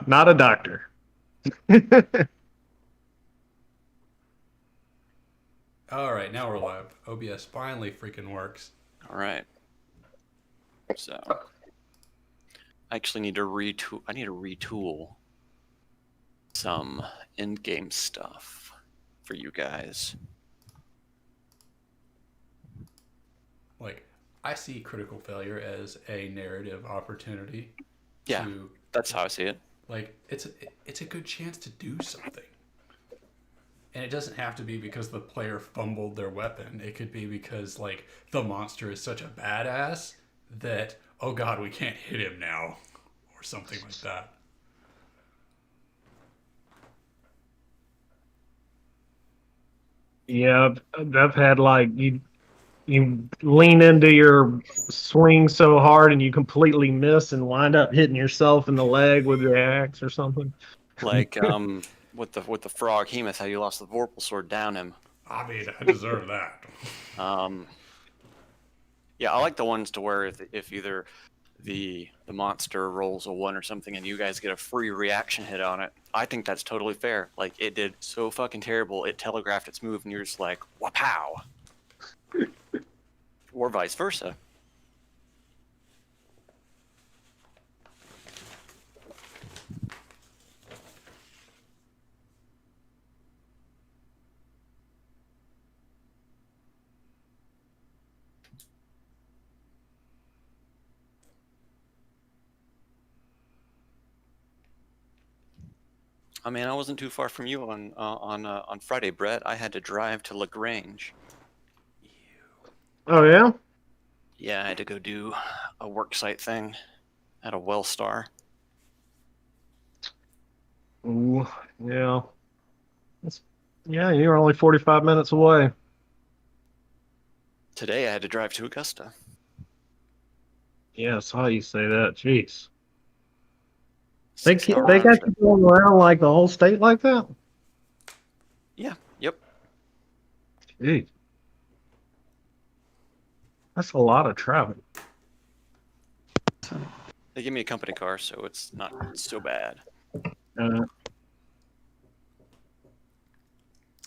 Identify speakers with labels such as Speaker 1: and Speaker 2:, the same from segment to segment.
Speaker 1: not a doctor.
Speaker 2: All right, now we're live. OBS finally freaking works.
Speaker 3: All right. So I actually need to retool. I need to retool some in-game stuff for you guys.
Speaker 2: Like, I see critical failure as a narrative opportunity.
Speaker 3: Yeah, that's how I see it.
Speaker 2: Like, it's a good chance to do something. And it doesn't have to be because the player fumbled their weapon. It could be because, like, the monster is such a badass that, oh god, we can't hit him now. Or something like that.
Speaker 1: Yeah, I've had like you lean into your swing so hard and you completely miss and wind up hitting yourself in the leg with the axe or something.
Speaker 3: Like with the frog Hemoth, how you lost the Vorpal sword down him.
Speaker 2: I mean, I deserve that.
Speaker 3: Yeah, I like the ones to where if either the monster rolls a 1 or something and you guys get a free reaction hit on it, I think that's totally fair. Like, it did so fucking terrible, it telegraphed its move and you're just like, wapow. Or vice versa. I mean, I wasn't too far from you on Friday, Brett. I had to drive to LaGrange.
Speaker 1: Oh yeah?
Speaker 3: Yeah, I had to go do a worksite thing at a Wellstar.
Speaker 1: Ooh, yeah. Yeah, you're only 45 minutes away.
Speaker 3: Today I had to drive to Augusta.
Speaker 1: Yeah, I saw you say that. Jeez. They
Speaker 3: 6-hour
Speaker 1: got
Speaker 3: round
Speaker 1: you
Speaker 3: trip.
Speaker 1: going around like the whole state like that?
Speaker 3: Yeah, yep.
Speaker 1: Jeez. That's a lot of travel.
Speaker 3: They give me a company car, so it's not so bad.
Speaker 1: Uh,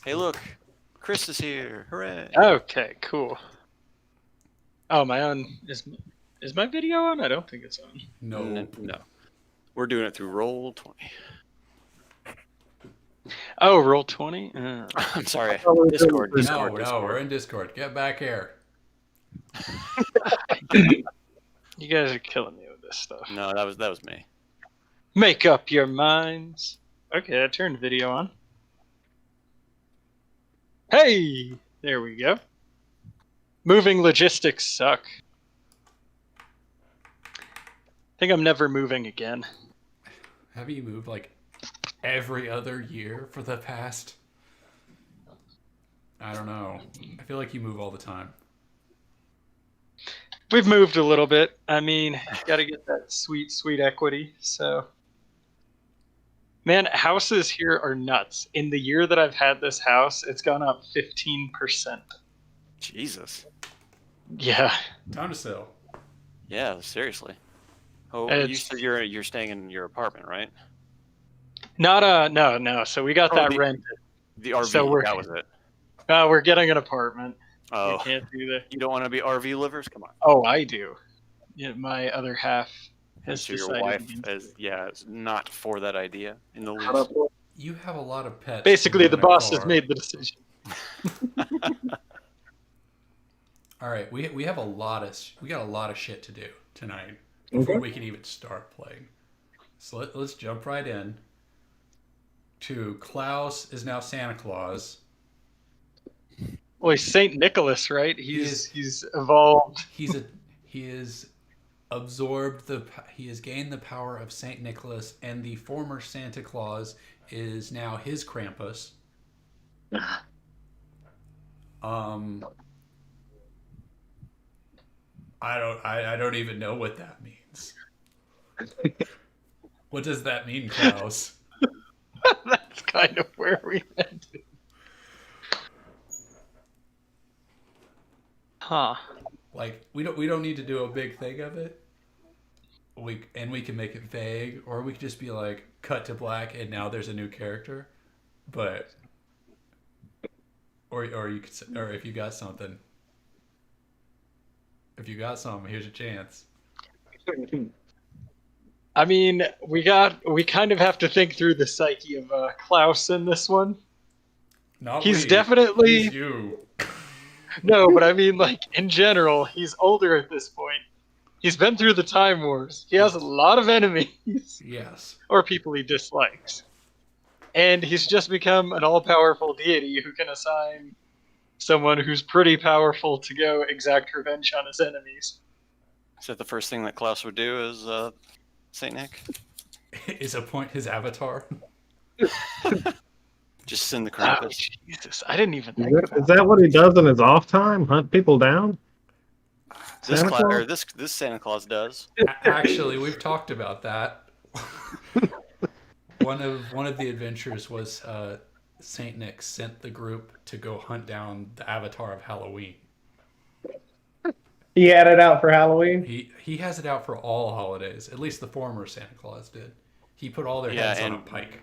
Speaker 3: Hey, look, Chris is here! Hooray!
Speaker 4: Okay, cool. Oh, my own is my video on? I don't think it's on.
Speaker 2: No.
Speaker 3: No, we're doing it through Roll20.
Speaker 4: Oh, roll 20.
Speaker 3: I'm sorry,
Speaker 1: Oh, we're
Speaker 3: Discord.
Speaker 1: doing-
Speaker 2: No,
Speaker 3: Discord.
Speaker 2: we're in Discord. Get back here.
Speaker 4: You guys are killing me with this stuff.
Speaker 3: No, that was me.
Speaker 4: Make up your minds. Okay, I turned video on. Hey, there we go. Moving logistics suck. I think I'm never moving again.
Speaker 2: Have you moved like every other year for the past? I don't know. I feel like you move all the time.
Speaker 4: We've moved a little bit. I mean, gotta get that sweet, sweet equity, so. Man, houses here are nuts. In the year that I've had this house, it's gone up 15%.
Speaker 3: Jesus.
Speaker 4: Yeah.
Speaker 2: Time to sell.
Speaker 3: Yeah, seriously. Oh, you
Speaker 4: It's-
Speaker 3: said you're staying in your apartment, right?
Speaker 4: Not no. So we got
Speaker 3: Oh,
Speaker 4: that
Speaker 3: the-
Speaker 4: rented.
Speaker 3: The RV.
Speaker 4: So we're-
Speaker 3: that was it.
Speaker 4: We're getting an apartment. We
Speaker 3: Oh,
Speaker 4: can't do that.
Speaker 3: you don't want to be RV livers? Come on.
Speaker 4: Oh, I do. Yeah, my other half has
Speaker 3: So your
Speaker 4: decided
Speaker 3: wife
Speaker 4: against
Speaker 3: is is not for that idea in the
Speaker 1: Shut
Speaker 3: least.
Speaker 1: up.
Speaker 2: You have a lot of pets.
Speaker 4: Basically,
Speaker 2: in
Speaker 4: the
Speaker 2: a
Speaker 4: boss has
Speaker 2: car.
Speaker 4: made the decision.
Speaker 2: All right, we have we got a lot of shit to do tonight before we can even start playing. So let's jump right in to Klaus is now Santa Claus.
Speaker 4: Well, he's Saint Nicholas, right?
Speaker 2: is-
Speaker 4: He's evolved.
Speaker 2: He is he has gained the power of Saint Nicholas, and the former Santa Claus is now his Krampus. I don't even know what that means. What does that mean, Klaus?
Speaker 4: That's kind of where we ended. Huh.
Speaker 2: Like we don't need to do a big thing of it. We can make it vague, or we could just be like, cut to black, and now there's a new character. But or you could say, or if you got something, here's your chance.
Speaker 4: I mean, we kind of have to think through the psyche of Klaus in this one.
Speaker 2: Not
Speaker 4: He's
Speaker 2: we.
Speaker 4: definitely
Speaker 2: He's you.
Speaker 4: no, but I mean, like in general, he's older at this point. He's been through the Time Wars. He has a lot of enemies
Speaker 2: Yes.
Speaker 4: or people he dislikes, and he's just become an all-powerful deity who can assign someone who's pretty powerful to go exact revenge on his enemies.
Speaker 3: Is that the first thing that Klaus would do? Is Saint Nick?
Speaker 2: Is appoint his avatar.
Speaker 3: Just send the
Speaker 4: Oh,
Speaker 3: Krampus.
Speaker 4: Jesus, I didn't even
Speaker 1: Is
Speaker 4: think
Speaker 1: that, is that what he does in his off time? Hunt people down?
Speaker 3: This
Speaker 1: Santa
Speaker 3: Claus,
Speaker 1: Claus?
Speaker 3: or this Santa Claus does.
Speaker 2: Actually, we've talked about that. One of the adventures was Saint Nick sent the group to go hunt down the avatar of Halloween.
Speaker 1: He had it out for Halloween.
Speaker 2: He has it out for all holidays. At least the former Santa Claus did. He put all their heads on a pike.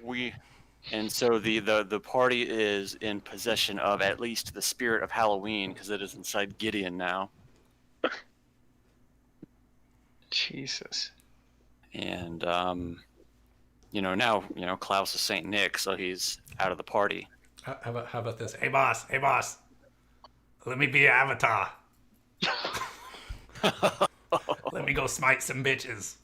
Speaker 3: So the party is in possession of at least the spirit of Halloween because it is inside Gideon now.
Speaker 4: Jesus.
Speaker 3: And now Klaus is Saint Nick, so he's out of the party.
Speaker 2: How about this? Hey boss, let me be your avatar. Let me go smite some bitches.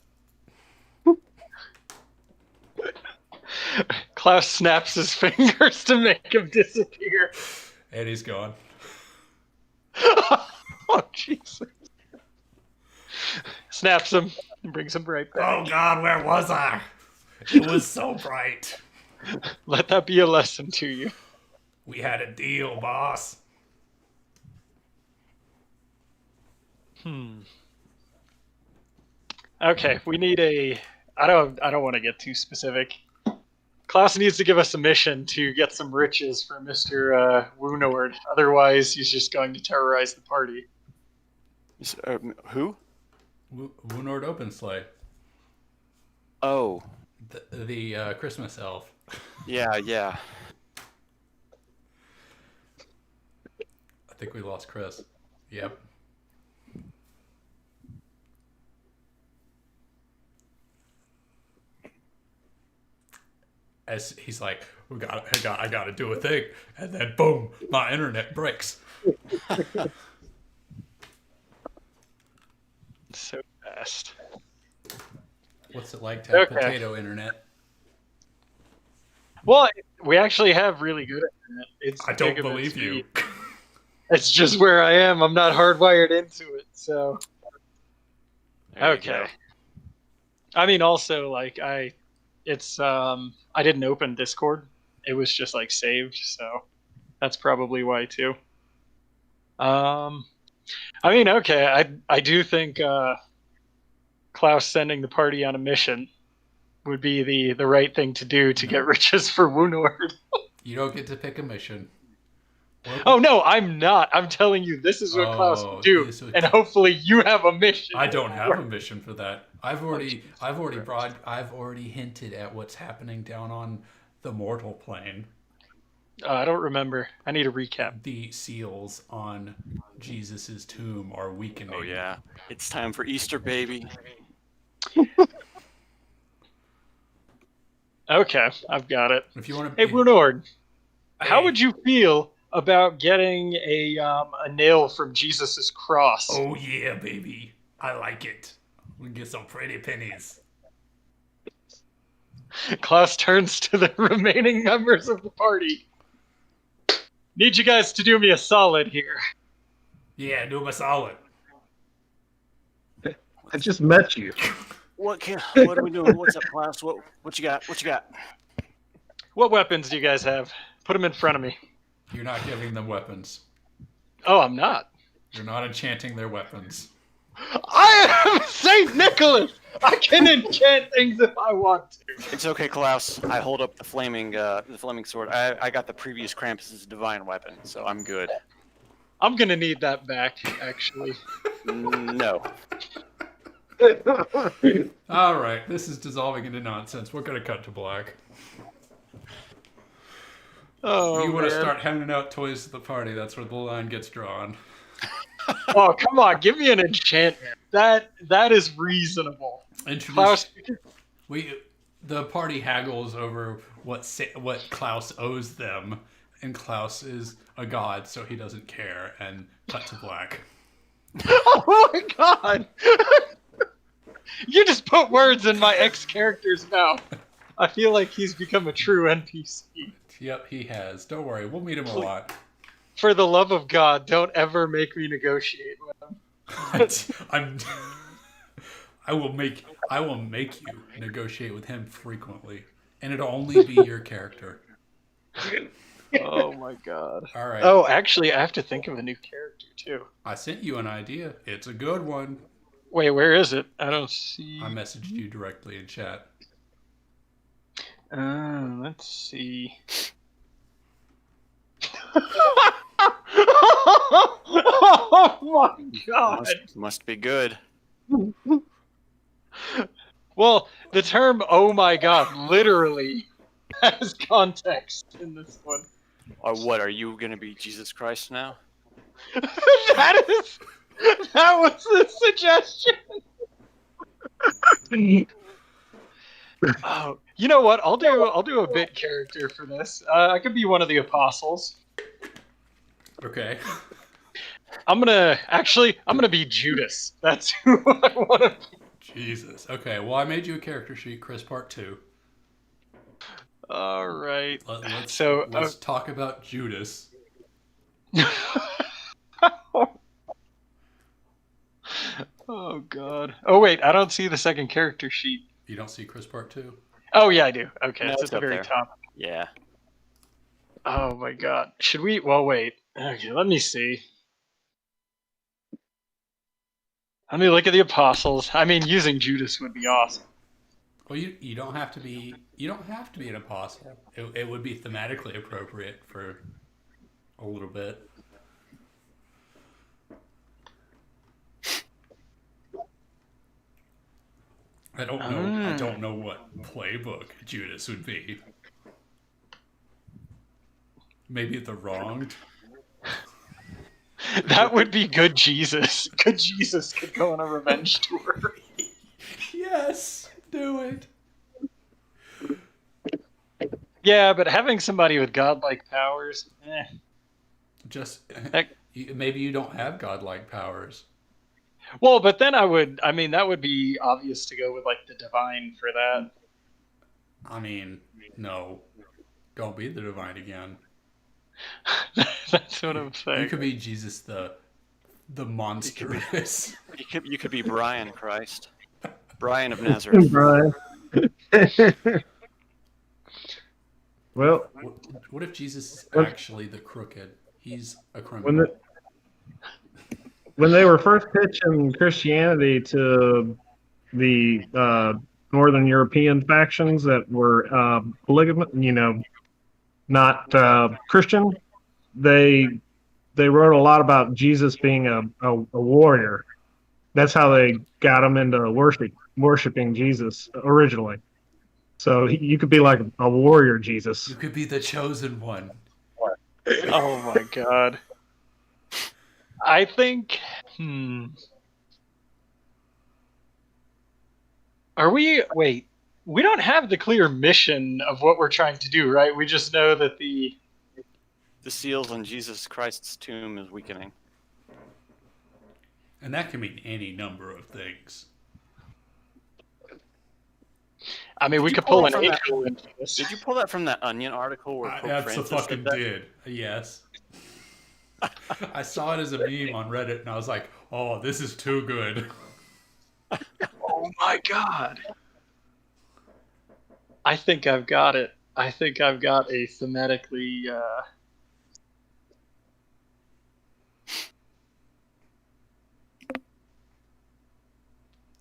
Speaker 4: Klaus snaps his fingers to make him disappear.
Speaker 2: And he's gone.
Speaker 4: Oh, Jesus. Snaps him and brings him right back.
Speaker 2: Oh God, where was I? It was so bright.
Speaker 4: Let that be a lesson to you.
Speaker 2: We had a deal, boss.
Speaker 4: Okay, we need a. I don't want to get too specific. Klaus needs to give us a mission to get some riches for Mr. Woonord. Otherwise, he's just going to terrorize the party.
Speaker 3: Who?
Speaker 2: Woonord Opensleigh,
Speaker 3: Oh,
Speaker 2: the Christmas elf.
Speaker 3: yeah.
Speaker 2: I think we lost Chris. Yep. As he's like, I gotta do a thing, and then boom, my internet breaks.
Speaker 4: So fast.
Speaker 2: What's it like to have
Speaker 4: Okay.
Speaker 2: potato internet?
Speaker 4: Well, we actually have really good internet. It's
Speaker 2: I don't
Speaker 4: gigabit
Speaker 2: believe you.
Speaker 4: speed. It's just where I am. I'm not hardwired into it, so.
Speaker 3: There you
Speaker 4: Okay.
Speaker 3: go.
Speaker 4: I mean, also, like, I didn't open Discord. It was just, like, saved, so that's probably why, too. I mean, okay, I do think Klaus sending the party on a mission would be the right thing to do to get riches for Woonord.
Speaker 2: You don't get to pick a mission.
Speaker 4: Oh, no, I'm not. I'm telling you, this is what Klaus would do,
Speaker 2: this would-
Speaker 4: and hopefully you have a mission.
Speaker 2: I don't have a mission for that. I've already hinted at what's happening down on the mortal plane.
Speaker 4: I don't remember. I need a recap.
Speaker 2: The seals on Jesus's tomb are weakening.
Speaker 3: Oh yeah. It's time for Easter, baby.
Speaker 4: Okay, I've got it.
Speaker 2: If you want
Speaker 4: Hey,
Speaker 2: to,
Speaker 4: Woonord, how
Speaker 2: Hey.
Speaker 4: would you feel about getting a nail from Jesus's cross?
Speaker 2: oh yeah, baby, I like it. We can get some pretty pennies.
Speaker 4: Klaus turns to the remaining members of the party. Need you guys to do me a solid here.
Speaker 2: Yeah, do 'em a solid.
Speaker 1: I just met you.
Speaker 3: What are we doing? What's up, Klaus? What you got? What you got?
Speaker 4: What weapons do you guys have? Put them in front of me.
Speaker 2: You're not giving them weapons.
Speaker 4: Oh, I'm not.
Speaker 2: You're not enchanting their weapons.
Speaker 4: I am Saint Nicholas. I can enchant things if I want to.
Speaker 3: It's okay, Klaus. I hold up the flaming sword. I got the previous Krampus's divine weapon, so I'm good.
Speaker 4: I'm gonna need that back, actually.
Speaker 3: No.
Speaker 2: All right, this is dissolving into nonsense. We're gonna cut to black.
Speaker 4: Oh,
Speaker 2: You want to
Speaker 4: man.
Speaker 2: start handing out toys to the party? That's where the line gets drawn.
Speaker 4: Oh, come on, give me an enchantment. That is reasonable. Klaus,
Speaker 2: The party haggles over what Klaus owes them, and Klaus is a god, so he doesn't care. And cut to black.
Speaker 4: oh my god! You just put words in my ex-character's mouth. I feel like he's become a true NPC.
Speaker 2: Yep, he has. Don't worry, we'll meet him a lot.
Speaker 4: For the love of God, don't ever make me negotiate with him.
Speaker 2: I will make you negotiate with him frequently, and it'll only be your character.
Speaker 4: Oh my god.
Speaker 2: All right.
Speaker 4: Oh, actually, I have to think of a new character too.
Speaker 2: I sent you an idea. It's a good one.
Speaker 4: Wait, where is it? I don't see.
Speaker 2: I messaged you directly in chat.
Speaker 4: Let's see. oh my god.
Speaker 3: Must be good.
Speaker 4: Well, the term "oh my god" literally has context in this one.
Speaker 3: What are you gonna be, Jesus Christ now?
Speaker 4: that was the suggestion. Oh, you know what? I'll do a bit character for this. I could be one of the apostles.
Speaker 2: Okay.
Speaker 4: I'm gonna be Judas. That's who I want to be.
Speaker 2: Jesus. Okay. Well, I made you a character sheet, Chris, part 2.
Speaker 4: All right.
Speaker 2: Let's talk about Judas.
Speaker 4: Oh god. Oh wait, I don't see the second character sheet.
Speaker 2: You don't see Chris part 2?
Speaker 4: Oh yeah, I do. Okay,
Speaker 3: No,
Speaker 4: it's
Speaker 3: it's
Speaker 4: at the
Speaker 3: up
Speaker 4: very
Speaker 3: there.
Speaker 4: top.
Speaker 3: Yeah.
Speaker 4: Oh my god. Should we? Well, wait. Okay, let me see. Let me look at the apostles. I mean, using Judas would be awesome.
Speaker 2: Well, you don't have to be an apostle. It would be thematically appropriate for a little bit. I don't know what playbook Judas would be. Maybe the wronged.
Speaker 4: That would be good Jesus. Good Jesus could go on a revenge tour.
Speaker 2: Yes, do it.
Speaker 4: Yeah, but having somebody with godlike powers,
Speaker 2: Just
Speaker 4: Heck.
Speaker 2: maybe you don't have godlike powers.
Speaker 4: Well, but then that would be obvious to go with like the divine for that.
Speaker 2: I mean, no, don't be the divine again.
Speaker 4: That's what I'm saying.
Speaker 2: You could be Jesus the monstrous.
Speaker 3: You could be Brian Christ. Brian of Nazareth.
Speaker 1: Brian. Well,
Speaker 2: What if Jesus is actually the crooked? He's a criminal.
Speaker 1: when they were first pitching Christianity to the Northern European factions that were polygamous, not Christian, they wrote a lot about Jesus being a warrior. That's how they got him into worshiping Jesus originally. So you could be like a warrior Jesus.
Speaker 2: You could be the chosen one.
Speaker 4: Oh my god. I think. Are we? Wait. We don't have the clear mission of what we're trying to do, right? We just know that the
Speaker 3: seals on Jesus Christ's tomb is weakening.
Speaker 2: And that can mean any number of things.
Speaker 4: I mean, we
Speaker 3: Did you
Speaker 4: could
Speaker 3: pull
Speaker 4: pull
Speaker 3: it
Speaker 4: an
Speaker 3: from that-
Speaker 4: angel into this.
Speaker 3: Did you pull that from that Onion article where
Speaker 2: I
Speaker 3: Pope Francis
Speaker 2: fucking
Speaker 3: did that?
Speaker 2: did. Yes. I saw it as a meme on Reddit, and I was like, "Oh, this is too good."
Speaker 4: Oh my god. I think I've got it. I think I've got a thematically.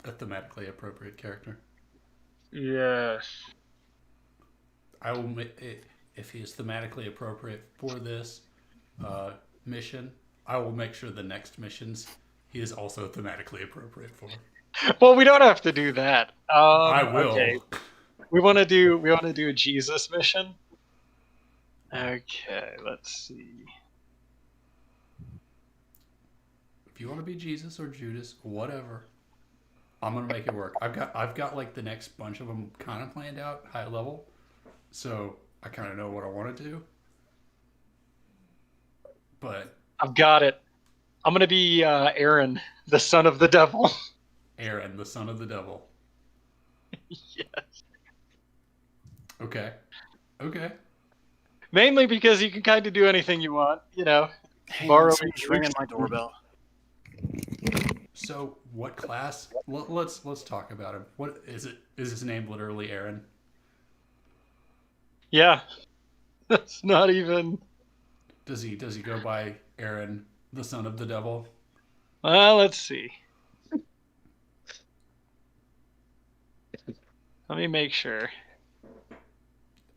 Speaker 2: A thematically appropriate character.
Speaker 4: Yes.
Speaker 2: I will if he is thematically appropriate for this mission. I will make sure the next missions he is also thematically appropriate for.
Speaker 4: Well, we don't have to do that.
Speaker 2: I will.
Speaker 4: Okay. We want to do a Jesus mission. Okay, let's see.
Speaker 2: If you want to be Jesus or Judas, whatever, I'm gonna make it work. I've got like the next bunch of them kind of planned out, high level, so I kind of know what I want to do. But
Speaker 4: I've got it. I'm gonna be Aaron, the son of the devil.
Speaker 2: Aaron, the son of the devil.
Speaker 4: Yes.
Speaker 2: Okay. Okay.
Speaker 4: Mainly because you can kind of do anything you want, you know.
Speaker 3: Hey,
Speaker 4: Borrow
Speaker 3: someone's ringing my doorbell.
Speaker 2: So, what class? Let's talk about him. What is it? Is his name literally Aaron?
Speaker 4: Yeah. That's not even.
Speaker 2: Does he go by Aaron, the son of the devil?
Speaker 4: Well, let's see. Let me make sure.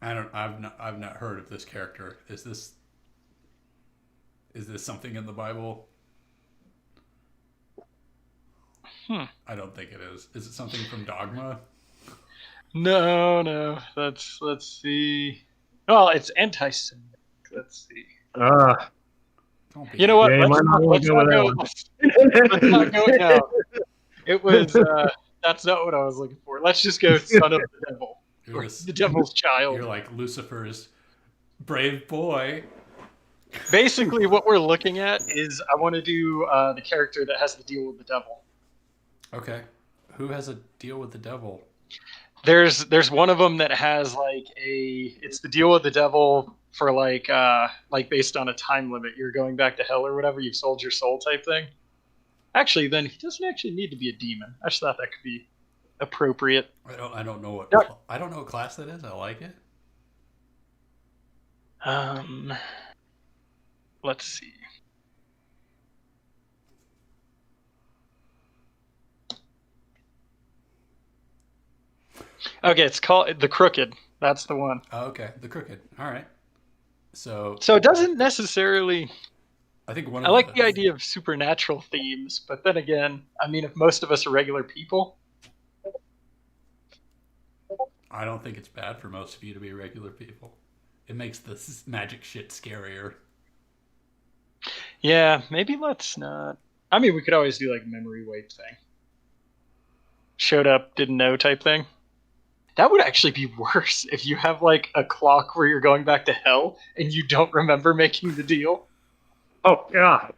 Speaker 2: I've not heard of this character. Is this something in the Bible? I don't think it is. Is it something from Dogma?
Speaker 4: No. Let's see. Oh, it's anti-Semitic. Let's see.
Speaker 2: Don't be.
Speaker 4: You know what?
Speaker 1: Yeah, you might not want to go with that one.
Speaker 4: Let's not go. No, it was. That's not what I was looking for. Let's just go, son of the devil, or the devil's child.
Speaker 2: You're like Lucifer's brave boy.
Speaker 4: Basically, what we're looking at is I want to do the character that has the deal with the devil.
Speaker 2: Okay. Who has a deal with the devil?
Speaker 4: There's one of them that has like it's the deal with the devil for like based on a time limit. You're going back to hell or whatever. You've sold your soul type thing. Actually, then he doesn't actually need to be a demon. I just thought that could be appropriate.
Speaker 2: I don't know what class that is. I like it.
Speaker 4: Let's see. Okay, it's called the Crooked. That's the one.
Speaker 2: Oh, okay, the Crooked. All right. So
Speaker 4: it doesn't necessarily.
Speaker 2: I think
Speaker 4: I like the idea of supernatural themes, but then again, I mean, if most of us are regular people,
Speaker 2: I don't think it's bad for most of you to be regular people. It makes the magic shit scarier.
Speaker 4: Yeah, maybe let's not. I mean, we could always do like memory wipe thing. Showed up, didn't know type thing. That would actually be worse if you have like a clock where you're going back to hell and you don't remember making the deal.
Speaker 1: Oh God!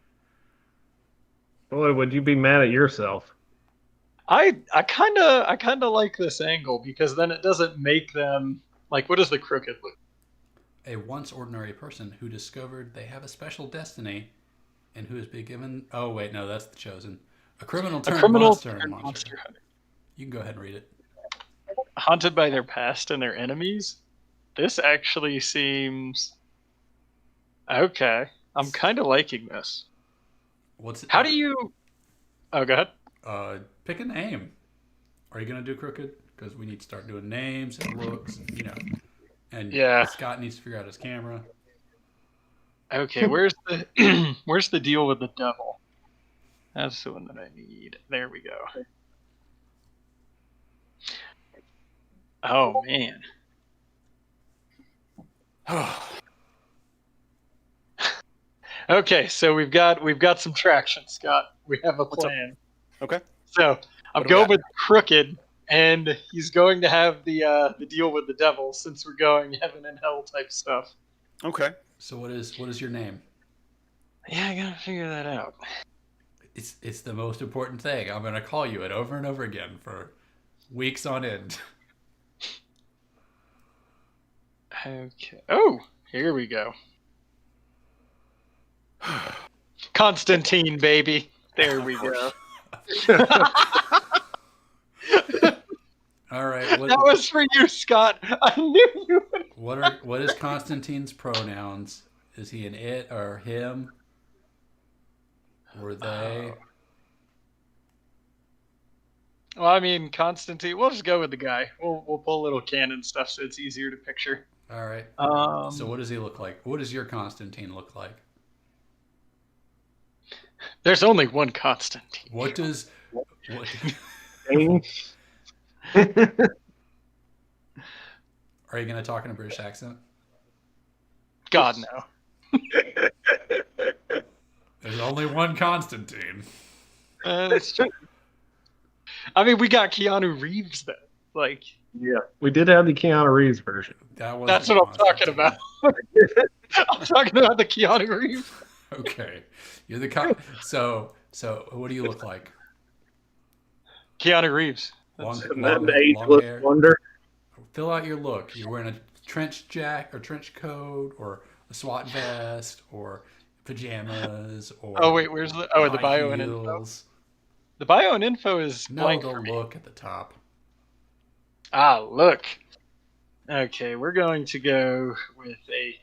Speaker 1: Boy, would you be mad at yourself?
Speaker 4: I kind of like this angle because then it doesn't make them like. What does the Crooked look?
Speaker 2: A once ordinary person who discovered they have a special destiny, and who has been given. Oh wait, no, that's the Chosen. A criminal turned monster.
Speaker 4: Hunter.
Speaker 2: You can go ahead and read it.
Speaker 4: Haunted by their past and their enemies. This actually seems okay. I'm kind of liking this. How do you? Oh, go ahead.
Speaker 2: Pick a name. Are you gonna do Crooked? Because we need to start doing names and looks, you know. And
Speaker 4: yeah,
Speaker 2: Scott needs to figure out his camera.
Speaker 4: Okay, where's the deal with the devil? That's the one that I need. There we go. Oh man. Okay, so we've got some traction, Scott. We have a plan.
Speaker 3: Okay.
Speaker 4: So I'm going with Crooked, and he's going to have the deal with the devil since we're going heaven and hell type stuff.
Speaker 3: Okay.
Speaker 2: So what is your name?
Speaker 4: Yeah, I gotta figure that out.
Speaker 2: It's the most important thing. I'm gonna call you it over and over again for weeks on end.
Speaker 4: Okay. Oh, here we go. Constantine, baby. There we go.
Speaker 2: All right.
Speaker 4: That was for you, Scott. I knew you would.
Speaker 2: What is Constantine's pronouns? Is he an it or him? Or they?
Speaker 4: Well, I mean, Constantine. We'll just go with the guy. We'll pull little canon stuff so it's easier to picture.
Speaker 2: All right. So what does he look like? What does your Constantine look like?
Speaker 4: There's only one Constantine.
Speaker 2: What does
Speaker 1: Dane.
Speaker 2: Are you gonna talk in a British accent?
Speaker 4: God, no.
Speaker 2: There's only one Constantine.
Speaker 4: That's true. I mean, we got Keanu Reeves, though. Like,
Speaker 1: Yeah, we did have the Keanu Reeves version.
Speaker 4: that's what I'm talking about. I'm talking about the Keanu Reeves.
Speaker 2: Okay, you're so what do you look like?
Speaker 4: Keanu Reeves.
Speaker 2: Long
Speaker 1: The ageless
Speaker 2: hair.
Speaker 1: wonder.
Speaker 2: Fill out your look. You're wearing a trench coat, or a SWAT vest, or pajamas, or
Speaker 4: Oh wait, where's the the bio and info?
Speaker 2: heels.
Speaker 4: The bio and info is
Speaker 2: No,
Speaker 4: blank
Speaker 2: the
Speaker 4: for me.
Speaker 2: look at the top.
Speaker 4: Ah, look. Okay, we're going to go with a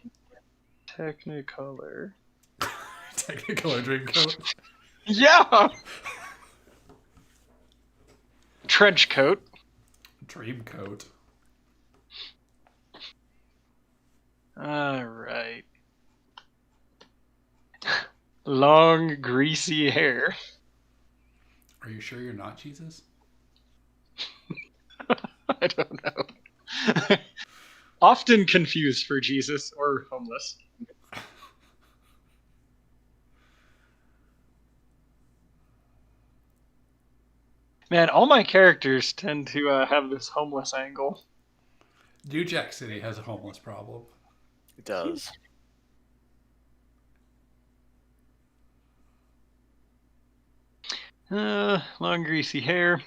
Speaker 4: Technicolor.
Speaker 2: Technicolor dream coat.
Speaker 4: Yeah. Trench coat.
Speaker 2: Dream coat.
Speaker 4: All right. Long, greasy hair.
Speaker 2: Are you sure you're not Jesus?
Speaker 4: I don't know. Often confused for Jesus or homeless. Man, all my characters tend to have this homeless angle.
Speaker 2: New Jack City has a homeless problem.
Speaker 3: It does.
Speaker 4: Long, greasy hair.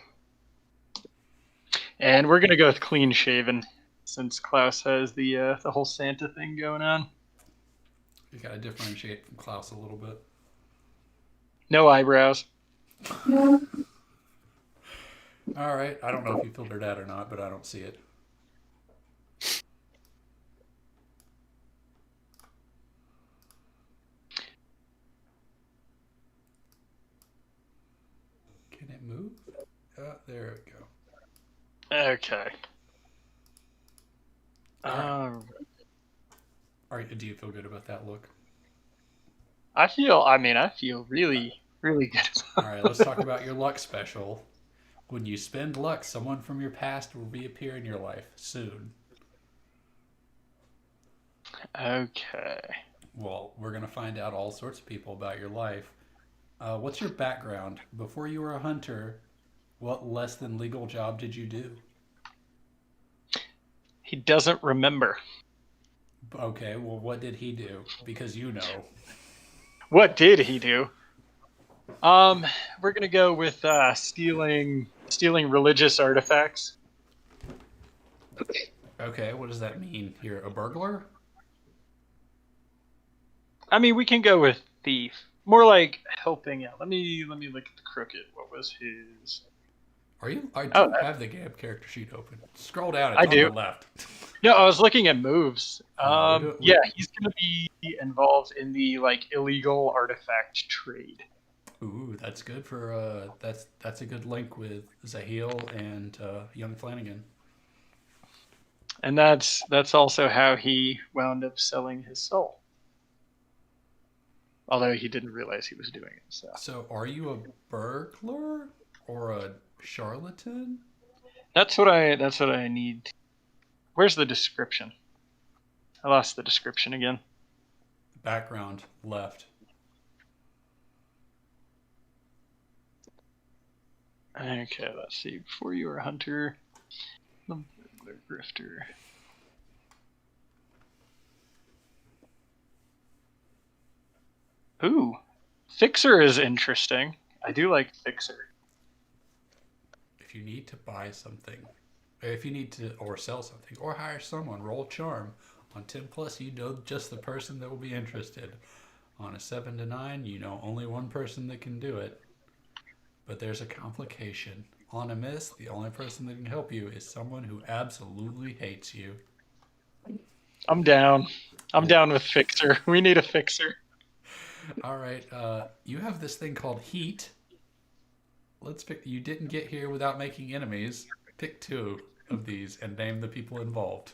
Speaker 4: And we're going to go with clean shaven, since Klaus has the whole Santa thing going on.
Speaker 2: You gotta differentiate from Klaus a little bit.
Speaker 4: No eyebrows.
Speaker 2: All right. I don't know if you filtered that or not, but I don't see it. Can it move? There we go.
Speaker 4: Okay.
Speaker 2: Do you feel good about that look?
Speaker 4: I feel really, really good.
Speaker 2: All right, let's talk about your luck special. When you spend luck, someone from your past will reappear in your life soon.
Speaker 4: Okay.
Speaker 2: Well, we're going to find out all sorts of people about your life. What's your background? Before you were a hunter, what less than legal job did you do?
Speaker 4: He doesn't remember.
Speaker 2: Okay, well, what did he do? Because you know.
Speaker 4: What did he do? We're gonna go with stealing religious artifacts.
Speaker 2: Okay, what does that mean? You're a burglar?
Speaker 4: I mean, we can go with thief. More like helping out. Let me look at the crooked. What was his?
Speaker 2: I do have the Gab character sheet open. Scroll down. It's
Speaker 4: I
Speaker 2: on
Speaker 4: do.
Speaker 2: the left.
Speaker 4: No, I was looking at moves.
Speaker 2: Oh,
Speaker 4: Yeah, he's gonna be involved in the illegal artifact trade.
Speaker 2: Ooh, that's good for that's a good link with Zahil and Young Flanagan.
Speaker 4: And that's also how he wound up selling his soul. Although he didn't realize he was doing it.
Speaker 2: So are you a burglar or a charlatan?
Speaker 4: That's what I need. Where's the description? I lost the description again.
Speaker 2: Background left.
Speaker 4: Okay, let's see. Before you were a hunter, the burglar grifter. Ooh, Fixer is interesting. I do like Fixer.
Speaker 2: If you need to buy something, if you need to or sell something or hire someone, roll charm. On 10 plus, you know just the person that will be interested. On a 7 to 9, you know only one person that can do it. But there's a complication. On a miss, the only person that can help you is someone who absolutely hates you.
Speaker 4: I'm down. I'm down with Fixer. We need a Fixer.
Speaker 2: All right, you have this thing called heat. Let's pick. You didn't get here without making enemies. Pick 2 of these and name the people involved.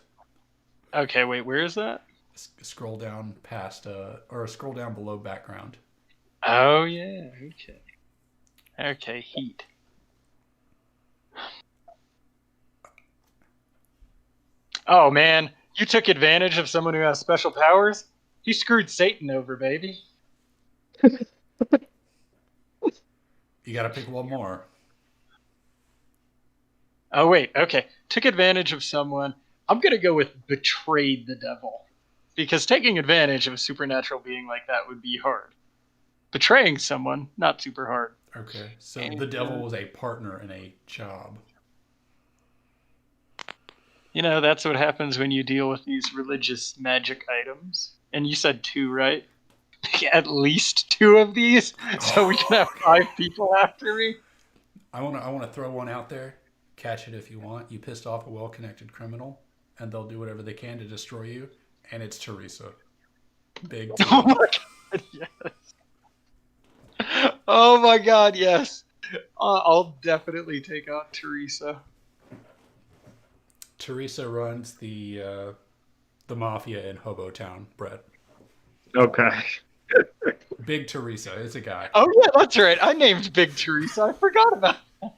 Speaker 4: Okay, wait, where is that?
Speaker 2: Scroll down past, or scroll down below background.
Speaker 4: Oh yeah, okay. Okay, heat. Oh man, you took advantage of someone who has special powers? You screwed Satan over, baby.
Speaker 2: You got to pick one more.
Speaker 4: Oh wait, okay. Took advantage of someone. I'm gonna go with betrayed the devil. Because taking advantage of a supernatural being like that would be hard. Betraying someone, not super hard.
Speaker 2: Okay, so the devil was a partner in a job.
Speaker 4: You know, that's what happens when you deal with these religious magic items. And you said 2, right? At least 2 of these, so we can have 5 people after me.
Speaker 2: I want to throw one out there. Catch it if you want. You pissed off a well-connected criminal, and they'll do whatever they can to destroy you. And it's Teresa. Big T.
Speaker 4: Oh my god, yes. Oh my god, yes. I'll definitely take on Teresa.
Speaker 2: Teresa runs the mafia in Hobotown, Brett.
Speaker 1: Okay.
Speaker 2: Big Teresa. It's a guy.
Speaker 4: Oh yeah, that's right. I named Big Teresa. I forgot about that.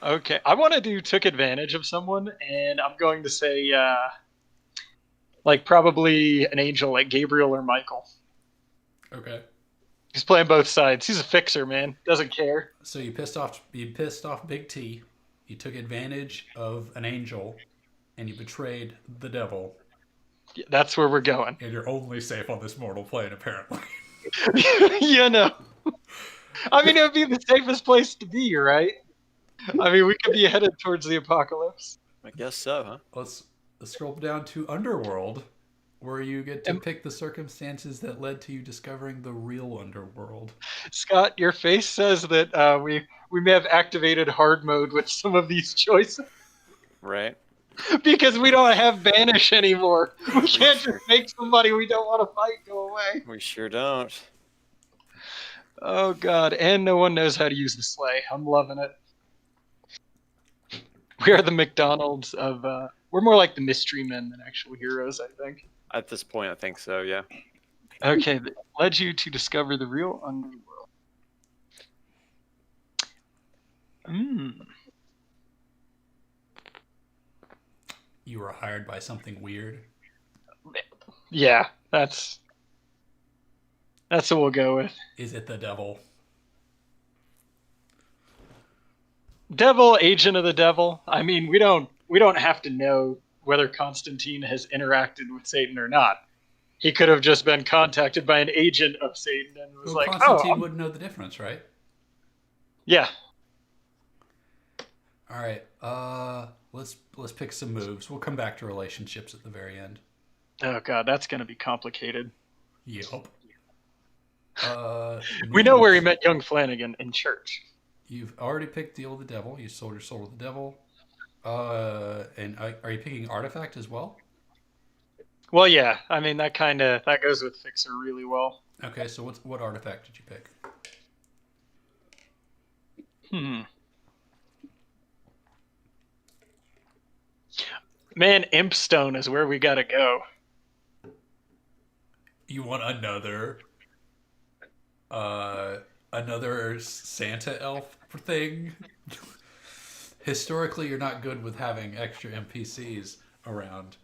Speaker 4: Okay, I want to do took advantage of someone, and I'm going to say, like probably an angel like Gabriel or Michael.
Speaker 2: Okay.
Speaker 4: He's playing both sides. He's a fixer, man. Doesn't care.
Speaker 2: So you pissed off Big T. You took advantage of an angel, and you betrayed the devil.
Speaker 4: That's where we're going.
Speaker 2: And you're only safe on this mortal plane, apparently.
Speaker 4: You know. I mean, it would be the safest place to be, right? I mean, we could be headed towards the apocalypse.
Speaker 3: I guess so, huh?
Speaker 2: Let's scroll down to Underworld, where you get to pick the circumstances that led to you discovering the real underworld.
Speaker 4: Scott, your face says that we may have activated hard mode with some of these choices.
Speaker 3: Right.
Speaker 4: Because we don't have banish anymore. We can't just make somebody we don't want to fight go away.
Speaker 3: We sure don't.
Speaker 4: Oh god, and no one knows how to use the sleigh. I'm loving it. We are the McDonald's of we're more like the mystery men than actual heroes, I think.
Speaker 3: At this point, I think so, yeah.
Speaker 4: Okay, that led you to discover the real underworld.
Speaker 2: You were hired by something weird.
Speaker 4: Yeah, that's what we'll go with.
Speaker 2: Is it the devil?
Speaker 4: Devil, agent of the devil. I mean, we don't have to know whether Constantine has interacted with Satan or not. He could have just been contacted by an agent of Satan and was like,
Speaker 2: Constantine wouldn't know the difference, right?
Speaker 4: Yeah.
Speaker 2: All right. Let's pick some moves. We'll come back to relationships at the very end.
Speaker 4: Oh god, that's gonna be complicated.
Speaker 2: Yup.
Speaker 4: We know where he met young Flanagan in church.
Speaker 2: You've already picked Deal with the Devil. You sold your soul to the devil. And are you picking Artifact as well?
Speaker 4: Well, yeah. I mean, that goes with Fixer really well.
Speaker 2: Okay, so what artifact did you pick?
Speaker 4: Man, Impstone is where we gotta go.
Speaker 2: You want another Santa elf thing? Historically, you're not good with having extra NPCs around.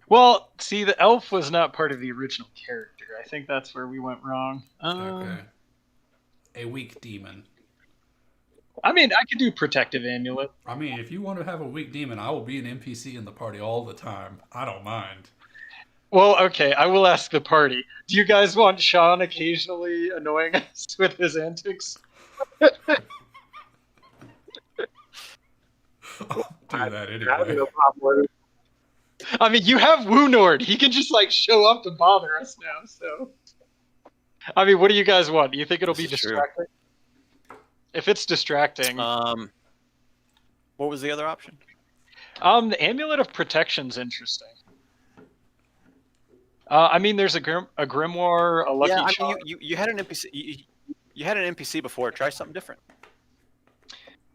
Speaker 4: Well, see, the elf was not part of the original character. I think that's where we went wrong.
Speaker 2: Okay. A weak demon.
Speaker 4: I mean, I could do Protective Amulet.
Speaker 2: I mean, if you want to have a weak demon, I will be an NPC in the party all the time. I don't mind.
Speaker 4: Well, okay, I will ask the party. Do you guys want Sean occasionally annoying us with his antics?
Speaker 2: I'll do that anyway.
Speaker 1: I have no problem with it.
Speaker 4: I mean, you have Woonord. He can just, like, show up to bother us now, so... I mean, what do you guys want? Do you think it'll be distracting? If it's distracting...
Speaker 3: What was the other option?
Speaker 4: The Amulet of Protection's interesting. I mean, there's a grimoire, a lucky
Speaker 3: yeah,
Speaker 4: charm.
Speaker 3: You had an NPC. You had an NPC before. Try something different.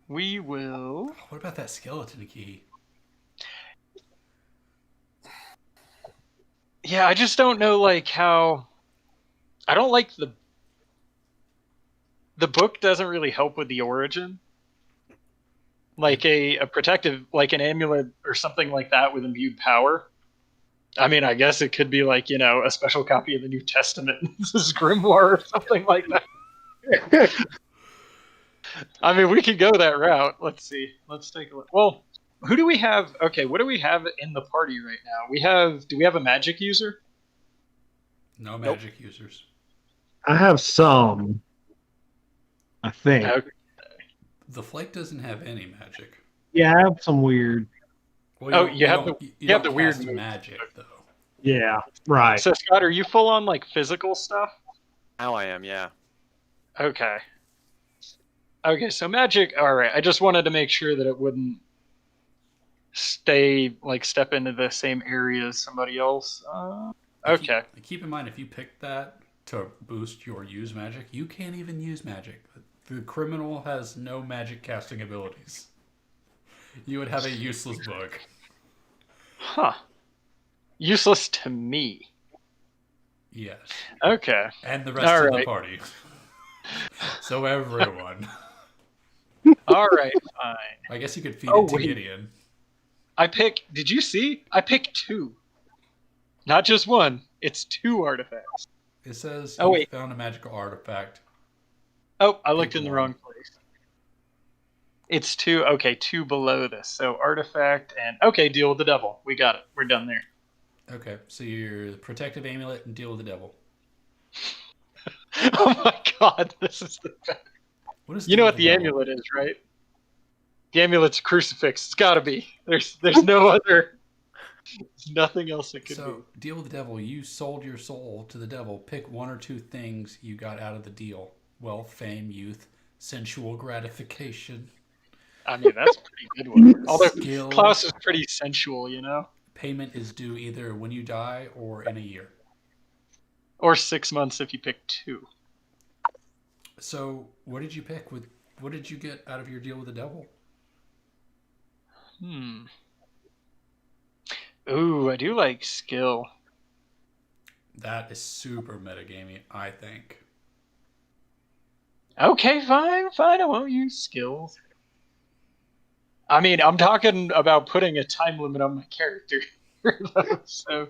Speaker 4: We will.
Speaker 2: What about that skeleton key?
Speaker 4: Yeah, I just don't know, like, how. I don't like the book doesn't really help with the origin. like a protective, like an amulet or something like that with imbued power. I mean, I guess it could be like, a special copy of the New Testament. This is Grimoire or something like that. I mean, we could go that route. Let's see. Let's take a look. Well, who do we have? Okay, what do we have in the party right now? Do we have a magic user?
Speaker 2: No magic users.
Speaker 1: I have some. I think.
Speaker 4: Okay.
Speaker 2: The Flake doesn't have any magic.
Speaker 1: Yeah, I have some weird.
Speaker 2: Well,
Speaker 4: you have the weird
Speaker 2: cast
Speaker 4: move.
Speaker 2: magic though.
Speaker 1: Yeah, right.
Speaker 4: So, Scott, are you full on like physical stuff?
Speaker 3: Now I am, yeah.
Speaker 4: Okay. Okay, so magic. All right. I just wanted to make sure that it wouldn't step into the same area as somebody else. Okay.
Speaker 2: Keep in mind, if you pick that to boost your use magic, you can't even use magic. The criminal has no magic casting abilities. You would have a useless book.
Speaker 4: Huh. Useless to me.
Speaker 2: Yes.
Speaker 4: Okay.
Speaker 2: And the rest
Speaker 4: All
Speaker 2: of
Speaker 4: right.
Speaker 2: the party. So everyone.
Speaker 4: All right, fine.
Speaker 2: I guess you could feed
Speaker 4: Oh,
Speaker 2: it to
Speaker 4: wait.
Speaker 2: Gideon.
Speaker 4: Did you see? I picked 2. Not just 1. It's 2 artifacts.
Speaker 2: It says
Speaker 4: Oh,
Speaker 2: you
Speaker 4: wait.
Speaker 2: found a magical artifact.
Speaker 4: Oh, I looked in the
Speaker 2: 1.
Speaker 4: wrong place. It's 2. Okay, 2 below this. So artifact and okay, deal with the devil. We got it. We're done there.
Speaker 2: Okay, so you're the protective amulet and deal with the devil.
Speaker 4: Oh my god, this is the best.
Speaker 2: What is
Speaker 4: You know
Speaker 2: deal
Speaker 4: what
Speaker 2: with
Speaker 4: the
Speaker 2: devil?
Speaker 4: amulet is, right? The amulet's a crucifix. It's got to be. There's no other. There's nothing else it could
Speaker 2: So, deal with the devil. You sold your soul to the devil. Pick 1 or 2 things you got out of the deal. Wealth, fame, youth, sensual gratification,
Speaker 4: be. I mean, that's a pretty good one. Although
Speaker 2: skill.
Speaker 4: Klaus is pretty sensual, you know?
Speaker 2: Payment is due either when you die or in a year.
Speaker 4: Or 6 months if you pick 2.
Speaker 2: So, what did you pick? What did you get out of your deal with the devil?
Speaker 4: Ooh, I do like skill.
Speaker 2: That is super metagamey, I think.
Speaker 4: Okay, fine. I won't use skills. I mean, I'm talking about putting a time limit on my character. So,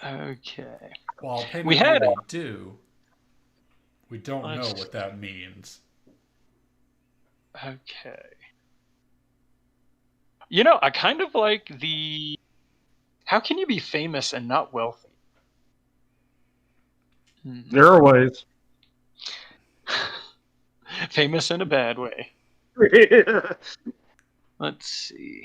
Speaker 4: okay.
Speaker 2: While payment
Speaker 4: We had
Speaker 2: will be due, we don't know
Speaker 4: Let's-
Speaker 2: what that means.
Speaker 4: Okay. You know, I kind of like the... How can you be famous and not wealthy?
Speaker 1: There are ways.
Speaker 4: Famous in a bad way. Let's see.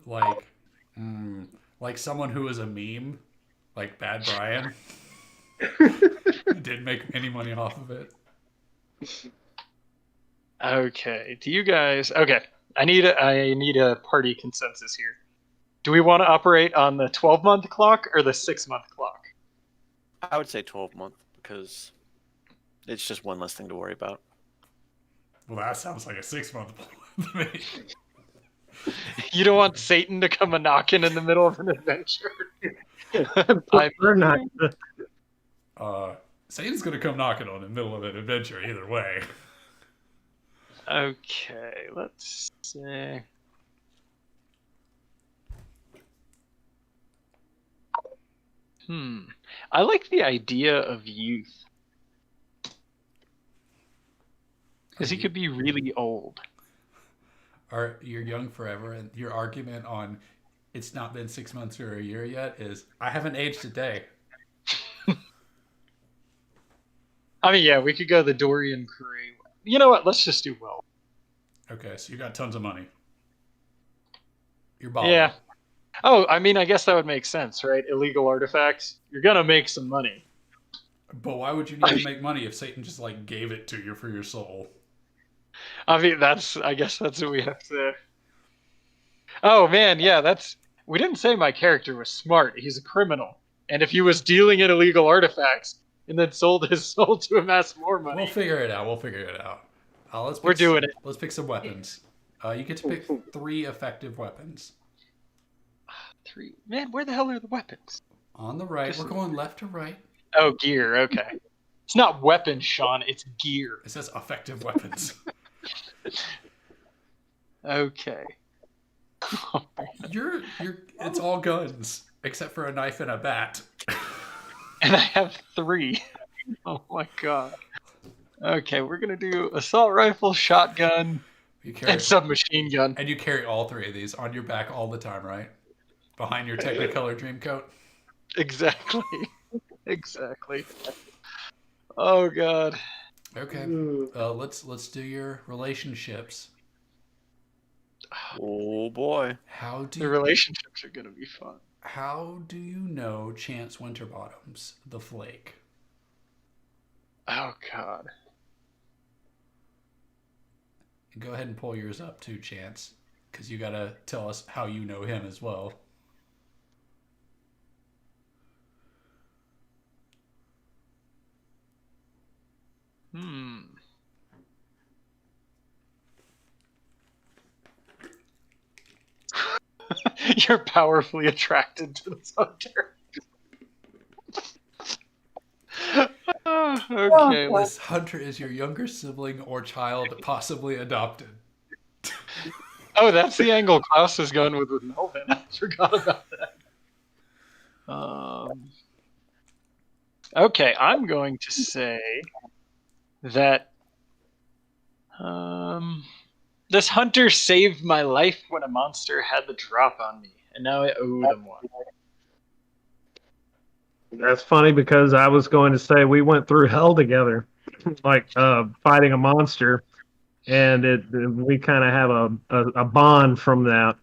Speaker 2: Like someone who is a meme, like Bad Brian, didn't make any money off of it.
Speaker 4: Okay. Do you guys... Okay. I need a party consensus here. Do we want to operate on the 12-month clock or the 6-month clock?
Speaker 3: I would say 12-month because it's just one less thing to worry about.
Speaker 2: Well, that sounds like a 6-month plan to me.
Speaker 4: You don't want Satan to come a-knocking in the middle of an adventure.
Speaker 1: We're not.
Speaker 2: Satan's gonna come knocking on the middle of an adventure either way.
Speaker 4: Okay, let's see. I like the idea of youth. Because he could be really old.
Speaker 2: Or you're young forever, and your argument on it's not been 6 months or a year yet is I haven't aged a day.
Speaker 4: I mean, yeah, we could go the Dorian Gray. You know what? Let's just do well.
Speaker 2: Okay, so you got tons of money. You're balling.
Speaker 4: Yeah. Oh, I mean, I guess that would make sense, right? Illegal artifacts. You're gonna make some money.
Speaker 2: But why would you need to make money if Satan just like gave it to you for your soul?
Speaker 4: I mean, I guess that's what we have to. Oh man, yeah, we didn't say my character was smart. He's a criminal. And if he was dealing in illegal artifacts and then sold his soul to amass more money.
Speaker 2: We'll figure it out.
Speaker 4: We're doing it.
Speaker 2: Let's pick some weapons. You get to pick 3 effective weapons.
Speaker 4: 3. Man, where the hell are the weapons?
Speaker 2: On the right. We're going left to right.
Speaker 4: Oh, gear, okay. It's not weapons, Sean. It's gear.
Speaker 2: It says effective weapons.
Speaker 4: Okay.
Speaker 2: You're. It's all guns except for a knife and a bat.
Speaker 4: And I have 3. Oh my god. Okay, we're gonna do assault rifle, shotgun,
Speaker 2: You carry
Speaker 4: and submachine gun.
Speaker 2: and you carry all 3 of these on your back all the time, right? Behind your Technicolor Dreamcoat.
Speaker 4: Exactly. Exactly. Oh god.
Speaker 2: Okay. Let's do your relationships.
Speaker 3: Oh boy.
Speaker 2: How do
Speaker 4: The
Speaker 2: you,
Speaker 4: relationships are gonna be fun.
Speaker 2: how do you know Chance Winterbottom's the Flake?
Speaker 4: Oh god.
Speaker 2: Go ahead and pull yours up too, Chance, because you gotta tell us how you know him as well.
Speaker 4: You're powerfully attracted to this hunter. Okay.
Speaker 2: This hunter is your younger sibling or child, possibly adopted.
Speaker 4: Oh, that's the angle Klaus is going with Melvin. I forgot about that. Okay, I'm going to say that this hunter saved my life when a monster had the drop on me, and now I owe them one.
Speaker 1: That's funny because I was going to say we went through hell together, like fighting a monster, and we kind of have a bond from that,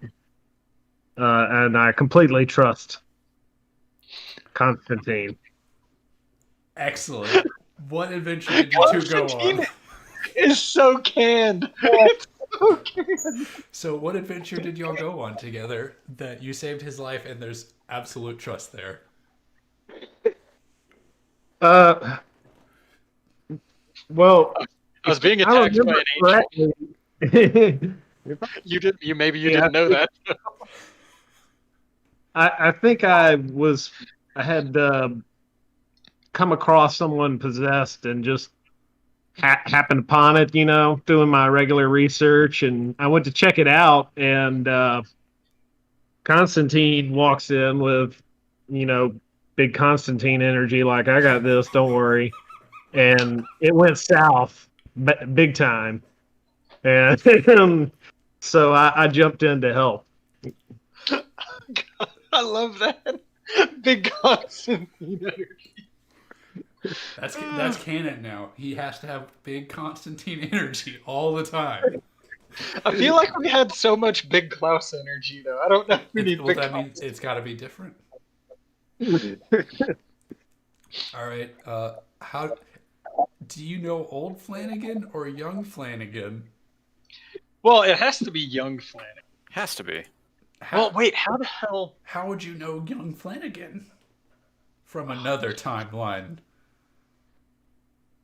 Speaker 1: and I completely trust Constantine.
Speaker 2: Excellent. What adventure did you two go on?
Speaker 4: Constantine is so canned. It's so canned.
Speaker 2: So, what adventure did y'all go on together that you saved his life and there's absolute trust there?
Speaker 1: Well,
Speaker 4: I was being
Speaker 1: I
Speaker 4: attacked by
Speaker 1: remember
Speaker 4: an angel.
Speaker 1: correctly.
Speaker 4: You maybe you didn't know that.
Speaker 1: I think I had come across someone possessed and just happened upon it, doing my regular research, and I went to check it out, and Constantine walks in with, big Constantine energy, like, I got this, don't worry. And it went south big time. And so I jumped in to help.
Speaker 4: I love that. Big Constantine energy.
Speaker 2: That's canon now. He has to have big Constantine energy all the time.
Speaker 4: I feel like we had so much Big Klaus energy, though. I don't know if we need Big
Speaker 2: that
Speaker 4: Klaus.
Speaker 2: means it's got to be different. All right. How do you know old Flanagan or young Flanagan?
Speaker 4: Well, it has to be young Flanagan.
Speaker 3: Has to be.
Speaker 4: Well, wait, how the hell?
Speaker 2: How would you know young Flanagan from another timeline?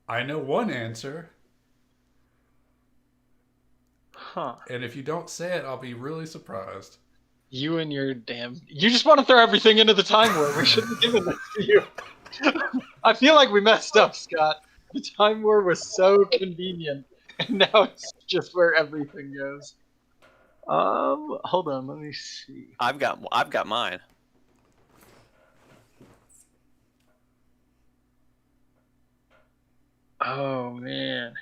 Speaker 2: I know one answer.
Speaker 4: Huh.
Speaker 2: And if you don't say it, I'll be really surprised.
Speaker 4: You and your damn... You just want to throw everything into the time war. We shouldn't have given this to you. I feel like we messed up, Scott. The time war was so convenient, and now it's just where everything goes. Hold on, let me see.
Speaker 3: I've got mine.
Speaker 4: Oh, man.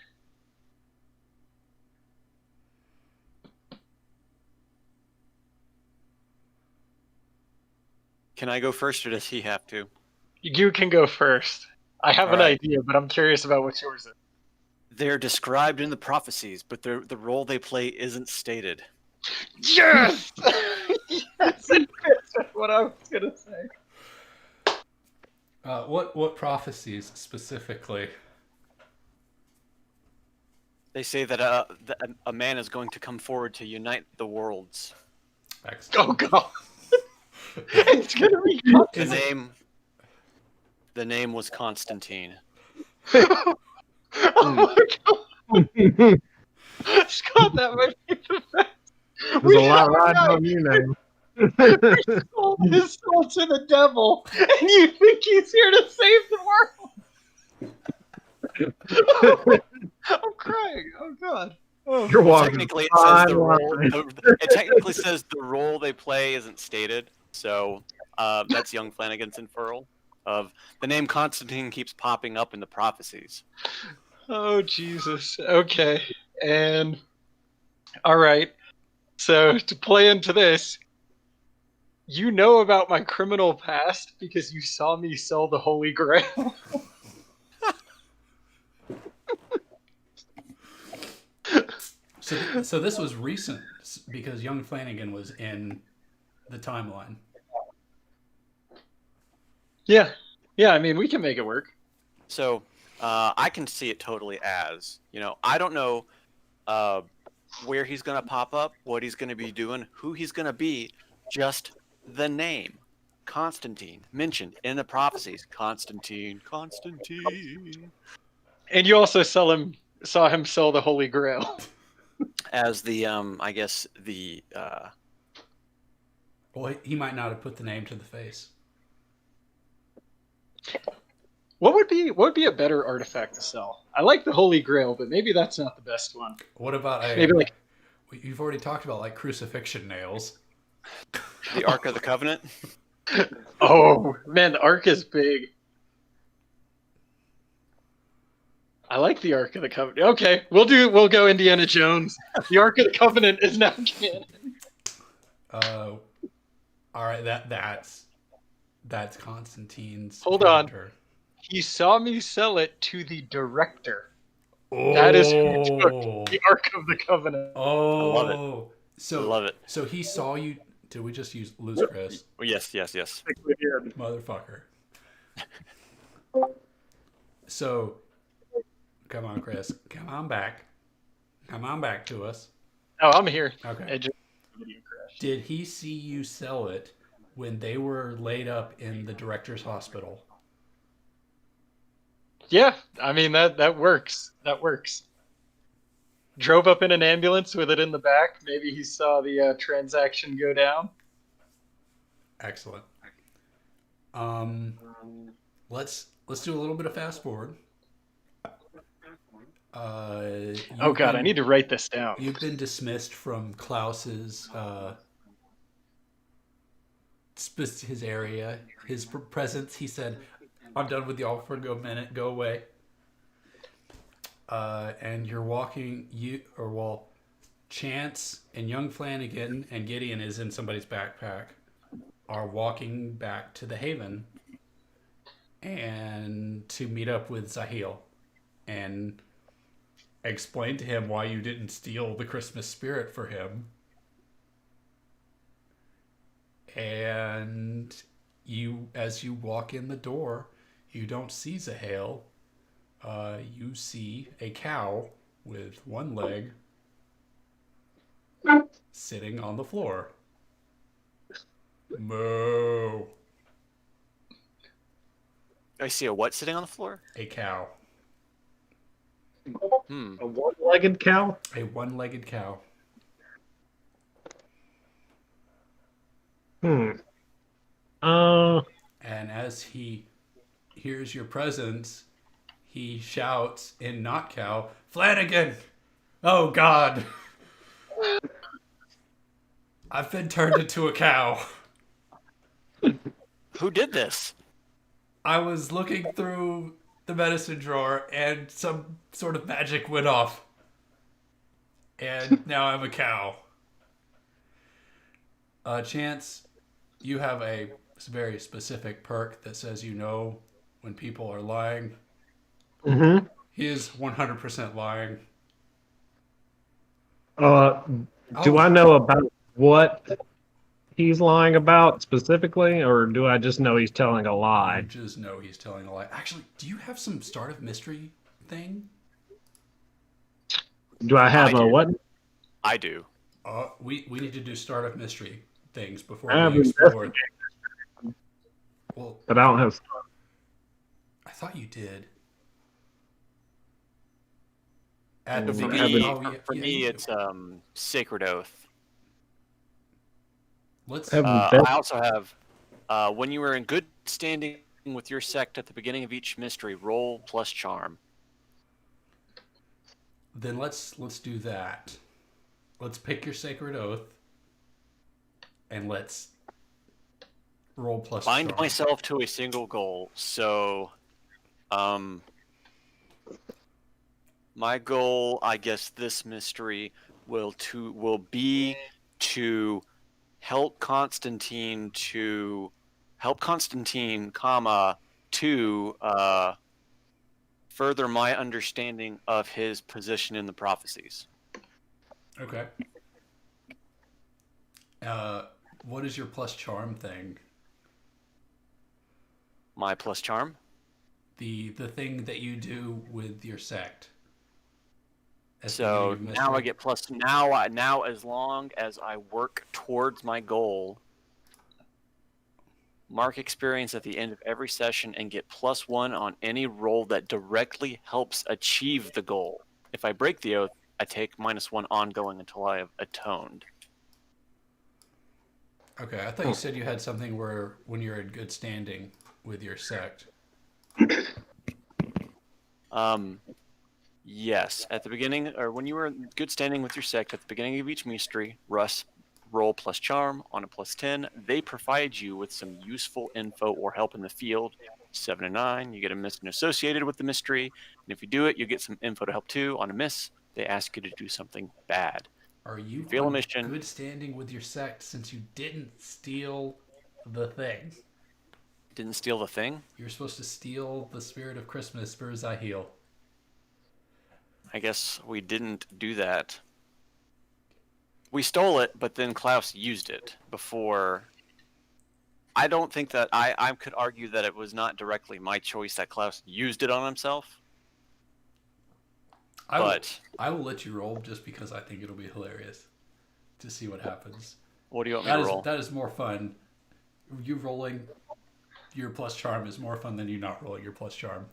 Speaker 3: Can I go first, or does he have to?
Speaker 4: You can go first. I have an idea, but I'm curious about what yours is.
Speaker 3: They're described in the prophecies, but the role they play isn't stated.
Speaker 4: Yes! Yes, it fits with what I was going to say.
Speaker 2: What prophecies specifically?
Speaker 3: They say that a man is going to come forward to unite the worlds.
Speaker 2: Excellent.
Speaker 4: Oh, God. It's going to be
Speaker 3: The name was Constantine.
Speaker 4: Oh, my God. Scott, that might be the best.
Speaker 1: There's a lot riding on you now.
Speaker 4: We sold his soul to the devil, and you think he's here to save the world? I'm crying. Oh God. Oh.
Speaker 1: You're walking.
Speaker 3: Technically, it
Speaker 1: fine
Speaker 3: says the role.
Speaker 1: line.
Speaker 3: It technically says the role they play isn't stated. So that's young Flanagan's inferral of the name Constantine keeps popping up in the prophecies.
Speaker 4: Oh Jesus. Okay. And all right. So to play into this, you know about my criminal past because you saw me sell the Holy Grail.
Speaker 2: So this was recent because young Flanagan was in the timeline.
Speaker 4: Yeah. Yeah, I mean, we can make it work.
Speaker 3: So I can see it totally as, I don't know where he's going to pop up, what he's going to be doing, who he's going to be, just the name. Constantine, mentioned in the prophecies. Constantine.
Speaker 4: And you also saw him sell the Holy Grail.
Speaker 3: As the, I guess, the...
Speaker 2: Well, he might not have put the name to the face.
Speaker 4: What would be a better artifact to sell? I like the Holy Grail, but maybe that's not the best one.
Speaker 2: What about
Speaker 4: Maybe like
Speaker 2: you've already talked about like crucifixion nails.
Speaker 3: The Ark of the Covenant?
Speaker 4: oh man, the Ark is big. I like the Ark of the Covenant. Okay, we'll go Indiana Jones. The Ark of the Covenant is now canon.
Speaker 2: All right, that's Constantine's.
Speaker 4: Hold
Speaker 2: character.
Speaker 4: on. He saw me sell it to the director.
Speaker 2: Oh.
Speaker 4: That is who took the Ark of the Covenant.
Speaker 2: Oh,
Speaker 3: I love it.
Speaker 2: So
Speaker 3: I love it.
Speaker 2: So he saw you. Did we just lose Chris?
Speaker 3: Yes.
Speaker 2: Motherfucker. So, come on, Chris. Come on back. Come on back to us.
Speaker 4: Oh, I'm here.
Speaker 2: Okay.
Speaker 4: Video crash.
Speaker 2: Did he see you sell it when they were laid up in the director's hospital?
Speaker 4: Yeah, I mean that works. That works. Drove up in an ambulance with it in the back. Maybe he saw the transaction go down.
Speaker 2: Excellent. Let's do a little bit of fast forward.
Speaker 4: Oh God, I need to write this down.
Speaker 2: You've been dismissed from Klaus's his area, his presence. He said, "I'm done with y'all for a minute. Go away." And you're walking. Chance and young Flanagan and Gideon is in somebody's backpack. Are walking back to the Haven and to meet up with Zahil and explain to him why you didn't steal the Christmas spirit for him. And as you walk in the door, you don't see Zahil. You see a cow with one leg sitting on the floor. Moo.
Speaker 3: I see a what sitting on the floor?
Speaker 2: A cow.
Speaker 1: A one-legged cow?
Speaker 2: A one-legged cow.
Speaker 1: And
Speaker 2: as he hears your presence, he shouts in not cow, "Flanagan! Oh God! I've been turned into a cow."
Speaker 3: Who did this?
Speaker 2: I was looking through the medicine drawer and some sort of magic went off. And now I'm a cow. Chance, you have a very specific perk that says you know when people are lying.
Speaker 1: mm-hmm.
Speaker 2: He is 100% lying.
Speaker 1: Do I know about what he's lying about specifically, or do I just know he's telling a
Speaker 2: I
Speaker 1: lie?
Speaker 2: just know he's telling a lie. Actually, do you have some Start of Mystery thing?
Speaker 1: Do I have
Speaker 3: I
Speaker 1: a
Speaker 3: do.
Speaker 1: what?
Speaker 3: I do.
Speaker 2: We need to do Start of Mystery things before
Speaker 1: I have
Speaker 2: we explore.
Speaker 1: investigate,
Speaker 2: Well,
Speaker 1: but I don't have.
Speaker 2: I thought you did. At the
Speaker 1: For
Speaker 3: For
Speaker 2: beginning,
Speaker 3: me,
Speaker 2: oh, yeah,
Speaker 3: for
Speaker 2: yeah,
Speaker 3: me
Speaker 2: you
Speaker 3: it's
Speaker 2: do.
Speaker 3: Sacred Oath.
Speaker 2: Let's.
Speaker 1: Have-
Speaker 3: I also have, when you were in good standing with your sect at the beginning of each mystery, roll plus charm.
Speaker 2: Then let's do that. Let's pick your sacred oath, and let's roll plus
Speaker 3: Bind
Speaker 2: charm.
Speaker 3: myself to a single goal. So, my goal, I guess, this mystery will be to help Constantine, comma, to further my understanding of his position in the prophecies.
Speaker 2: Okay. What is your plus charm thing?
Speaker 3: My plus charm?
Speaker 2: The thing that you do with your sect. At the
Speaker 3: So
Speaker 2: beginning of
Speaker 3: now I
Speaker 2: mystery.
Speaker 3: get plus. Now as long as I work towards my goal, mark experience at the end of every session and get +1 on any roll that directly helps achieve the goal. If I break the oath, I take -1 ongoing until I have atoned.
Speaker 2: Okay, I thought you said you had something where when you're in good standing with your sect.
Speaker 3: Yes, at the beginning, or when you were in good standing with your sect, at the beginning of each mystery, Russ roll plus charm on a +10. They provide you with some useful info or help in the field. 7 and 9, you get a mission associated with the mystery, and if you do it, you get some info to help too. On a miss, they ask you to do something bad.
Speaker 2: Are you
Speaker 3: Fail a
Speaker 2: on
Speaker 3: mission.
Speaker 2: good standing with your sect since you didn't steal the thing?
Speaker 3: Didn't steal the thing?
Speaker 2: You're supposed to steal the spirit of Christmas for Zahil.
Speaker 3: I guess we didn't do that. We stole it, but then Klaus used it before. I don't think that I could argue that it was not directly my choice that Klaus used it on himself.
Speaker 2: I will let you roll just because I think it'll be hilarious to see what happens.
Speaker 3: What do you want me to roll?
Speaker 2: That is more fun. You rolling your plus charm is more fun than you not rolling your plus charm.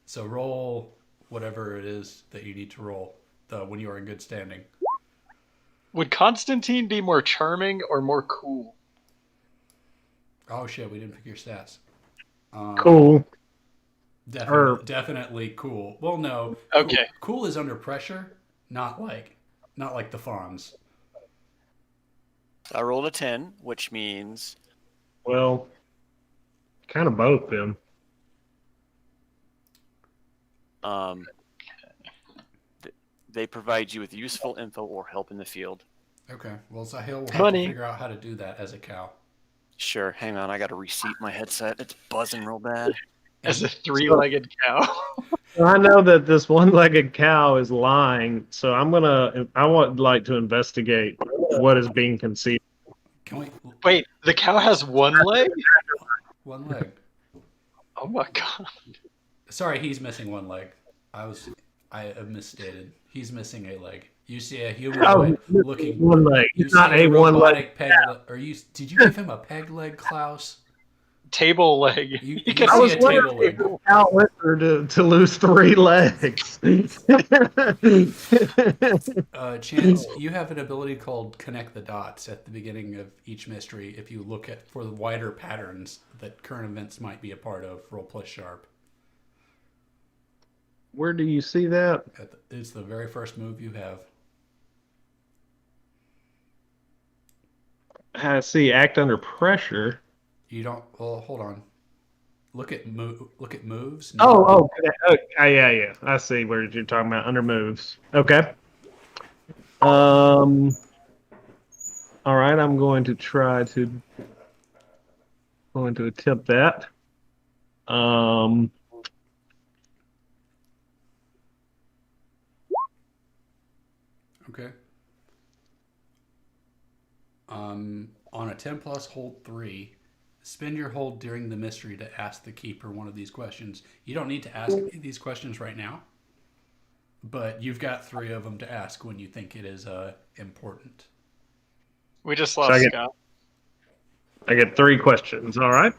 Speaker 2: So roll whatever it is that you need to roll when you are in good standing.
Speaker 4: Would Constantine be more charming or more cool?
Speaker 2: Oh shit, we didn't pick your stats.
Speaker 1: Cool.
Speaker 2: Definitely cool. Well, no.
Speaker 4: Okay.
Speaker 2: Cool is under pressure, not like the Fawns.
Speaker 3: I rolled a 10, which means
Speaker 1: Well, kind of both then.
Speaker 3: they provide you with useful info or help in the field.
Speaker 2: Okay. Well, Zahil will have
Speaker 4: Money.
Speaker 2: to figure out how to do that as a cow.
Speaker 3: Sure, hang on, I gotta reseat my headset. It's buzzing real bad.
Speaker 4: As a three-legged cow.
Speaker 1: Well, I know that this one-legged cow is lying, so I would like to investigate what is being conceived.
Speaker 2: Can we?
Speaker 4: Wait, the cow has one leg?
Speaker 2: One leg.
Speaker 4: Oh my god.
Speaker 2: Sorry, he's missing one leg. I have misstated. He's missing a leg. You see a humanoid looking.
Speaker 1: One leg.
Speaker 2: You
Speaker 1: It's not
Speaker 2: see
Speaker 1: a one leg.
Speaker 2: robotic peg. Did you give him a peg leg, Klaus?
Speaker 4: Table leg.
Speaker 2: You
Speaker 1: I
Speaker 2: can
Speaker 1: was
Speaker 2: see a
Speaker 1: wondering
Speaker 2: table
Speaker 1: if
Speaker 2: leg.
Speaker 1: the cow went there to lose 3 legs.
Speaker 2: Chance, you have an ability called Connect the Dots at the beginning of each mystery. If you look for the wider patterns that current events might be a part of, roll plus sharp.
Speaker 1: Where do you see that?
Speaker 2: It's the very first move you have.
Speaker 1: I see act under pressure.
Speaker 2: You don't. Well, hold on. Look at moves.
Speaker 1: Oh, yeah. I see where you're talking about under moves. Okay. All right. I'm going to attempt that.
Speaker 2: Okay. On a 10 plus, hold 3. Spend your hold during the mystery to ask the keeper one of these questions. You don't need to ask these questions right now, but you've got 3 of them to ask when you think it is important.
Speaker 4: We just lost Scott.
Speaker 1: I get 3 questions. All right.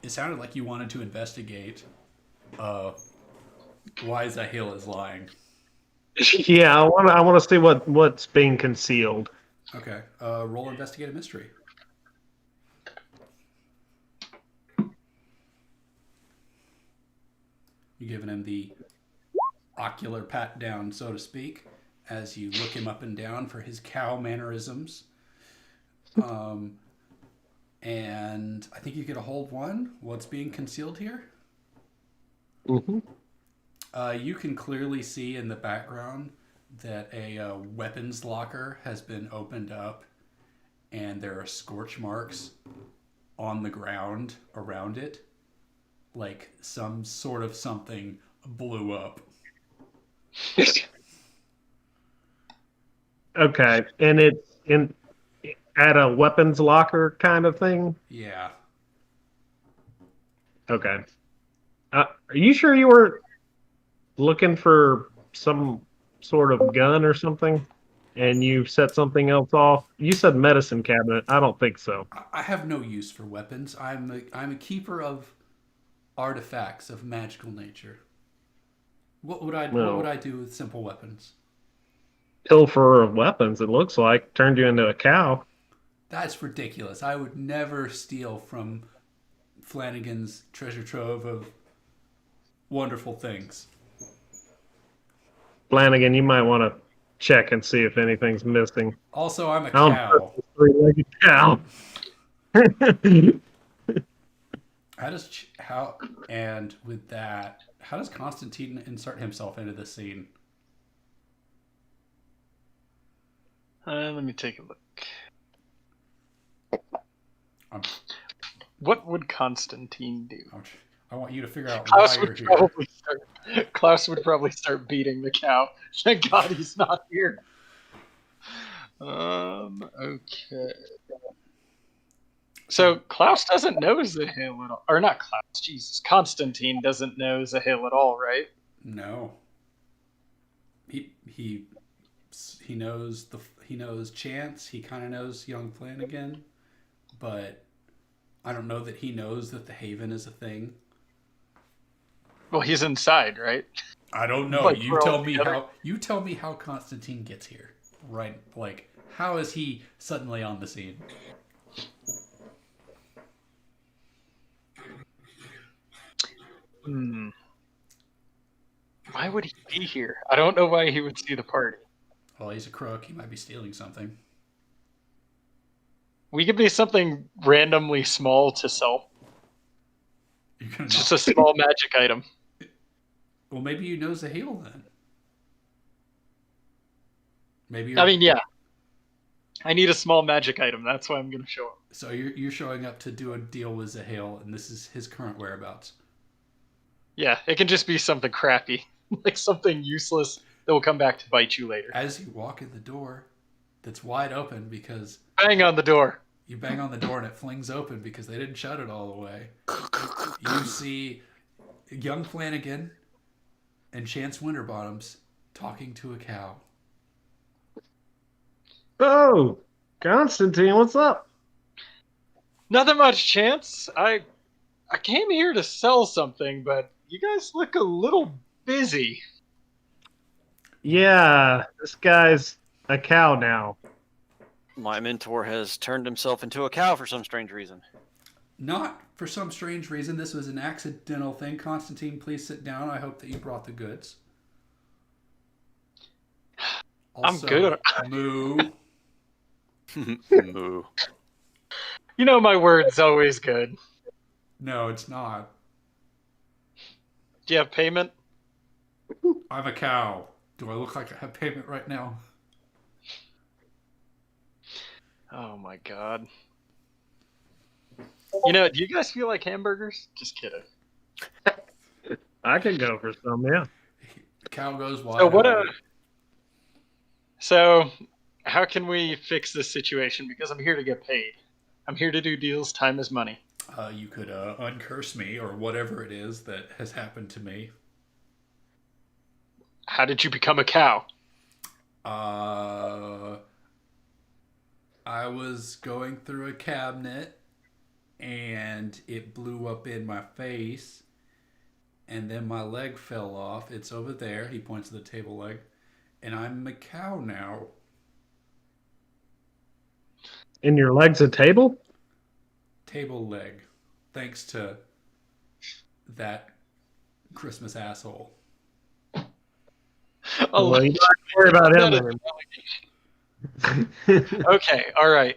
Speaker 2: It sounded like you wanted to investigate why Zahil is lying.
Speaker 1: Yeah, I want to see what's being concealed.
Speaker 2: Okay. Roll investigate a mystery. You're giving him the ocular pat down, so to speak, as you look him up and down for his cow mannerisms. And I think you get a hold one. What's being concealed here?
Speaker 1: Mm-hmm.
Speaker 2: You can clearly see in the background that a weapons locker has been opened up, and there are scorch marks on the ground around it, like some sort of something blew up.
Speaker 1: Okay, and it's in at a weapons locker kind of thing.
Speaker 2: Yeah.
Speaker 1: Okay. Are you sure you were looking for some sort of gun or something, and you set something else off? You said medicine cabinet. I don't think so.
Speaker 2: I have no use for weapons. I'm a keeper of artifacts of magical nature. What would I do with simple weapons?
Speaker 1: Pilferer of weapons. It looks like turned you into a cow.
Speaker 2: That's ridiculous. I would never steal from Flanagan's treasure trove of wonderful things.
Speaker 1: Flanagan, you might want to check and see if anything's missing.
Speaker 2: Also, I'm a
Speaker 1: I don't
Speaker 2: cow.
Speaker 1: trust this three-legged cow.
Speaker 2: And with that, how does Constantine insert himself into the scene?
Speaker 4: Let me take a look.
Speaker 2: I'm-
Speaker 4: What would Constantine do?
Speaker 2: I want you to figure out
Speaker 4: Klaus
Speaker 2: why you're
Speaker 4: would
Speaker 2: here.
Speaker 4: probably start beating the cow. Thank God he's not here. Okay. So Klaus doesn't know Zahil at all, or not Klaus. Jesus, Constantine doesn't know Zahil at all, right?
Speaker 2: No. He knows Chance. He kind of knows young Flanagan, but I don't know that he knows that the Haven is a thing.
Speaker 4: Well, he's inside, right?
Speaker 2: I don't know.
Speaker 4: Like,
Speaker 2: You tell me how Constantine gets here. Right? Like, how is he suddenly on the scene?
Speaker 4: Why would he be here? I don't know why he would see the party.
Speaker 2: Well, he's a crook. He might be stealing something.
Speaker 4: We could be something randomly small to sell.
Speaker 2: You're gonna
Speaker 4: Just a small magic item.
Speaker 2: Well, maybe you know Zahil then. Maybe.
Speaker 4: I mean, yeah. I need a small magic item. That's why I'm going to show up.
Speaker 2: So you're showing up to do a deal with Zahil, and this is his current whereabouts.
Speaker 4: Yeah, it can just be something crappy, like something useless that will come back to bite you later.
Speaker 2: As you walk in the door, that's wide open because
Speaker 4: Bang on the door.
Speaker 2: you bang on the door and it flings open because they didn't shut it all the way. You see young Flanagan and Chance Winterbottoms talking to a cow.
Speaker 1: Oh, Constantine, what's up?
Speaker 4: Nothing much, Chance. I came here to sell something, but you guys look a little busy.
Speaker 1: Yeah, this guy's a cow now.
Speaker 3: My mentor has turned himself into a cow for some strange reason.
Speaker 2: Not for some strange reason. This was an accidental thing. Constantine, please sit down. I hope that you brought the goods. Also,
Speaker 4: I'm good.
Speaker 2: Moo.
Speaker 3: Moo.
Speaker 4: You know my word's always good.
Speaker 2: No, it's not.
Speaker 4: Do you have payment?
Speaker 2: I'm a cow. Do I look like I have payment right now?
Speaker 4: Oh my god. You know, do you guys feel like hamburgers? Just kidding.
Speaker 1: I could go for some, yeah.
Speaker 2: Cow goes wide.
Speaker 4: So what
Speaker 2: open.
Speaker 4: So how can we fix this situation? Because I'm here to get paid. I'm here to do deals. Time is money.
Speaker 2: You could uncurse me or whatever it is that has happened to me.
Speaker 4: How did you become a cow?
Speaker 2: I was going through a cabinet and it blew up in my face and then my leg fell off. It's over there. He points to the table leg. And I'm a cow now.
Speaker 1: And your leg's a table?
Speaker 2: Table leg. Thanks to that Christmas asshole.
Speaker 1: Well, you don't have to worry about him anymore.
Speaker 4: Okay, all right.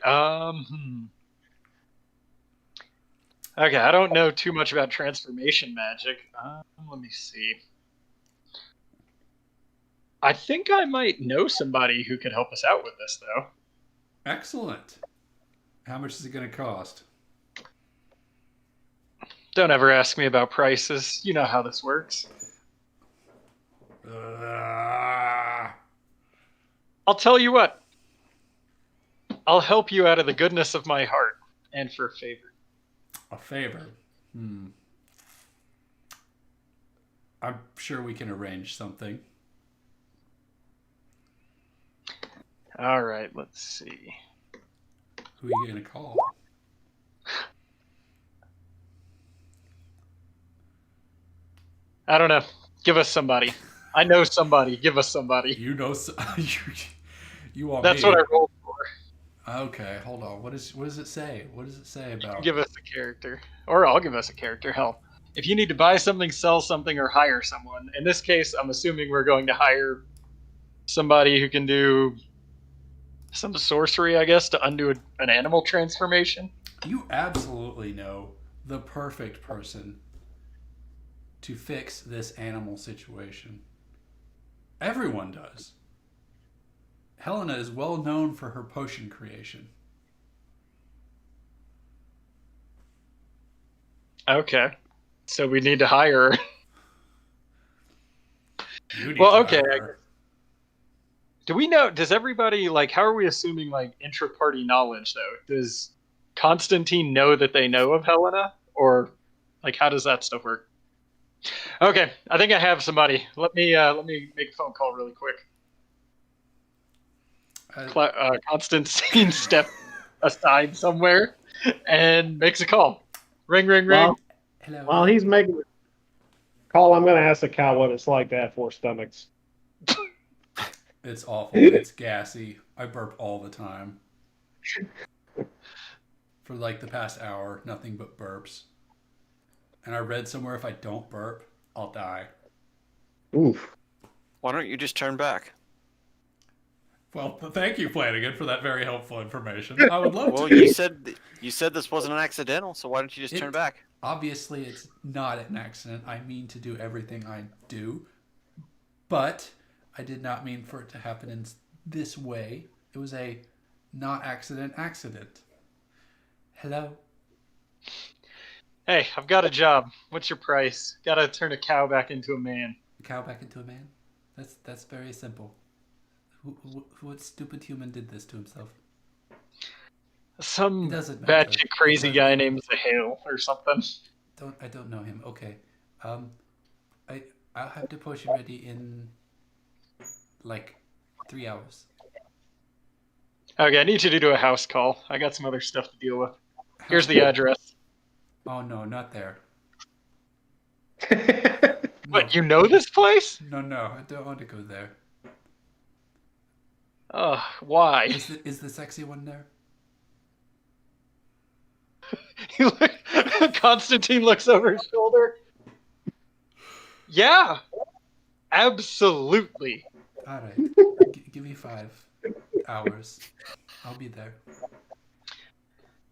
Speaker 4: Okay, I don't know too much about transformation magic. Let me see. I think I might know somebody who could help us out with this, though.
Speaker 2: Excellent. How much is it going to cost?
Speaker 4: Don't ever ask me about prices. You know how this works. I'll tell you what. I'll help you out of the goodness of my heart and for a favor.
Speaker 2: A favor? I'm sure we can arrange something.
Speaker 4: All right, let's see.
Speaker 2: Who are you going to call?
Speaker 4: I don't know. Give us somebody. I know somebody. Give us somebody.
Speaker 2: You know, you want
Speaker 4: That's
Speaker 2: me.
Speaker 4: what I rolled for.
Speaker 2: Okay, hold on. What does it say? What does it say about?
Speaker 4: Give us a character, or I'll give us a character. Hell, if you need to buy something, sell something, or hire someone. In this case, I'm assuming we're going to hire somebody who can do some sorcery, I guess, to undo an animal transformation.
Speaker 2: You absolutely know the perfect person to fix this animal situation. Everyone does. Helena is well known for her potion creation.
Speaker 4: Okay. So we need to hire her.
Speaker 2: You need
Speaker 4: Well,
Speaker 2: to
Speaker 4: okay.
Speaker 2: hire her.
Speaker 4: Do we know, does everybody, like, how are we assuming, like, intra-party knowledge, though? Does Constantine know that they know of Helena? Or, like, how does that stuff work? Okay, I think I have somebody. Let me make a phone call really quick. Constantine steps aside somewhere and makes a call. Ring, ring, ring.
Speaker 2: Hello.
Speaker 1: While he's making the call, I'm going to ask the cow what it's like to have 4 stomachs.
Speaker 2: It's awful. It's gassy. I burp all the time. For like the past hour, nothing but burps. And I read somewhere if I don't burp, I'll die.
Speaker 1: Oof.
Speaker 3: Why don't you just turn back?
Speaker 2: Well, thank you, Flanagan, for that very helpful information. I would love
Speaker 3: Well,
Speaker 2: to.
Speaker 3: you said this wasn't an accidental, so why don't you just turn back?
Speaker 2: Obviously, it's not an accident. I mean to do everything I do. But I did not mean for it to happen in this way. It was a not accident. Hello?
Speaker 4: Hey, I've got a job. What's your price? Gotta turn a cow back into a man.
Speaker 2: A cow back into a man? That's very simple. What stupid human did this to himself?
Speaker 4: Some
Speaker 2: It doesn't matter.
Speaker 4: batshit crazy guy named Zahale or something.
Speaker 2: I don't know him. Okay. I'll have the potion ready in like 3 hours.
Speaker 4: Okay, I need you to do a house call. I got some other stuff to deal with. Here's the address.
Speaker 2: Oh no, not there.
Speaker 4: What, you know this place?
Speaker 2: No, I don't want to go there.
Speaker 4: Why?
Speaker 2: Is the sexy one there?
Speaker 4: Constantine looks over his shoulder. Yeah, absolutely.
Speaker 2: All right. Give me 5 hours. I'll be there.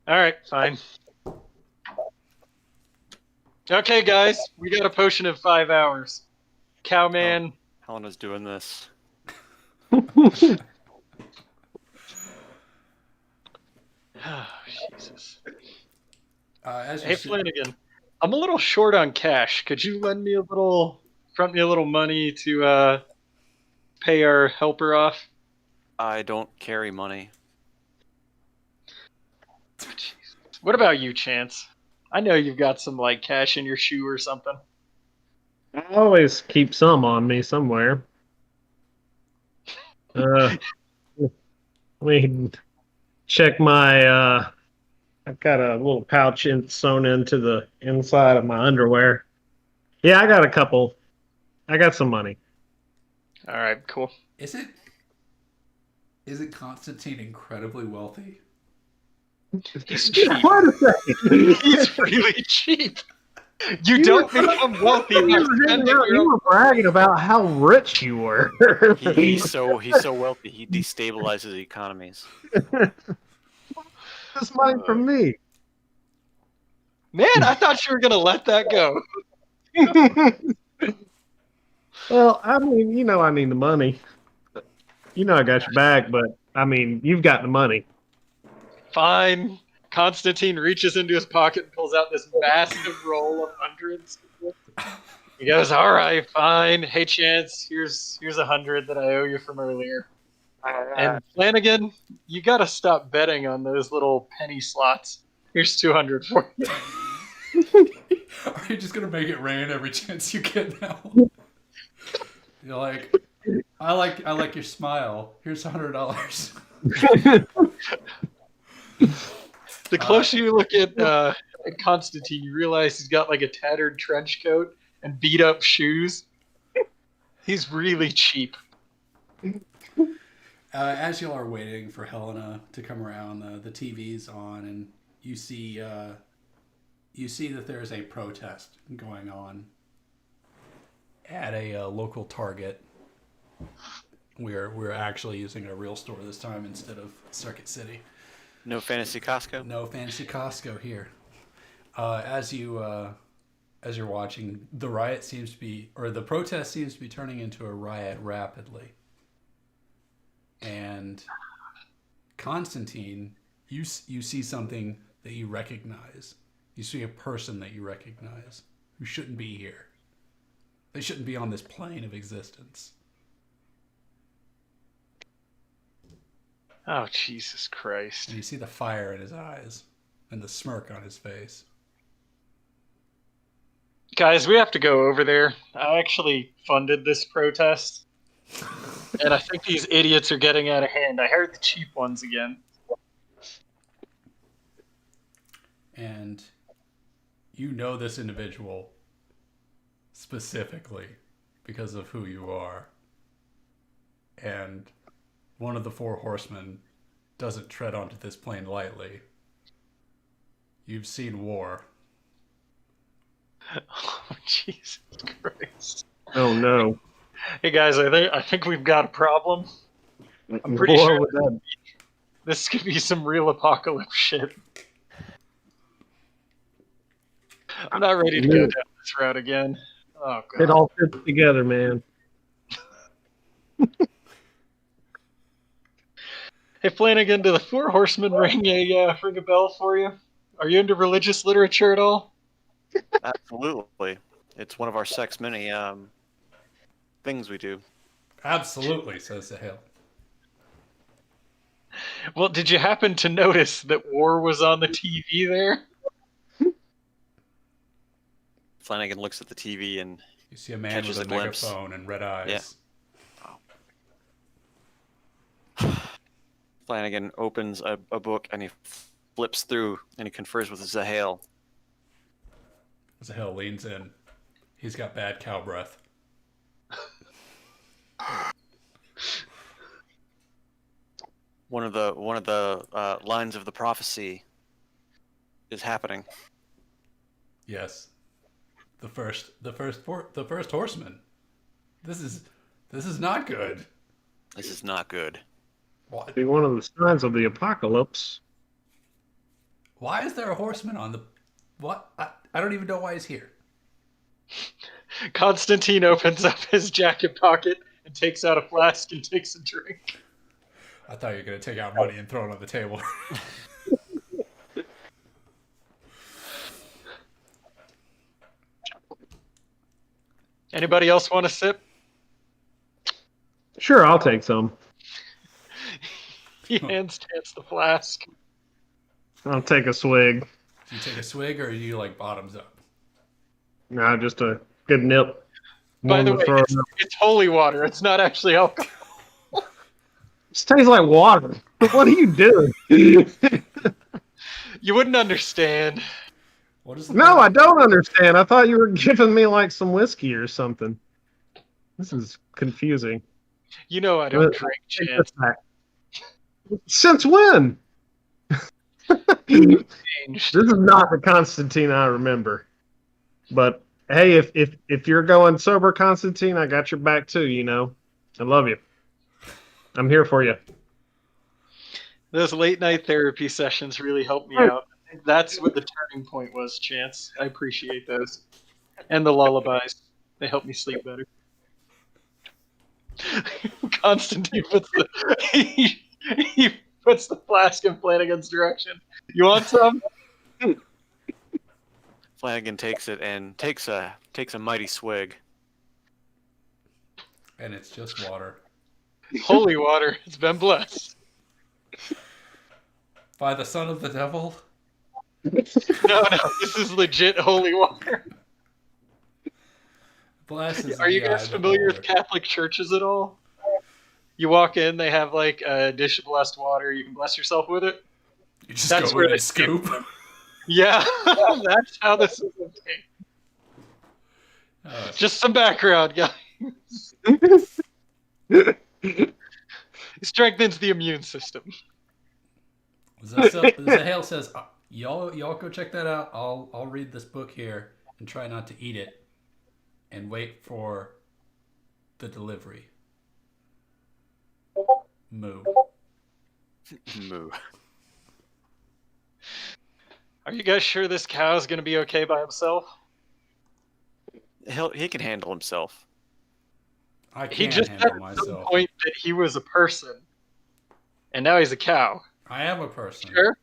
Speaker 4: All right, fine. Okay, guys, we got a potion of 5 hours. Cowman.
Speaker 3: Helena's doing this.
Speaker 4: Oh, Jesus.
Speaker 2: As you
Speaker 4: Hey,
Speaker 2: said-
Speaker 4: Flanagan, I'm a little short on cash. Could you front me a little money to pay our helper off?
Speaker 3: I don't carry money.
Speaker 4: What about you, Chance? I know you've got some like cash in your shoe or something.
Speaker 1: I always keep some on me somewhere. Let me check my. I've got a little pouch sewn into the inside of my underwear. Yeah, I got a couple. I got some money.
Speaker 4: All right, cool.
Speaker 2: Is it Constantine incredibly wealthy?
Speaker 4: He's cheap.
Speaker 1: What a second.
Speaker 4: He's really cheap. You don't become wealthy by spending your
Speaker 1: You
Speaker 4: own.
Speaker 1: were bragging about how rich you were.
Speaker 3: He's so wealthy. He destabilizes economies.
Speaker 1: This money from me.
Speaker 4: Man, I thought you were gonna let that go.
Speaker 1: Well, I mean, you know, I need the money. You know, I got your back, but I mean, you've got the money.
Speaker 4: Fine. Constantine reaches into his pocket and pulls out this massive roll of hundreds. He goes, "All right, fine. Hey, Chance, here's 100 that I owe you from earlier." And Flanagan, you gotta stop betting on those little penny slots. Here's 200 for you.
Speaker 2: Are you just gonna make it rain every chance you get now? You're like, I like your smile. Here's $100.
Speaker 4: The closer you look at Constantine, you realize he's got like a tattered trench coat and beat up shoes. He's really cheap.
Speaker 2: As you are waiting for Helena to come around, the TV's on, and you see that there's a protest going on at a local Target. We're actually using a real store this time instead of Circuit City.
Speaker 3: No fantasy Costco.
Speaker 2: No fancy Costco here. As you're watching, the protest seems to be turning into a riot rapidly. And Constantine, you see something that you recognize. You see a person that you recognize who shouldn't be here. They shouldn't be on this plane of existence.
Speaker 4: Oh, Jesus Christ.
Speaker 2: And you see the fire in his eyes and the smirk on his face.
Speaker 4: Guys, we have to go over there. I actually funded this protest. And I think these idiots are getting out of hand. I heard the cheap ones again.
Speaker 2: And you know this individual specifically because of who you are. And one of the four horsemen doesn't tread onto this plane lightly. You've seen war.
Speaker 4: Oh, Jesus Christ.
Speaker 1: Oh no!
Speaker 4: Hey guys, I think we've got a problem. I'm pretty
Speaker 1: War
Speaker 4: sure
Speaker 1: with that.
Speaker 4: this could be some real apocalypse shit. I'm not ready to go down this route again. Oh god.
Speaker 1: It all fits together, man.
Speaker 4: Hey Flanagan, do the Four Horsemen ring a bell for you? Are you into religious literature at all?
Speaker 3: Absolutely. It's one of our sex many things we do.
Speaker 2: Absolutely, says Sahil.
Speaker 4: Well, did you happen to notice that war was on the TV there?
Speaker 3: Flanagan looks at the TV and
Speaker 2: You see a man
Speaker 3: Catches
Speaker 2: with a
Speaker 3: a glimpse.
Speaker 2: megaphone and red eyes.
Speaker 3: Flanagan opens a book and he flips through and he confers with Zahale.
Speaker 2: Sahil leans in. He's got bad cow breath.
Speaker 3: One of the lines of the prophecy is happening.
Speaker 2: Yes. The first horseman. This is not good.
Speaker 3: This is not good.
Speaker 2: What?
Speaker 1: Be one of the signs of the apocalypse.
Speaker 2: Why is there a horseman on the what? I don't even know why he's here.
Speaker 4: Constantine opens up his jacket pocket and takes out a flask and takes a drink.
Speaker 2: I thought you were gonna take out money and throw it on the table.
Speaker 4: Anybody else want a sip?
Speaker 1: Sure, I'll take some.
Speaker 4: He hands Chance the flask.
Speaker 1: I'll take a swig.
Speaker 2: Do you take a swig or are you like bottoms up?
Speaker 1: No, just a good nip.
Speaker 4: By
Speaker 1: One
Speaker 4: the
Speaker 1: to
Speaker 4: way,
Speaker 1: throw
Speaker 4: it's,
Speaker 1: up.
Speaker 4: it's holy water. It's not actually alcohol.
Speaker 1: This tastes like water. What are you doing?
Speaker 4: You wouldn't understand.
Speaker 2: What is the
Speaker 1: No, I don't understand. I thought you were giving me like some whiskey or something. This is confusing.
Speaker 4: You know I don't
Speaker 1: But-
Speaker 4: drink,
Speaker 1: Take
Speaker 4: Chance.
Speaker 1: this back. Since when?
Speaker 4: Changed.
Speaker 1: This is not the Constantine I remember. But hey, if you're going sober, Constantine, I got your back too. I love you. I'm here for you.
Speaker 4: Those late night therapy sessions really helped me out. I think that's what the turning point was, Chance. I appreciate those. And the lullabies. They help me sleep better. Constantine puts he puts the flask in Flanagan's direction. You want some?
Speaker 3: Flanagan takes it and takes a mighty swig.
Speaker 2: And it's just water.
Speaker 4: Holy water. It's been blessed.
Speaker 2: By the son of the devil?
Speaker 4: No, this is legit holy water.
Speaker 2: Blessed
Speaker 4: Are you guys familiar with Catholic churches at all? You walk in, they have like a dish of blessed water. You can bless yourself with it.
Speaker 2: You just
Speaker 4: That's
Speaker 2: go
Speaker 4: where
Speaker 2: in
Speaker 4: they
Speaker 2: and scoop.
Speaker 4: Yeah, that's how this is obtained. Just some background, guys. It strengthens the immune system.
Speaker 2: Zahale says, y'all go check that out. I'll read this book here and try not to eat it and wait for the delivery. Moo.
Speaker 3: Moo.
Speaker 4: Are you guys sure this cow is going to be okay by himself?
Speaker 3: He can handle himself.
Speaker 2: I
Speaker 4: He
Speaker 2: can't
Speaker 4: just said
Speaker 2: handle
Speaker 4: at some
Speaker 2: myself.
Speaker 4: point that he was a person, and now he's a cow.
Speaker 2: I am a person.
Speaker 4: Sure.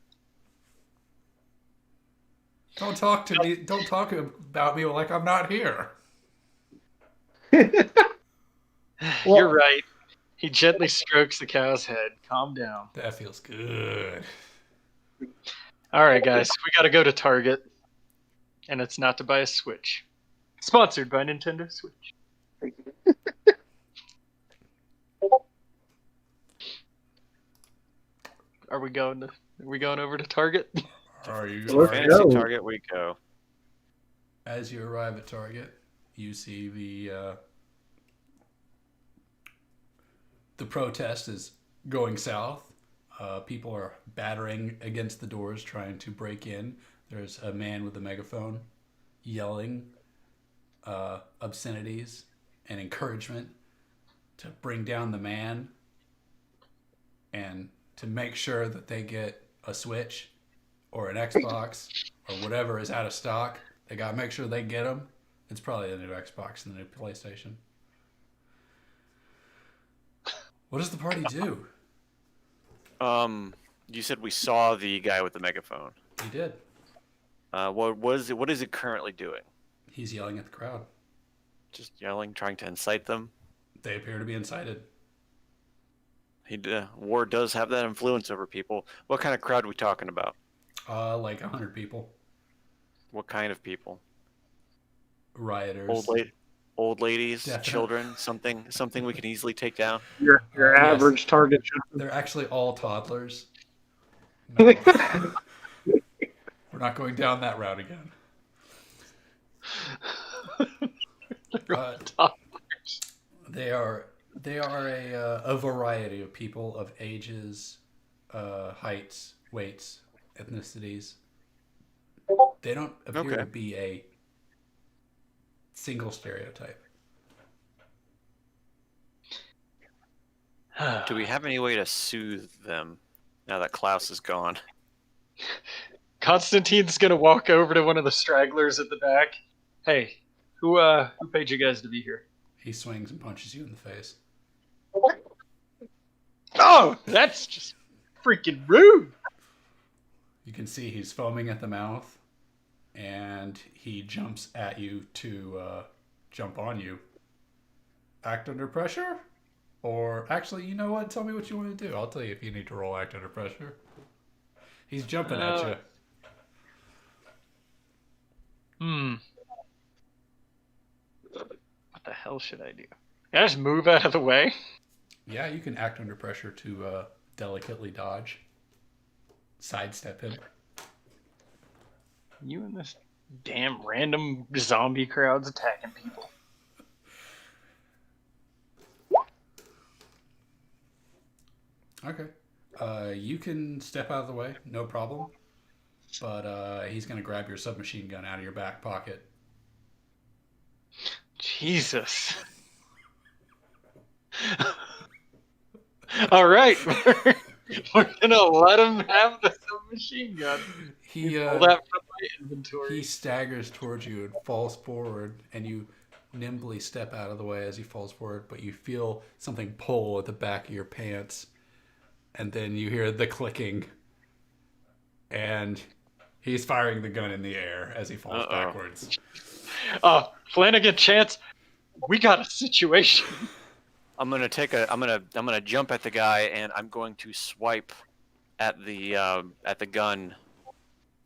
Speaker 2: Don't talk to me. Don't talk about me like I'm not here.
Speaker 4: You're right. He gently strokes the cow's head. Calm down.
Speaker 2: That feels good.
Speaker 4: All right, guys, we got to go to Target, and it's not to buy a Switch. Sponsored by Nintendo Switch. Are we going over to Target?
Speaker 2: Are you?
Speaker 1: Let's
Speaker 3: Fantasy
Speaker 1: go.
Speaker 3: Target we go.
Speaker 2: As you arrive at Target, you see the protest is going south. People are battering against the doors, trying to break in. There's a man with a megaphone yelling obscenities and encouragement to bring down the man and to make sure that they get a Switch or an Xbox or whatever is out of stock. They got to make sure they get them. It's probably the new Xbox and the new PlayStation. What does the party do?
Speaker 3: You said we saw the guy with the megaphone.
Speaker 2: He did.
Speaker 3: What is he currently doing?
Speaker 2: He's yelling at the crowd.
Speaker 3: Just yelling, trying to incite them.
Speaker 2: They appear to be incited.
Speaker 3: War does have that influence over people. What kind of crowd are we talking about?
Speaker 2: Like 100 people.
Speaker 3: What kind of people?
Speaker 2: Rioters.
Speaker 3: Old ladies,
Speaker 2: Definitely.
Speaker 3: children, something we can easily take down.
Speaker 1: Your
Speaker 2: Yes.
Speaker 1: average target should
Speaker 2: They're actually all toddlers. No. We're not going down that route again. They are a variety of people of ages, heights, weights, ethnicities. They don't appear to be a single stereotype.
Speaker 3: Do we have any way to soothe them now that Klaus is gone?
Speaker 4: Constantine's gonna walk over to one of the stragglers at the back. Hey, who paid you guys to be here?
Speaker 2: He swings and punches you in the face.
Speaker 4: Oh, that's just freaking rude.
Speaker 2: You can see he's foaming at the mouth, and he jumps at you to jump on you. Act under pressure? Or actually, you know what? Tell me what you want to do. I'll tell you if you need to roll act under pressure. He's jumping at you.
Speaker 4: What the hell should I do? Can I just move out of the way?
Speaker 2: Yeah, you can act under pressure to delicately dodge. Sidestep him.
Speaker 4: You and this damn random zombie crowd's attacking people.
Speaker 2: Okay. You can step out of the way, no problem. But he's going to grab your submachine gun out of your back pocket
Speaker 4: Jesus. All right, we're gonna let him have the submachine gun.
Speaker 2: He
Speaker 4: Pull that from my inventory.
Speaker 2: he staggers towards you and falls forward, and you nimbly step out of the way as he falls forward, but you feel something pull at the back of your pants, and then you hear the clicking, and he's firing the gun in the air as he falls backwards.
Speaker 4: Flanagan, Chance, we got a situation.
Speaker 3: I'm gonna jump at the guy, and I'm going to swipe at the gun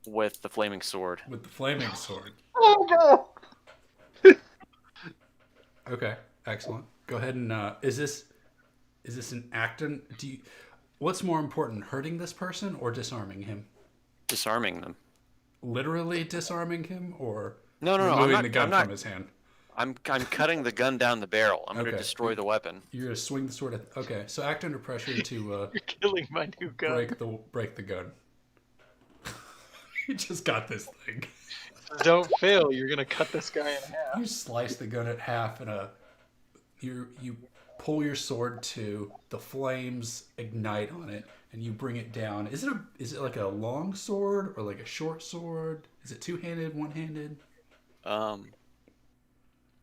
Speaker 3: with the flaming sword.
Speaker 2: With the flaming sword.
Speaker 4: Oh no!
Speaker 2: Okay, excellent. Go ahead and is this an acton? What's more important, hurting this person or disarming him?
Speaker 3: Disarming them.
Speaker 2: Literally disarming him, or
Speaker 3: No,
Speaker 2: removing the gun from his hand?
Speaker 3: I'm cutting the gun down the barrel. I'm
Speaker 2: Okay.
Speaker 3: gonna destroy the weapon.
Speaker 2: You're gonna swing the sword at. Okay, so act under pressure to
Speaker 4: You're killing my new gun.
Speaker 2: break the gun. You just got this thing.
Speaker 4: Don't fail. You're gonna cut this guy in half.
Speaker 2: You slice the gun at half, and you pull your sword to the flames ignite on it, and you bring it down. Is it like a long sword or like a short sword? Is it two-handed, one-handed?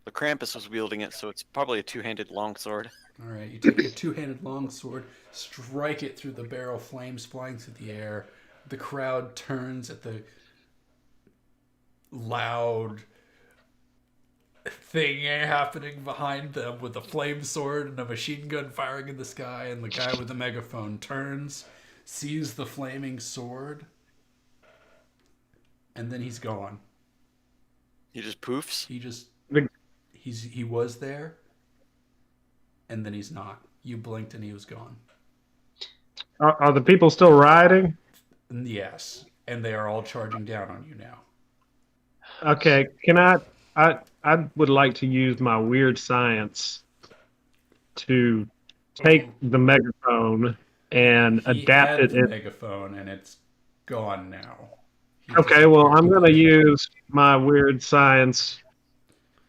Speaker 3: The Krampus was wielding it, so it's probably a two-handed longsword.
Speaker 2: All right, you take your two-handed long sword, strike it through the barrel, flames flying through the air. The crowd turns at the loud thing happening behind them with a flame sword and a machine gun firing in the sky, and the guy with the megaphone turns, sees the flaming sword, and then he's gone.
Speaker 3: He just poofs.
Speaker 2: He was there, and then he's not. You blinked and he was gone.
Speaker 1: Are the people still rioting?
Speaker 2: Yes, and they are all charging down on you now.
Speaker 1: Okay, can I would like to use my weird science to take the megaphone and
Speaker 2: He
Speaker 1: adapt
Speaker 2: had
Speaker 1: it.
Speaker 2: the megaphone, and it's gone now.
Speaker 1: Okay, well, I'm going to use my weird science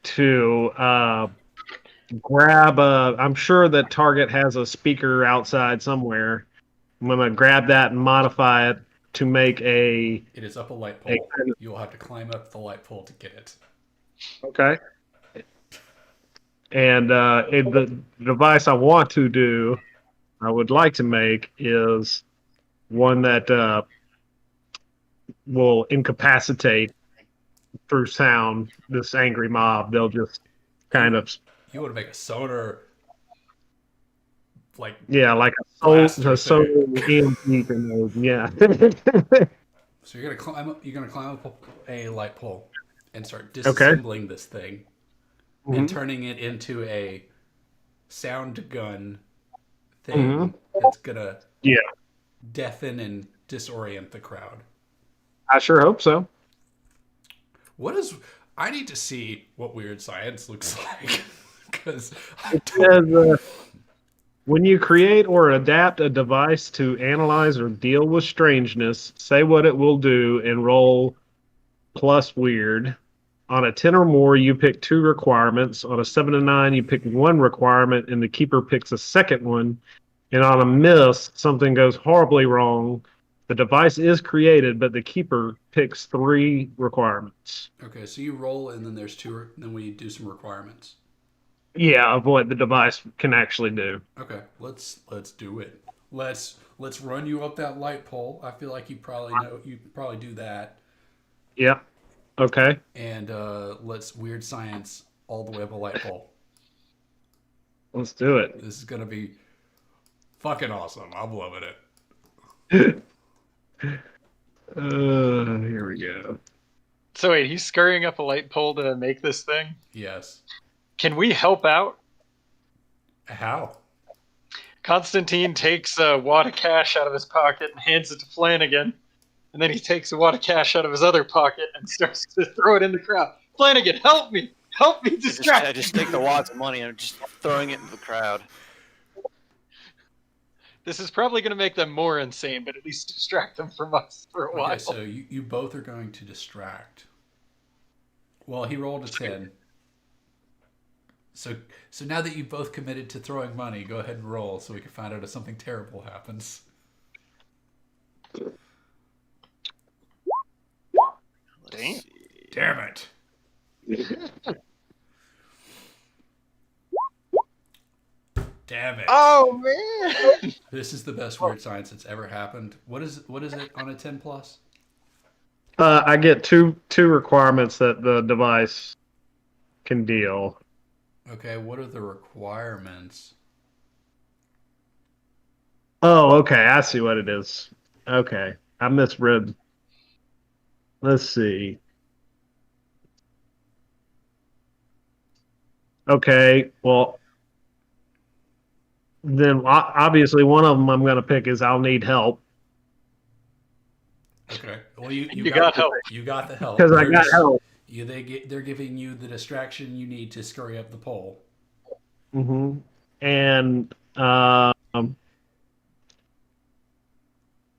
Speaker 1: to grab I'm sure that Target has a speaker outside somewhere. I'm going to grab that and modify it to make
Speaker 2: It is up a light pole.
Speaker 1: kind of-
Speaker 2: You will have to climb up the light pole to get it.
Speaker 1: Okay. And the device I want to do, I would like to make, is one that will incapacitate through sound this angry mob. They'll just kind of,
Speaker 2: You want to make a sonar, like,
Speaker 1: yeah, like
Speaker 2: Blaster
Speaker 1: a soul
Speaker 2: thing.
Speaker 1: EMP in those, yeah.
Speaker 2: so you're gonna climb up a light pole and start
Speaker 1: Okay.
Speaker 2: disassembling this thing and
Speaker 1: Mhm.
Speaker 2: turning it into a sound gun thing
Speaker 1: Mhm.
Speaker 2: that's gonna
Speaker 1: Yeah.
Speaker 2: deafen and disorient the crowd.
Speaker 1: I sure hope so.
Speaker 2: I need to see what weird science looks like because
Speaker 1: It says, when you create or adapt a device to analyze or deal with strangeness, say what it will do and roll plus weird. On a 10 or more, you pick 2 requirements. On a 7 to 9, you pick 1 requirement, and the keeper picks a second one. And on a miss, something goes horribly wrong. The device is created, but the keeper picks 3 requirements.
Speaker 2: okay, so you roll and then there's 2, and then we do some requirements.
Speaker 1: Yeah, of what the device can actually do.
Speaker 2: Okay, let's do it. Let's run you up that light pole. I feel like you probably do that.
Speaker 1: Yeah. Okay.
Speaker 2: And let's weird science all the way up a light pole.
Speaker 1: Let's do it.
Speaker 2: This is gonna be fucking awesome. I'm loving it.
Speaker 1: Here we go.
Speaker 4: So wait, he's scurrying up a light pole to make this thing?
Speaker 2: Yes.
Speaker 4: Can we help out?
Speaker 2: How?
Speaker 4: Constantine takes a wad of cash out of his pocket and hands it to Flanagan. And then he takes a wad of cash out of his other pocket and starts to throw it in the crowd. Flanagan, help me! Help me distract
Speaker 3: I just take the wads of money and I'm just throwing it into the crowd.
Speaker 4: This is probably going to make them more insane, but at least distract them from us for a while.
Speaker 2: Okay, so you both are going to distract. Well, he rolled a 10. So so now that you've both committed to throwing money, go ahead and roll so we can find out if something terrible happens.
Speaker 3: Let's
Speaker 4: Damn.
Speaker 3: see.
Speaker 2: Damn it. Damn it.
Speaker 4: Oh man!
Speaker 2: This is the best weird science that's ever happened. What is it on a 10 plus?
Speaker 1: I get two requirements that the device can deal.
Speaker 2: Okay, what are the requirements?
Speaker 1: Oh, okay. I see what it is. Okay, I misread. Let's see. Okay, well, then obviously one of them I'm going to pick is I'll need help
Speaker 2: Okay. Well, you
Speaker 4: You got help.
Speaker 2: You got the help.
Speaker 1: because I got help.
Speaker 2: They're giving you the distraction you need to scurry up the pole.
Speaker 1: Hmm. And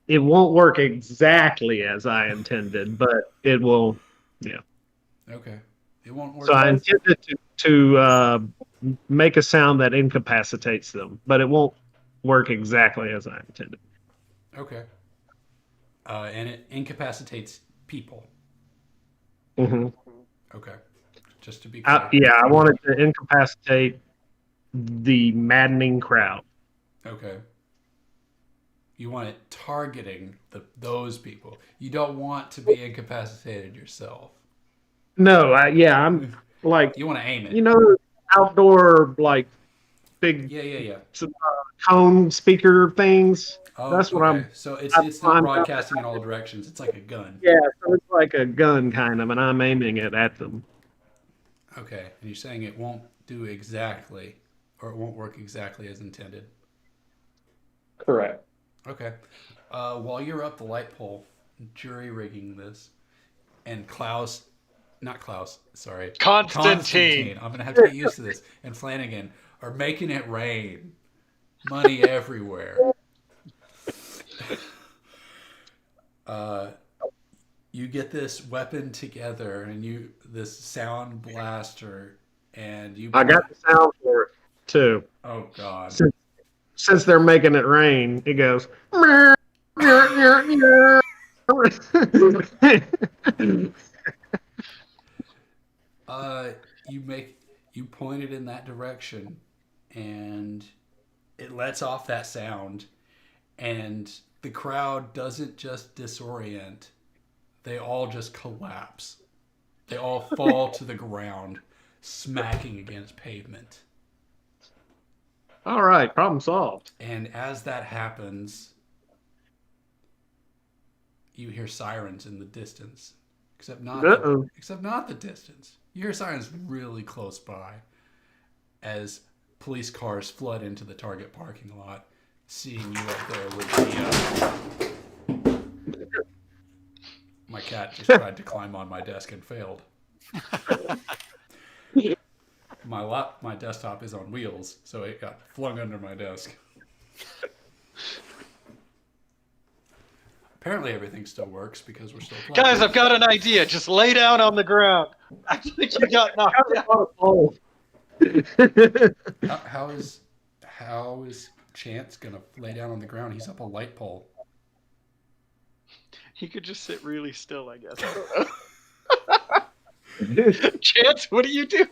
Speaker 1: it won't work exactly as I intended, but it will. Yeah.
Speaker 2: Okay. It won't work.
Speaker 1: So I intended to make a sound that incapacitates them, but it won't work exactly as I intended.
Speaker 2: Okay. And it incapacitates people.
Speaker 1: Hmm.
Speaker 2: Okay. Just to be clear.
Speaker 1: Yeah, I wanted to incapacitate the maddening crowd.
Speaker 2: Okay. You want it targeting those people. You don't want to be incapacitated yourself.
Speaker 1: No, I'm like,
Speaker 2: You want to aim it.
Speaker 1: you know, outdoor like big
Speaker 2: Yeah.
Speaker 1: cone speaker things.
Speaker 2: Oh,
Speaker 1: That's what I'm.
Speaker 2: So it's
Speaker 1: I'm
Speaker 2: not
Speaker 1: fine.
Speaker 2: broadcasting in all directions. It's like a gun.
Speaker 1: Yeah, so it's like a gun kind of, and I'm aiming it at them.
Speaker 2: Okay. And you're saying it won't do exactly, or it won't work exactly as intended.
Speaker 1: Correct.
Speaker 2: Okay. While you're up the light pole, jury rigging this, and
Speaker 4: Constantine.
Speaker 2: I'm gonna have to get used to this. And Flanagan are making it rain, money everywhere. You get this weapon together, and this sound blaster, and you.
Speaker 1: I got the sound for it too.
Speaker 2: Oh God.
Speaker 1: Since they're making it rain, it goes.
Speaker 2: You point it in that direction, and it lets off that sound, and the crowd doesn't just disorient, they all just collapse. They all fall to the ground, smacking against pavement.
Speaker 1: All right, problem solved.
Speaker 2: And as that happens, you hear sirens in the distance. Except not the distance. You hear sirens really close by as police cars flood into the Target parking lot, seeing you up there with the... My cat just tried to climb on my desk and failed. My desktop is on wheels, so it got flung under my desk. Apparently everything still works because we're still playing.
Speaker 4: Guys, I've got an idea. Just lay down on the ground. I think you got knocked out.
Speaker 2: How is Chance gonna lay down on the ground? He's up a light pole.
Speaker 4: He could just sit really still, I guess. I don't know. Chance, what do you do?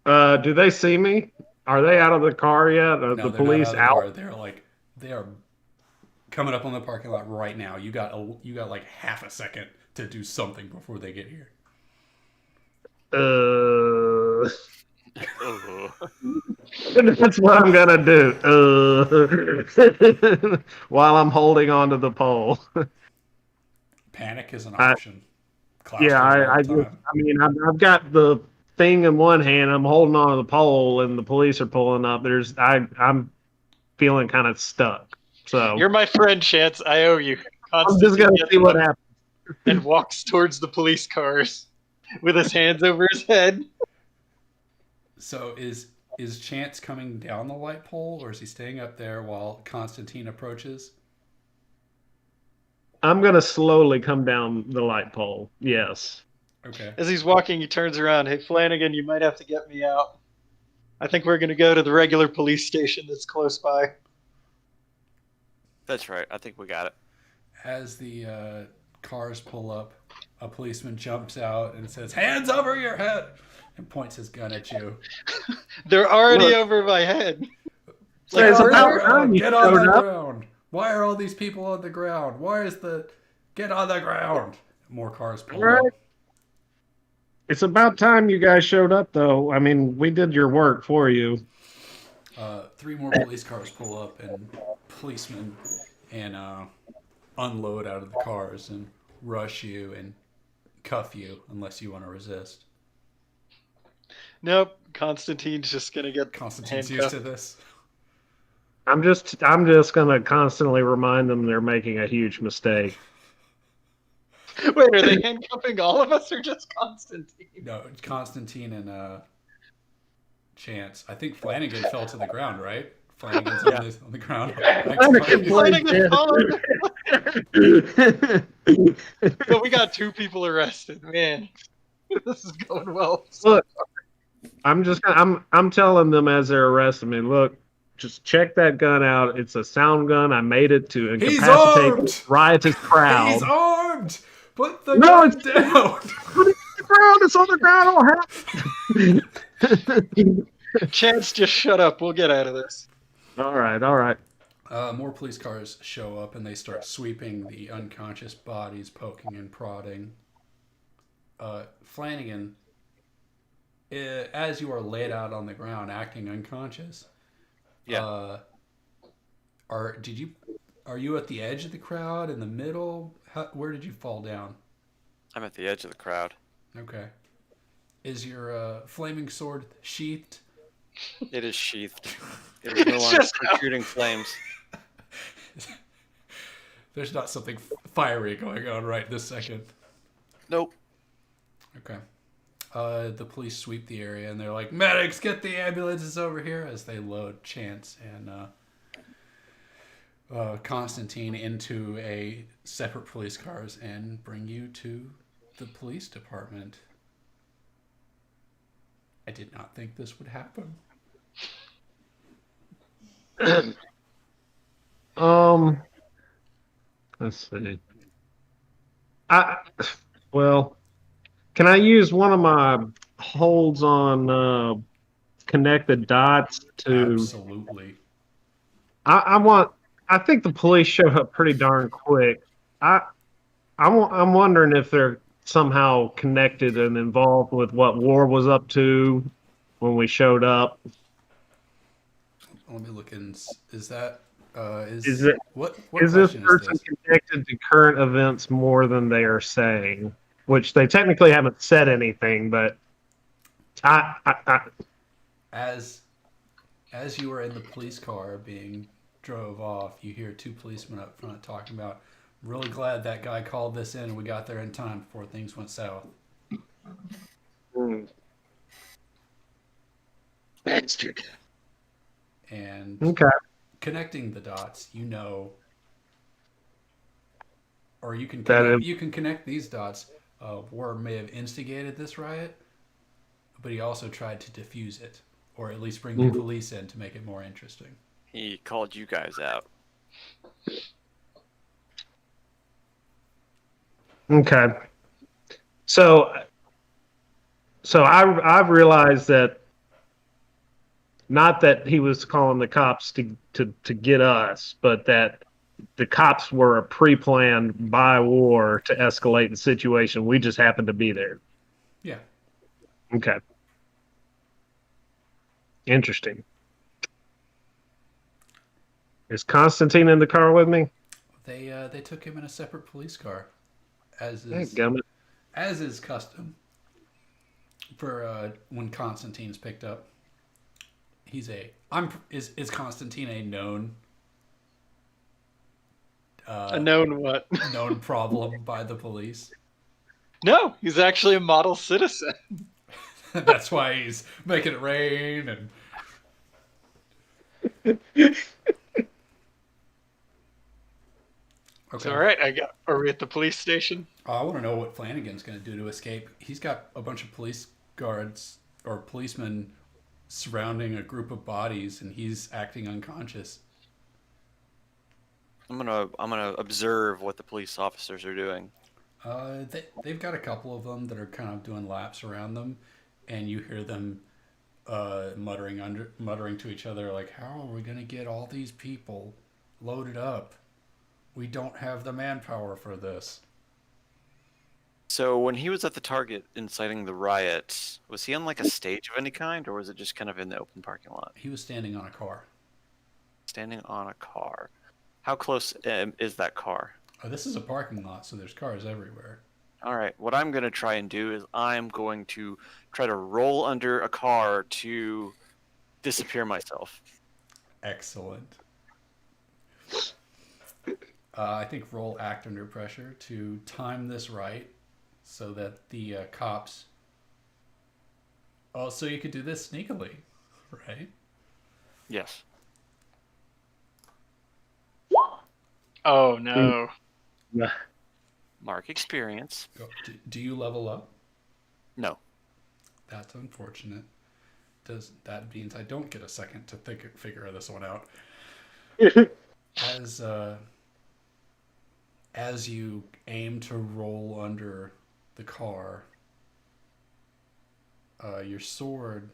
Speaker 1: Do they see me? Are they out of the car yet? Are the police out?
Speaker 2: They are coming up on the parking lot right now. You got like half a second to do something before they get here.
Speaker 1: That's what I'm gonna do. While I'm holding onto the pole.
Speaker 2: Panic is an option.
Speaker 1: I've got the thing in one hand. I'm holding onto the pole, and the police are pulling up. I'm feeling kind of stuck. So
Speaker 4: You're my friend, Chance. I owe you.
Speaker 1: I'm just gonna see what happens.
Speaker 4: And walks towards the police cars with his hands over his head.
Speaker 2: So is Chance coming down the light pole, or is he staying up there while Constantine approaches?
Speaker 1: I'm gonna slowly come down the light pole. Yes.
Speaker 2: Okay.
Speaker 4: As he's walking, he turns around. Hey, Flanagan, you might have to get me out. I think we're going to go to the regular police station that's close by.
Speaker 3: That's right. I think we got it.
Speaker 2: As the cars pull up, a policeman jumps out and says, "Hands over your head!" and points his gun at you.
Speaker 4: They're already
Speaker 1: Look.
Speaker 4: over my head.
Speaker 1: So it's
Speaker 4: Like,
Speaker 1: about time you
Speaker 2: Get on the
Speaker 1: showed up.
Speaker 2: ground. Why are all these people on the ground? Why is the get on the ground? More cars pull
Speaker 1: Right.
Speaker 2: up.
Speaker 1: It's about time you guys showed up, though. I mean, we did your work for you.
Speaker 2: 3 more police cars pull up, and policemen and unload out of the cars and rush you and cuff you unless you want to resist.
Speaker 4: Nope, Constantine's just going to get
Speaker 2: Constantine's
Speaker 4: handcuffed.
Speaker 2: used to this.
Speaker 1: I'm just gonna constantly remind them they're making a huge mistake.
Speaker 4: Wait, are they handcuffing all of us or just Constantine?
Speaker 2: No, Constantine and Chance. I think Flanagan fell to the ground, right? Flanagan's on the ground.
Speaker 4: Flanagan followed. But we got 2 people arrested. Man, this is going well.
Speaker 1: Look, I'm telling them as they're arresting me, look, just check that gun out. It's a sound gun. I made it to
Speaker 2: He's
Speaker 1: incapacitate
Speaker 2: armed!
Speaker 1: this riotous crowd.
Speaker 2: He's armed! Put the
Speaker 1: No,
Speaker 2: gun
Speaker 1: it's-
Speaker 2: down!
Speaker 1: Put it on the ground. It's on the ground. I'll have
Speaker 4: Chance, just shut up. We'll get out of this.
Speaker 1: All right.
Speaker 2: More police cars show up and they start sweeping the unconscious bodies, poking and prodding. Flanagan, as you are laid out on the ground, acting unconscious.
Speaker 3: Yeah.
Speaker 2: Are you at the edge of the crowd, in the middle? Where did you fall down?
Speaker 3: I'm at the edge of the crowd.
Speaker 2: Okay. Is your flaming sword sheathed?
Speaker 3: It is sheathed. It is no
Speaker 4: It's
Speaker 3: longer
Speaker 4: just-
Speaker 3: shooting flames.
Speaker 2: There's not something fiery going on right this second.
Speaker 3: Nope.
Speaker 2: Okay. The police sweep the area and they're like, "Medics, get the ambulances over here!" as they load Chance and Constantine into a separate police cars and bring you to the police department. I did not think this would happen.
Speaker 1: Let's see. Well, can I use one of my holds on connected dots to?
Speaker 2: Absolutely.
Speaker 1: I think the police showed up pretty darn quick. I'm wondering if they're somehow connected and involved with what War was up to when we showed up.
Speaker 2: Let me look in. Is that
Speaker 1: Is it?
Speaker 2: what
Speaker 1: Is this
Speaker 2: question
Speaker 1: person
Speaker 2: is this?
Speaker 1: connected to current events more than they are saying? Which they technically haven't said anything, but
Speaker 2: As you are in the police car being drove off, you hear 2 policemen up front talking about, "I'm really glad that guy called this in and we got there in time before things went south."
Speaker 1: Bastard.
Speaker 2: And
Speaker 1: Okay.
Speaker 2: connecting the dots, you know, or you can
Speaker 1: That
Speaker 2: connect,
Speaker 1: is-
Speaker 2: you can connect these dots. War may have instigated this riot, but he also tried to defuse it, or at least bring the police in to make it more interesting.
Speaker 3: He called you guys out.
Speaker 1: Okay. So I've realized that not that he was calling the cops to get us, but that the cops were pre-planned by War to escalate the situation. We just happened to be there.
Speaker 2: Yeah.
Speaker 1: Okay. Interesting. Is Constantine in the car with me?
Speaker 2: They took him in a separate police car, as is
Speaker 1: Dadgummit.
Speaker 2: as is custom for when Constantine's picked up. Is Constantine a known
Speaker 4: A known what?
Speaker 2: known problem by the police?
Speaker 4: No, he's actually a model citizen.
Speaker 2: That's why he's making it rain and
Speaker 4: It's all right. Are we at the police station?
Speaker 2: I want to know what Flanagan's going to do to escape. He's got a bunch of police guards or policemen surrounding a group of bodies, and he's acting unconscious.
Speaker 3: I'm gonna observe what the police officers are doing.
Speaker 2: They've got a couple of them that are kind of doing laps around them, and you hear them muttering to each other like, "How are we going to get all these people loaded up? We don't have the manpower for this."
Speaker 3: So when he was at the Target inciting the riots, was he on like a stage of any kind, or was it just kind of in the open parking lot?
Speaker 2: He was standing on a car.
Speaker 3: Standing on a car. How close is that car?
Speaker 2: This is a parking lot, so there's cars everywhere.
Speaker 3: All right. What I'm going to try and do is I'm going to try to roll under a car to disappear myself.
Speaker 2: Excellent. I think roll act under pressure to time this right so that the cops... Oh, so you could do this sneakily, right?
Speaker 3: Yes.
Speaker 4: Oh no.
Speaker 3: Mark experience.
Speaker 2: Do you level up?
Speaker 3: No.
Speaker 2: That's unfortunate. That means I don't get a second to figure this one out. As you aim to roll under the car, your sword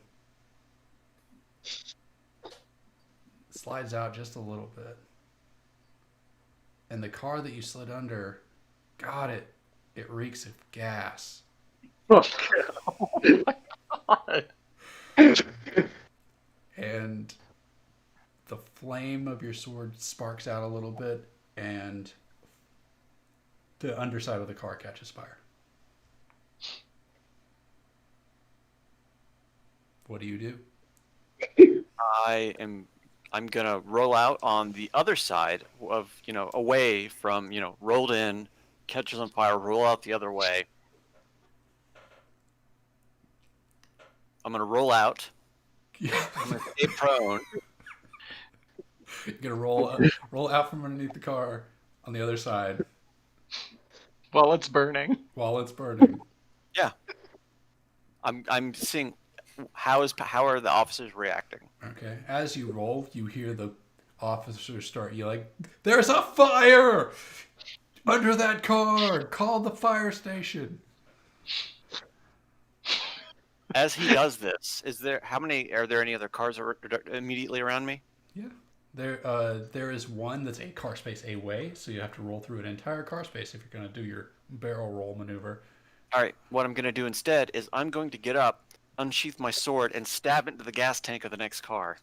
Speaker 2: slides out just a little bit, and the car that you slid under, it reeks of gas.
Speaker 4: Oh my god.
Speaker 2: And the flame of your sword sparks out a little bit, and the underside of the car catches fire. What do you do?
Speaker 3: I'm gonna roll out on the other side of, away from, rolled in, catches on fire, roll out the other way. I'm gonna roll out. I'm gonna stay prone.
Speaker 2: You're gonna roll out from underneath the car on the other side
Speaker 4: While it's burning.
Speaker 2: while it's burning.
Speaker 3: Yeah. I'm seeing how are the officers reacting.
Speaker 2: Okay. As you roll, you hear the officers start yelling, "There's a fire under that car! Call the fire station!"
Speaker 3: As he does this, are there any other cars immediately around me?
Speaker 2: Yeah. There is one that's a car space away, so you have to roll through an entire car space if you're going to do your barrel roll maneuver.
Speaker 3: All right, what I'm going to do instead is I'm going to get up, unsheath my sword, and stab into the gas tank of the next car.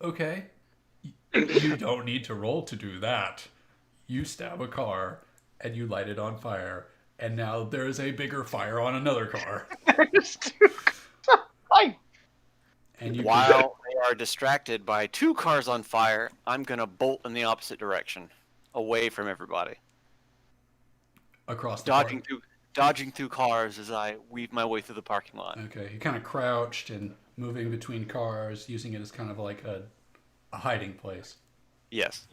Speaker 2: Okay. You don't need to roll to do that. You stab a car, and you light it on fire, and now there is a bigger fire on another car. And
Speaker 3: While they are distracted by two cars on fire, I'm going to bolt in the opposite direction, away from everybody.
Speaker 2: Across the
Speaker 3: Dodging through cars as I weave my way through the parking lot.
Speaker 2: Okay, you're kind of crouched and moving between cars, using it as kind of like a hiding place.
Speaker 3: Yes.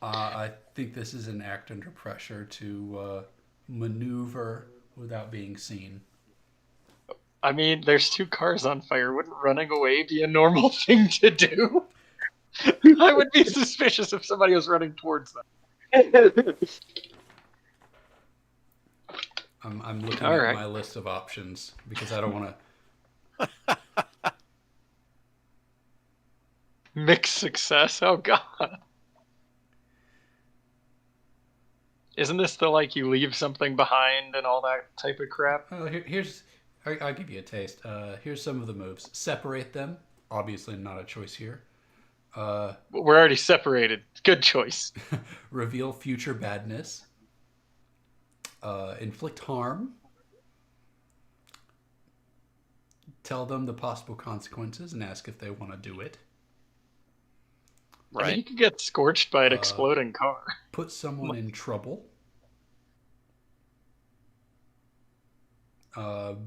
Speaker 2: I think this is an act under pressure to maneuver without being seen.
Speaker 4: I mean, there's two cars on fire. Wouldn't running away be a normal thing to do? I would be suspicious if somebody was running towards them.
Speaker 2: I'm looking
Speaker 4: All
Speaker 2: at
Speaker 4: right.
Speaker 2: my list of options because I don't want to.
Speaker 4: Mixed success. Oh god. Isn't this the like you leave something behind and all that type of crap?
Speaker 2: I'll give you a taste. Here's some of the moves. Separate them. Obviously not a choice here.
Speaker 4: We're already separated. Good choice.
Speaker 2: Reveal future badness. Inflict harm. Tell them the possible consequences and ask if they want to do it.
Speaker 3: Right.
Speaker 4: I mean, you could get scorched by an exploding car.
Speaker 2: Put someone in trouble.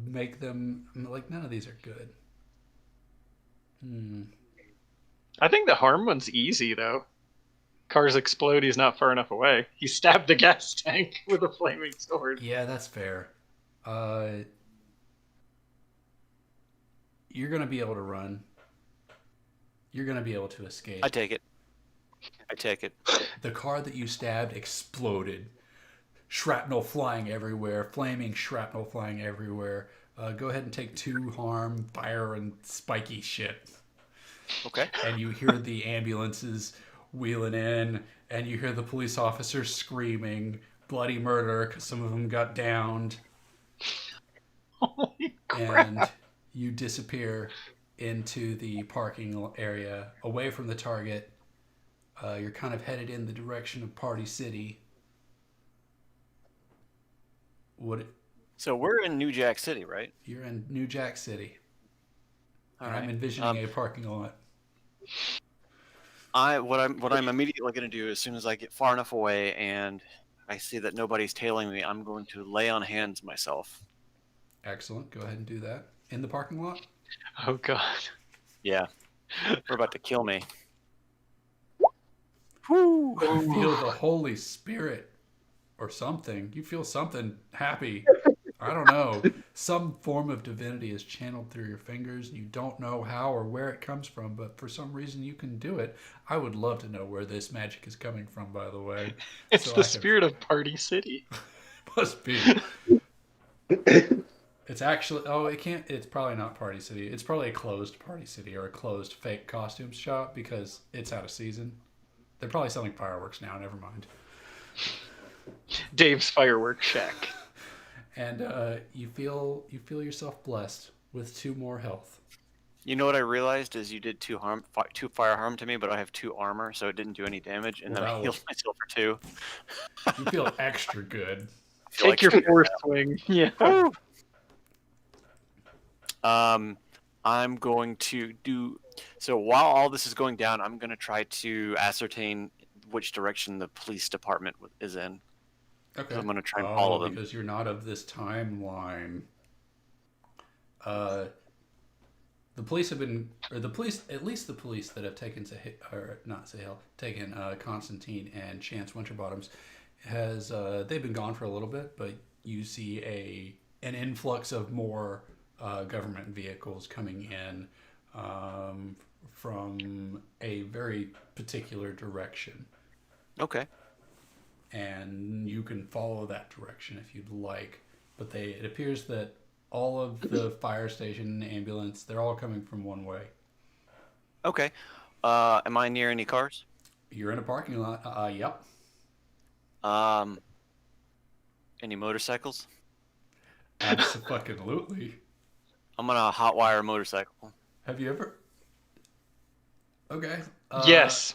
Speaker 2: Make them like none of these are good.
Speaker 4: I think the harm one's easy though. cars explode, he's not far enough away. He stabbed a gas tank with a flaming sword.
Speaker 2: Yeah, that's fair. You're gonna be able to run. You're gonna be able to escape.
Speaker 3: I take it.
Speaker 2: The car that you stabbed exploded. Shrapnel flying everywhere. Flaming shrapnel flying everywhere. Go ahead and take 2 harm, fire, and spiky shit.
Speaker 3: Okay.
Speaker 2: And you hear the ambulances wheeling in, and you hear the police officers screaming bloody murder because some of them got downed.
Speaker 4: Holy crap.
Speaker 2: And you disappear into the parking area away from the target. You're kind of headed in the direction of Party City.
Speaker 3: So we're in New Jack City, right?
Speaker 2: You're in New Jack City.
Speaker 3: All
Speaker 2: And
Speaker 3: right.
Speaker 2: I'm envisioning a parking lot.
Speaker 3: What I'm immediately going to do as soon as I get far enough away and I see that nobody's tailing me, I'm going to lay on hands myself.
Speaker 2: Excellent. Go ahead and do that. In the parking lot?
Speaker 4: Oh, God.
Speaker 3: Yeah. They're about to kill me.
Speaker 2: You feel the Holy Spirit or something. You feel something happy. I don't know. Some form of divinity is channeled through your fingers. You don't know how or where it comes from, but for some reason you can do it. I would love to know where this magic is coming from, by the way.
Speaker 4: It's
Speaker 2: So
Speaker 4: the
Speaker 2: I can-
Speaker 4: spirit of Party City.
Speaker 2: Must be. It's actually, it can't, it's probably not Party City. It's probably a closed Party City or a closed fake costume shop because it's out of season. They're probably selling fireworks now, never mind.
Speaker 4: Dave's fireworks shack.
Speaker 2: And you feel yourself blessed with 2 more health.
Speaker 3: You know what I realized is you did 2 fire harm to me, but I have 2 armor, so it didn't do any damage, and
Speaker 2: Well,
Speaker 3: then I
Speaker 2: that
Speaker 3: healed myself for 2.
Speaker 2: You feel extra good.
Speaker 4: Take your fourth swing. Yeah.
Speaker 3: I'm going to do so while all this is going down. I'm going to try to ascertain which direction the police department is in.
Speaker 2: Okay.
Speaker 3: So I'm going to try and follow them.
Speaker 2: Because you're not of this timeline. The police have been, or the police, at least the police that have taken taken Constantine and Chance Winterbottoms, they've been gone for a little bit, but you see an influx of more government vehicles coming in from a very particular direction.
Speaker 3: Okay.
Speaker 2: And you can follow that direction if you'd like. But it appears that all of the fire station, ambulance, they're all coming from one way.
Speaker 3: Okay. Am I near any cars?
Speaker 2: You're in a parking lot. Yep.
Speaker 3: Any motorcycles?
Speaker 2: Absolutely.
Speaker 3: I'm gonna hotwire a motorcycle.
Speaker 2: Have you ever? Okay.
Speaker 4: Yes.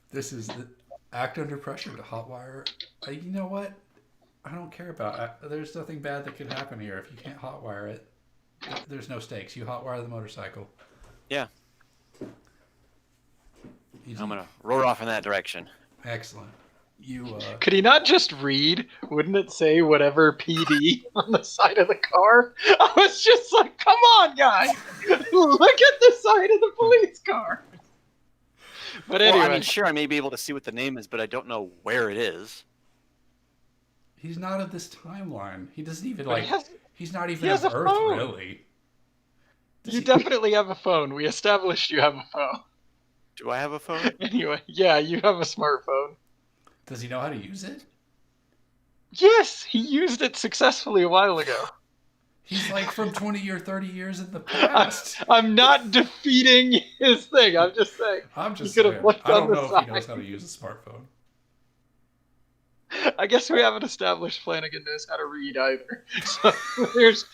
Speaker 2: This is the act under pressure to hotwire. You know what? I don't care about. There's nothing bad that could happen here if you can't hotwire it. There's no stakes. You hotwire the motorcycle.
Speaker 3: Yeah.
Speaker 2: Easy.
Speaker 3: I'm gonna roar off in that direction.
Speaker 2: Excellent. You.
Speaker 4: Could he not just read? Wouldn't it say whatever PD on the side of the car? I was just like, come on, guys. Look at the side of the police car. But anyway.
Speaker 3: Well, I mean, sure, I may be able to see what the name is, but I don't know where it is.
Speaker 2: He's not of this timeline. He doesn't even
Speaker 4: But
Speaker 2: he's not even
Speaker 4: he has
Speaker 2: of
Speaker 4: a
Speaker 2: Earth,
Speaker 4: phone.
Speaker 2: really.
Speaker 4: You definitely have a phone. We established you have a phone.
Speaker 3: Do I have a phone?
Speaker 4: Anyway, yeah, you have a smartphone.
Speaker 2: Does he know how to use it?
Speaker 4: Yes, he used it successfully a while ago.
Speaker 2: He's like from 20 or 30 years in the past.
Speaker 4: I'm not defeating his thing. I'm just saying.
Speaker 2: I'm just
Speaker 4: You could've
Speaker 2: saying.
Speaker 4: looked
Speaker 2: I don't
Speaker 4: on the
Speaker 2: know if
Speaker 4: side.
Speaker 2: he knows how to use a smartphone.
Speaker 4: I guess we haven't established Flanagan knows how to read either. So there's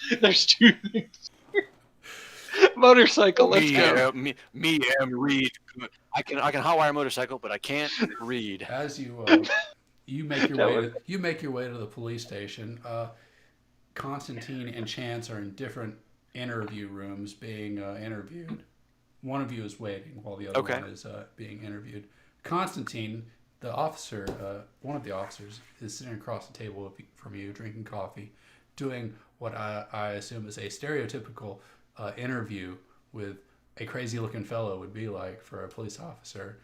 Speaker 4: 2 things. Motorcycle, let's go.
Speaker 3: Me, read. I can hotwire a motorcycle, but I can't read.
Speaker 2: As you you make your way to the police station, Constantine and Chance are in different interview rooms being interviewed. One of you is waiting while the other one is being interviewed. Constantine, the officer, one of the officers, is sitting across the table from you, drinking coffee, doing what I assume is a stereotypical interview with a crazy looking fellow would be like for a police officer,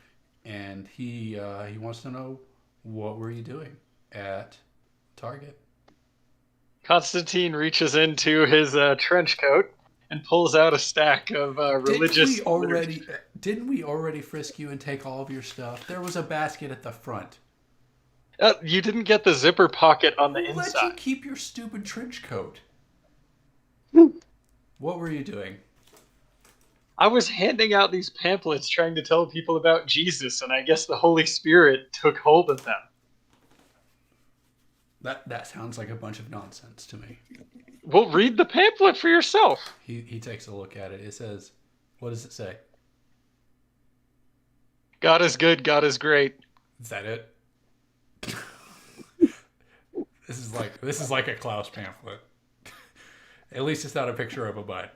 Speaker 2: and he wants to know, what were you doing at Target?
Speaker 4: Constantine reaches into his trench coat and pulls out a stack of religious literature.
Speaker 2: Didn't we already frisk you and take all of your stuff? There was a basket at the front.
Speaker 4: You didn't get the zipper pocket on the
Speaker 2: Who let you
Speaker 4: inside.
Speaker 2: keep your stupid trench coat? What were you doing?
Speaker 4: I was handing out these pamphlets trying to tell people about Jesus, and I guess the Holy Spirit took hold of them.
Speaker 2: That sounds like a bunch of nonsense to me.
Speaker 4: Well, read the pamphlet for yourself.
Speaker 2: He takes a look at it. It says, what does it say?
Speaker 4: God is good, God is great.
Speaker 2: Is that it? This is like a Klaus pamphlet. At least it's not a picture of a butt.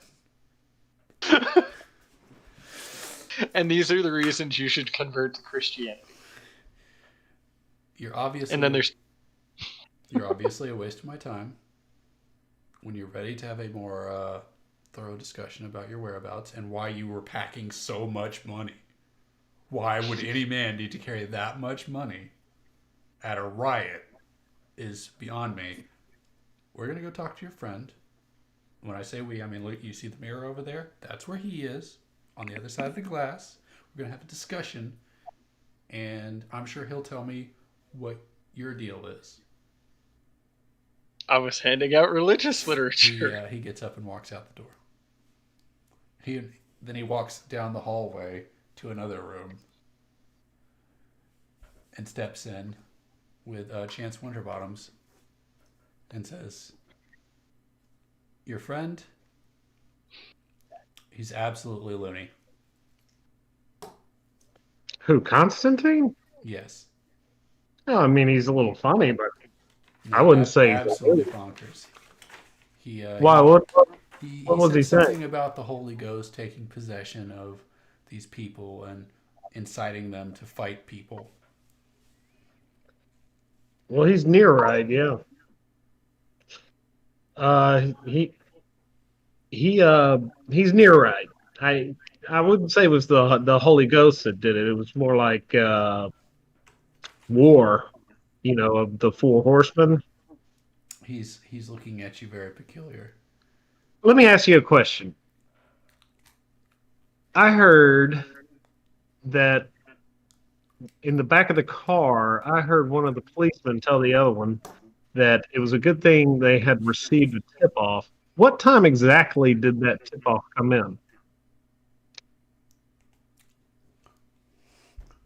Speaker 4: And these are the reasons you should convert to Christianity.
Speaker 2: You're obviously
Speaker 4: And then there's
Speaker 2: You're obviously a waste of my time. When you're ready to have a more thorough discussion about your whereabouts and why you were packing so much money. Why would any man need to carry that much money at a riot is beyond me. We're going to go talk to your friend. When I say we, I mean, look, you see the mirror over there? That's where he is, on the other side of the glass. We're going to have a discussion, and I'm sure he'll tell me what your deal is.
Speaker 4: I was handing out religious literature.
Speaker 2: He gets up and walks out the door. Then he walks down the hallway to another room and steps in with Chance Winterbottoms and says, "Your friend, he's absolutely loony."
Speaker 1: Who, Constantine?
Speaker 2: Yes.
Speaker 1: No, I mean, he's a little funny, but I wouldn't say
Speaker 2: absolutely bonkers.
Speaker 1: Why? What
Speaker 2: He
Speaker 1: was
Speaker 2: said
Speaker 1: he saying?
Speaker 2: something about the Holy Ghost taking possession of these people and inciting them to fight people.
Speaker 1: Well, he's near right, yeah. He's near right. I wouldn't say it was the Holy Ghost that did it. It was more like war, of the four horsemen.
Speaker 2: He's looking at you very peculiar.
Speaker 1: Let me ask you a question. I heard that in the back of the car, I heard one of the policemen tell the other one that it was a good thing they had received a tip-off. What time exactly did that tip-off come in?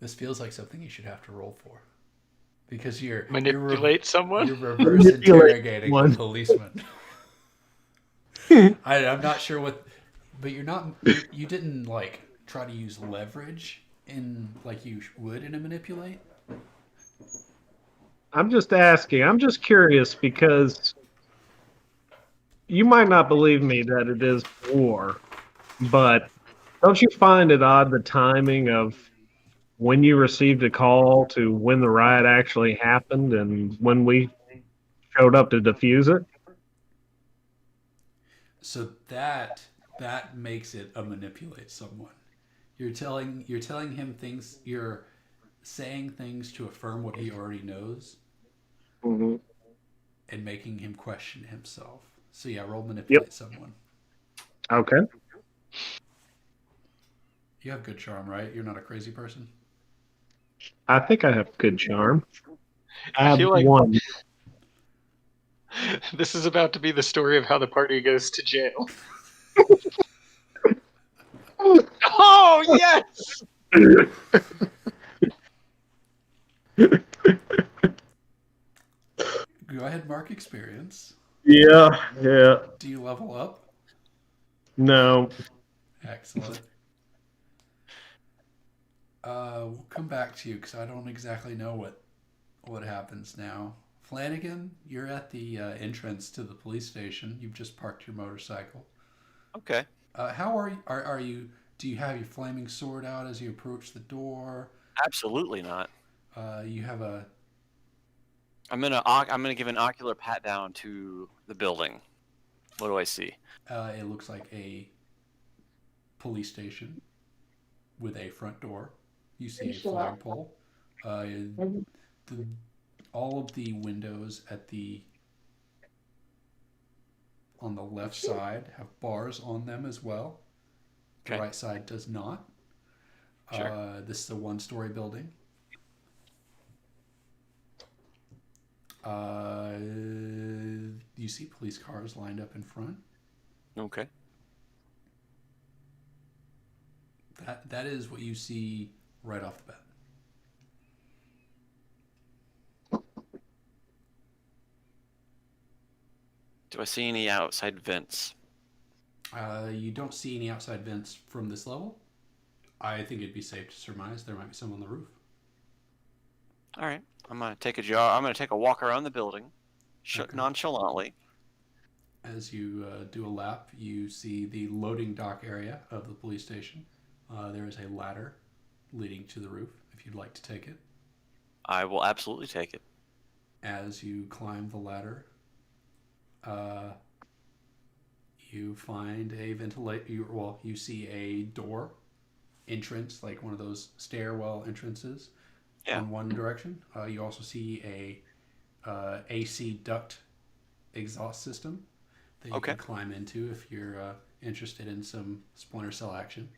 Speaker 2: This feels like something you should have to roll for. Because you're
Speaker 4: someone?
Speaker 2: You're reverse interrogating a policeman. I'm not sure what, but you didn't like try to use leverage in like you would in a manipulate.
Speaker 1: I'm just asking. I'm just curious because you might not believe me that it is war, but don't you find it odd the timing of when you received a call to when the riot actually happened and when we showed up to defuse it?
Speaker 2: So that makes it a manipulate someone. You're telling him things. You're saying things to affirm what he already knows,
Speaker 1: Mm-hmm.
Speaker 2: and making him question himself. So yeah, roll manipulate someone.
Speaker 1: Okay.
Speaker 2: You have good charm, right? You're not a crazy person.
Speaker 1: I think I have good charm.
Speaker 4: I feel like
Speaker 1: one.
Speaker 4: This is about to be the story of how the party goes to jail. Oh, yes!
Speaker 2: Go ahead, mark experience.
Speaker 1: Yeah.
Speaker 2: Do you level up?
Speaker 1: No.
Speaker 2: Excellent. We'll come back to you because I don't exactly know what happens now. Flanagan, you're at the entrance to the police station. You've just parked your motorcycle.
Speaker 3: Okay.
Speaker 2: How are you? Are you? Do you have your flaming sword out as you approach the door?
Speaker 3: Absolutely not.
Speaker 2: You have a.
Speaker 3: I'm gonna give an ocular pat down to the building. What do I see?
Speaker 2: It looks like a police station with a front door. You see a flagpole. All of the windows on the left side have bars on them as well. The
Speaker 3: Okay.
Speaker 2: right side does not.
Speaker 3: Sure.
Speaker 2: This is a one-story building. You see police cars lined up in front.
Speaker 3: Okay.
Speaker 2: That is what you see right off the bat.
Speaker 3: Do I see any outside vents?
Speaker 2: You don't see any outside vents from this level. I think it'd be safe to surmise there might be some on the roof.
Speaker 3: All right. I'm gonna take a walk around the building,
Speaker 2: Okay.
Speaker 3: nonchalantly.
Speaker 2: As you do a lap, you see the loading dock area of the police station. There is a ladder leading to the roof if you'd like to take it.
Speaker 3: I will absolutely take it.
Speaker 2: As you climb the ladder, you find a you see a door entrance, like one of those stairwell entrances,
Speaker 3: Yeah.
Speaker 2: in one direction. You also see a AC duct exhaust system that you
Speaker 3: Okay.
Speaker 2: can climb into if you're interested in some Splinter Cell action.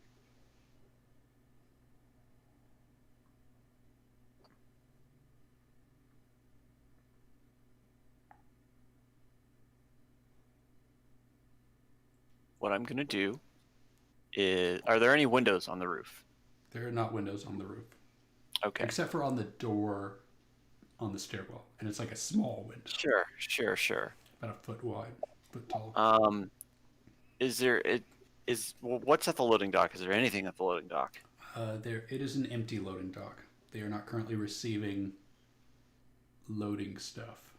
Speaker 3: What I'm gonna do is, are there any windows on the roof?
Speaker 2: There are not windows on the roof,
Speaker 3: Okay.
Speaker 2: except for on the door on the stairwell, and it's like a small window,
Speaker 3: Sure.
Speaker 2: about a foot wide, foot tall.
Speaker 3: What's at the loading dock? Is there anything at the loading dock?
Speaker 2: It is an empty loading dock. They are not currently receiving loading stuff.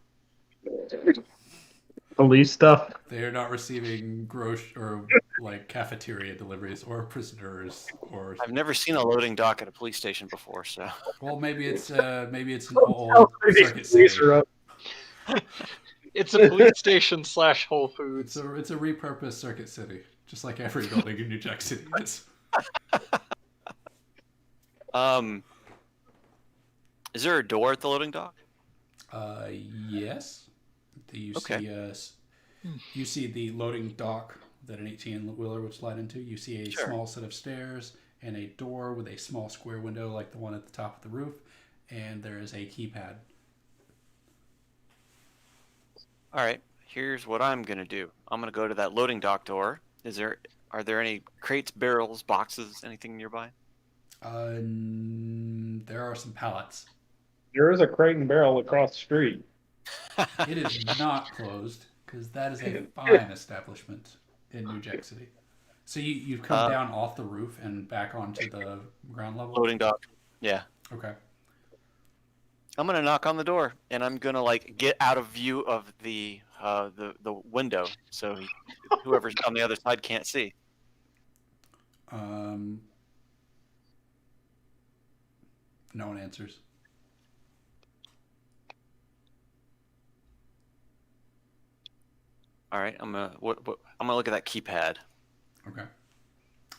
Speaker 1: Police stuff.
Speaker 2: They are not receiving or like cafeteria deliveries or prisoners or.
Speaker 3: I've never seen a loading dock at a police station before, so
Speaker 2: Well, maybe it's an old Circuit
Speaker 1: Police
Speaker 2: City.
Speaker 1: are up.
Speaker 4: It's a police station / Whole Foods.
Speaker 2: It's a repurposed Circuit City, just like every building in New Jack City is.
Speaker 3: is there a door at the loading dock?
Speaker 2: Yes. You
Speaker 3: Okay.
Speaker 2: see you see the loading dock that an 18-wheeler would slide into. You see a
Speaker 3: Sure.
Speaker 2: small set of stairs and a door with a small square window like the one at the top of the roof, and there is a keypad.
Speaker 3: All right. Here's what I'm gonna do. I'm gonna go to that loading dock door. Are there any crates, barrels, boxes, anything nearby?
Speaker 2: There are some pallets.
Speaker 1: There is a Crate and Barrel across the street.
Speaker 2: It is not closed because that is a fine establishment in New Jack City. So you've come down off the roof and back onto the ground level.
Speaker 3: Loading dock. Yeah.
Speaker 2: Okay.
Speaker 3: I'm gonna knock on the door, and I'm gonna like get out of view of the window, so whoever's on the other side can't see.
Speaker 2: No one answers.
Speaker 3: All right. I'm gonna look at that keypad.
Speaker 2: Okay.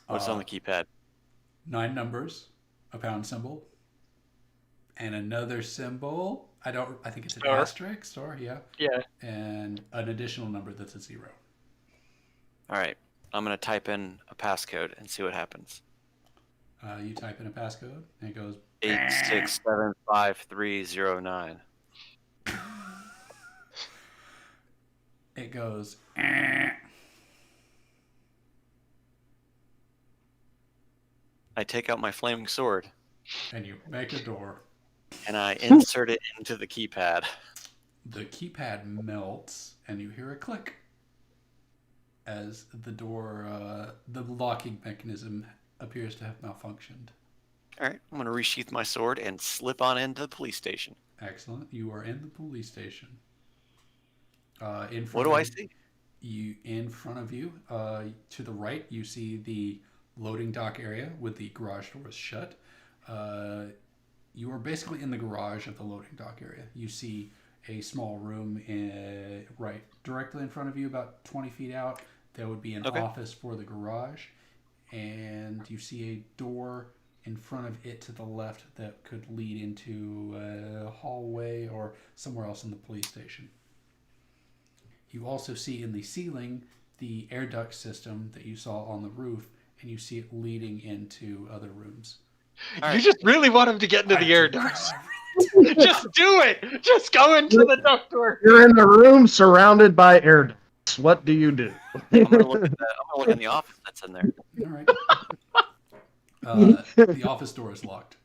Speaker 3: What's on the keypad?
Speaker 2: 9 numbers, a pound symbol, and another symbol. I think it's an
Speaker 4: Star.
Speaker 2: asterisk, star, yeah.
Speaker 4: Yeah.
Speaker 2: And an additional number that's a 0.
Speaker 3: All right. I'm gonna type in a passcode and see what happens.
Speaker 2: You type in a passcode, and it goes.
Speaker 3: 8675309.
Speaker 2: It goes.
Speaker 3: I take out my flaming sword
Speaker 2: And you make a door.
Speaker 3: and I insert it into the keypad.
Speaker 2: The keypad melts, and you hear a click as the door, the locking mechanism appears to have malfunctioned.
Speaker 3: All right. I'm gonna resheath my sword and slip on into the police station.
Speaker 2: Excellent. You are in the police station. In front
Speaker 3: What do
Speaker 2: of
Speaker 3: I see?
Speaker 2: In front of you, to the right, you see the loading dock area with the garage doors shut. You are basically in the garage of the loading dock area. You see a small room right directly in front of you, about 20 feet out. There would be an
Speaker 3: Okay.
Speaker 2: office for the garage, and you see a door in front of it to the left that could lead into a hallway or somewhere else in the police station. You also see in the ceiling the air duct system that you saw on the roof, and you see it leading into other rooms.
Speaker 4: You just really want him to get into the air ducts. Just do it. Just go into the ductwork.
Speaker 1: You're in the room surrounded by air ducts. What do you do?
Speaker 3: I'm gonna look at that. I'm gonna look in the office that's in there.
Speaker 2: All right. The office door is locked.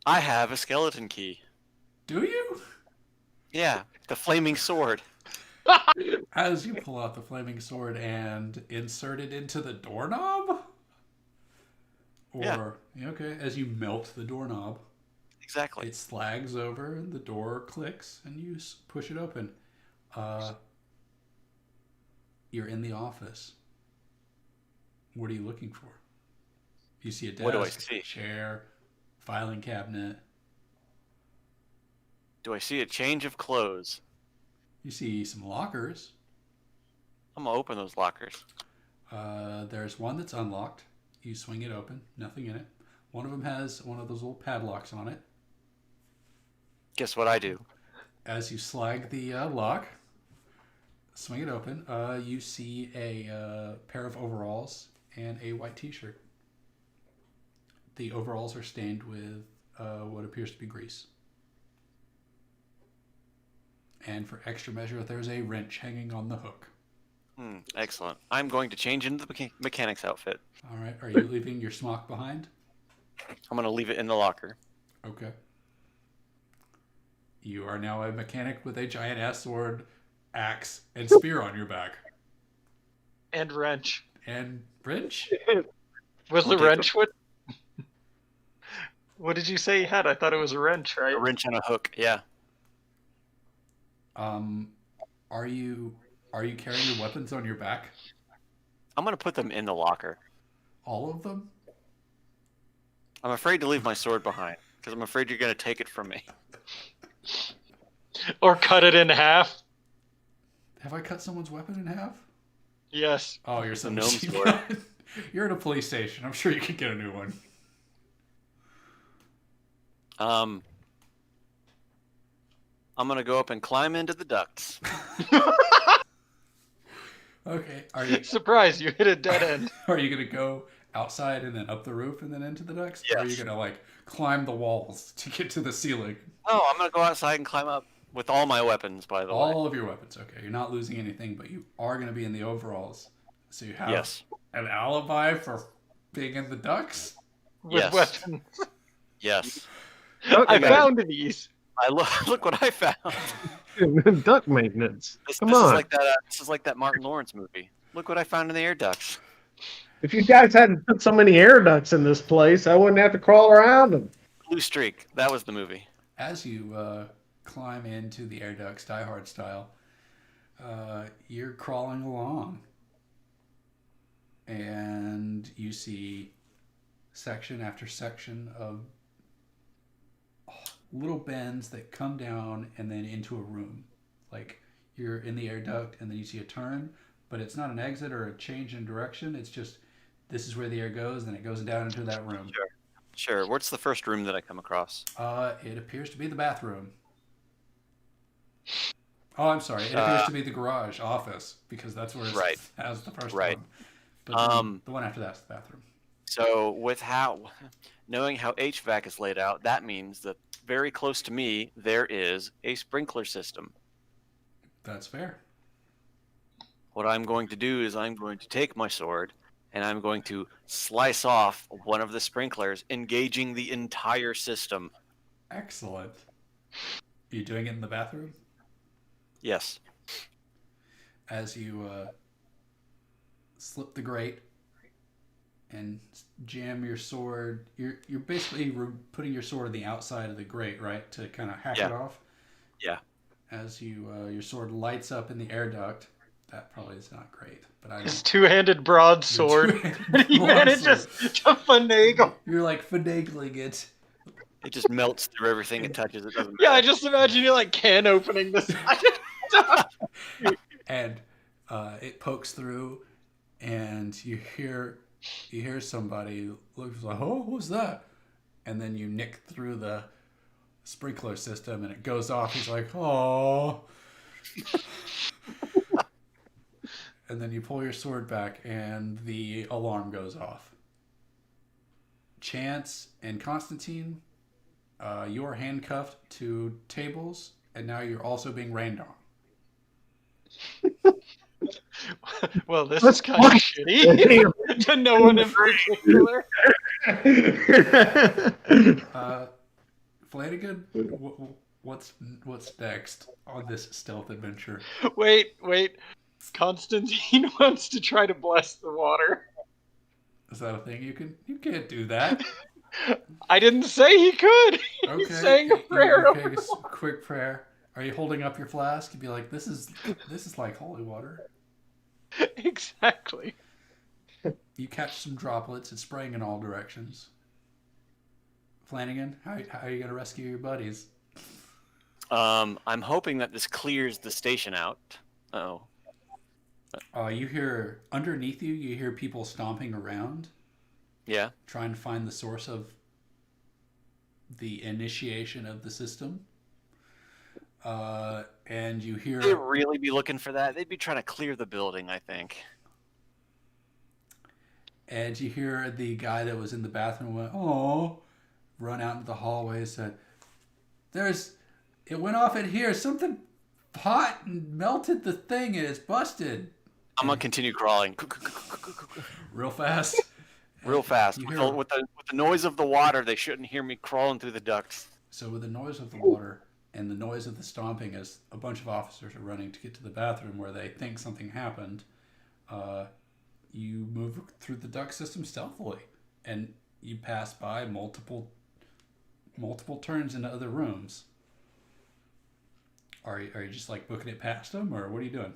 Speaker 3: I have a skeleton key.
Speaker 2: Do you?
Speaker 3: Yeah, the flaming sword.
Speaker 2: As you pull out the flaming sword and insert it into the doorknob? Or, okay, as you melt the doorknob,
Speaker 3: Exactly.
Speaker 2: it slags over and the door clicks and you push it open. You're in the office. What are you looking for? You see a desk,
Speaker 3: What do I see?
Speaker 2: chair, filing cabinet.
Speaker 3: Do I see a change of clothes?
Speaker 2: You see some lockers.
Speaker 3: I'm gonna open those lockers.
Speaker 2: There's one that's unlocked. You swing it open, nothing in it. One of them has one of those little padlocks on it.
Speaker 3: Guess what I do?
Speaker 2: As you slag the lock, swing it open, you see a pair of overalls and a white t-shirt. The overalls are stained with what appears to be grease. And for extra measure, there's a wrench hanging on the hook.
Speaker 3: Excellent. I'm going to change into the mechanic's outfit.
Speaker 2: All right. Are you leaving your smock behind?
Speaker 3: I'm gonna leave it in the locker.
Speaker 2: Okay. You are now a mechanic with a giant ass sword, axe, and spear on your back.
Speaker 4: And wrench.
Speaker 2: And wrench?
Speaker 4: Was the
Speaker 3: We'll take
Speaker 4: wrench what? What did you say he had? I thought it was a wrench, right?
Speaker 3: A wrench and a hook. Yeah.
Speaker 2: Are you carrying your weapons on your back?
Speaker 3: I'm gonna put them in the locker.
Speaker 2: All of them?
Speaker 3: I'm afraid to leave my sword behind because I'm afraid you're gonna take it from me.
Speaker 4: Or cut it in half?
Speaker 2: Have I cut someone's weapon in half?
Speaker 4: Yes.
Speaker 2: Oh, you're some
Speaker 3: gnome
Speaker 2: machine
Speaker 3: sword.
Speaker 2: gun. You're at a police station. I'm sure you could get a new one.
Speaker 3: I'm gonna go up and climb into the ducts.
Speaker 2: Okay. Are you
Speaker 4: Surprise, you hit a dead end.
Speaker 2: are you gonna go outside and then up the roof and then into the ducts? Or are you
Speaker 3: Yes.
Speaker 2: gonna like climb the walls to get to the ceiling?
Speaker 3: Oh, I'm gonna go outside and climb up with all my weapons. By the way.
Speaker 2: All of your weapons. Okay, you're not losing anything, but you are gonna be in the overalls. So you have
Speaker 3: Yes.
Speaker 2: an alibi for being in the ducts?
Speaker 4: With
Speaker 3: Yes.
Speaker 4: weapons.
Speaker 3: Yes.
Speaker 4: I
Speaker 1: Duck
Speaker 4: found these.
Speaker 3: Look what I found.
Speaker 1: maintenance. Duck maintenance.
Speaker 3: This
Speaker 1: Come
Speaker 3: is
Speaker 1: on.
Speaker 3: like that. This is like that Martin Lawrence movie. Look what I found in the air ducts.
Speaker 1: If you guys hadn't put so many air ducts in this place, I wouldn't have to crawl around them.
Speaker 3: Blue Streak. That was the movie.
Speaker 2: As you climb into the air ducts, Die Hard style, you're crawling along. And you see section after section of little bends that come down and then into a room. Like you're in the air duct and then you see a turn, but it's not an exit or a change in direction. It's just this is where the air goes, then it goes down into that room.
Speaker 3: Sure. What's the first room that I come across?
Speaker 2: It appears to be the bathroom. Oh, I'm sorry. It appears to be the garage office because that's where it
Speaker 3: Right.
Speaker 2: has the first
Speaker 3: Right.
Speaker 2: one. But the one after that's the bathroom.
Speaker 3: So knowing how HVAC is laid out, that means that very close to me there is a sprinkler system.
Speaker 2: That's fair.
Speaker 3: What I'm going to do is I'm going to take my sword and I'm going to slice off one of the sprinklers, engaging the entire system.
Speaker 2: Excellent. Are you doing it in the bathroom?
Speaker 3: Yes.
Speaker 2: As you slip the grate and jam your sword, you're basically putting your sword on the outside of the grate, right, to kind of hack it off.
Speaker 3: Yeah.
Speaker 2: As your sword lights up in the air duct, that probably is not great, but I
Speaker 4: His
Speaker 2: don't.
Speaker 4: two-handed broadsword. He manages to finagle.
Speaker 2: You're like finagling it.
Speaker 3: It just melts through everything it touches. It doesn't
Speaker 4: Yeah, I
Speaker 3: matter.
Speaker 4: just imagine you like can opening this.
Speaker 2: And it pokes through, and you hear somebody looks like, oh, who's that? And then you nick through the sprinkler system and it goes off. He's like, oh. And then you pull your sword back and the alarm goes off. Chance and Constantine, you are handcuffed to tables, and now you're also being rained on.
Speaker 4: Well, this is kind of shitty. To no one in particular.
Speaker 2: Flanagan, what's next on this stealth adventure?
Speaker 4: Wait. Constantine wants to try to bless the water.
Speaker 2: Is that a thing you can't do that?
Speaker 4: I didn't say he could.
Speaker 2: Okay.
Speaker 4: He's saying a prayer.
Speaker 2: Okay, just a quick prayer. Are you holding up your flask? You'd be like, this is like holy water.
Speaker 4: Exactly.
Speaker 2: You catch some droplets. It's spraying in all directions. Flanagan, how are you gonna rescue your buddies?
Speaker 3: I'm hoping that this clears the station out. Oh.
Speaker 2: You hear underneath you. You hear people stomping around.
Speaker 3: Yeah.
Speaker 2: Trying to find the source of the initiation of the system. And you hear...
Speaker 3: They'd really be looking for that. They'd be trying to clear the building, I think.
Speaker 2: And you hear the guy that was in the bathroom went, oh, run out into the hallway and said, it went off in here. Something hot and melted the thing and it's busted.
Speaker 3: I'm going to continue crawling.
Speaker 2: Real fast.
Speaker 3: Real fast. With the noise of the water, they shouldn't hear me crawling through the ducts.
Speaker 2: So with the noise of the water and the noise of the stomping as a bunch of officers are running to get to the bathroom where they think something happened, you move through the duct system stealthily. And you pass by multiple turns into other rooms. Are you just like booking it past them, or what are you doing?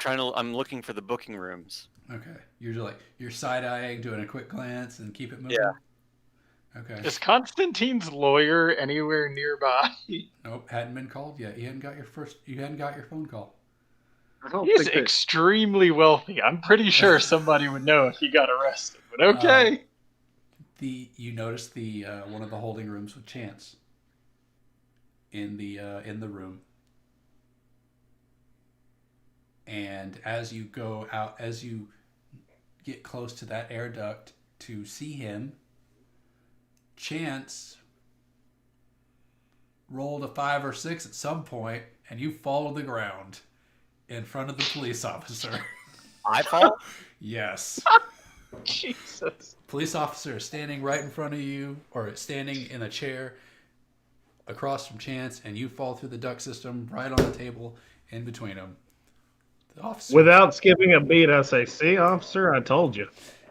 Speaker 3: I'm looking for the booking rooms.
Speaker 2: Okay. You're side-eyeing, doing a quick glance, and keep it moving?
Speaker 3: Yeah.
Speaker 2: Okay.
Speaker 4: Is Constantine's lawyer anywhere nearby?
Speaker 2: Nope, hadn't been called yet. You hadn't got your phone call.
Speaker 4: He's extremely wealthy. I'm pretty sure somebody would know if he got arrested. But okay.
Speaker 2: You notice the one of the holding rooms with Chance in the room. And as you get close to that air duct to see him, Chance rolled a 5 or 6 at some point, and you fall to the ground in front of the police officer.
Speaker 3: I fall?
Speaker 2: Yes.
Speaker 4: Jesus.
Speaker 2: Police officer is standing right in front of you, or standing in a chair across from Chance, and you fall through the duct system right on the table in between them. The officer,
Speaker 1: without skipping a beat, I say, "See, officer, I told you."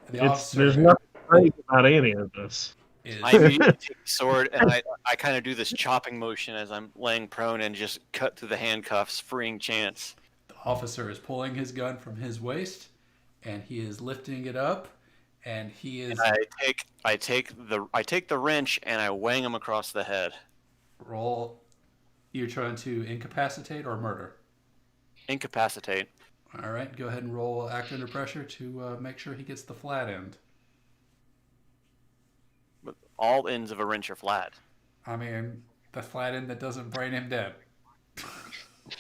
Speaker 1: There's nothing crazy about any of this.
Speaker 3: I immediately take the sword and I kind of do this chopping motion as I'm laying prone and just cut through the handcuffs, freeing Chance.
Speaker 2: The officer is pulling his gun from his waist, and he is lifting it up, and he is.
Speaker 3: And I take the wrench and I wang him across the head.
Speaker 2: Roll. You're trying to incapacitate or murder?
Speaker 3: Incapacitate.
Speaker 2: All right, go ahead and roll act under pressure to make sure he gets the flat end.
Speaker 3: But all ends of a wrench are flat.
Speaker 2: I mean, the flat end that doesn't brain him dead.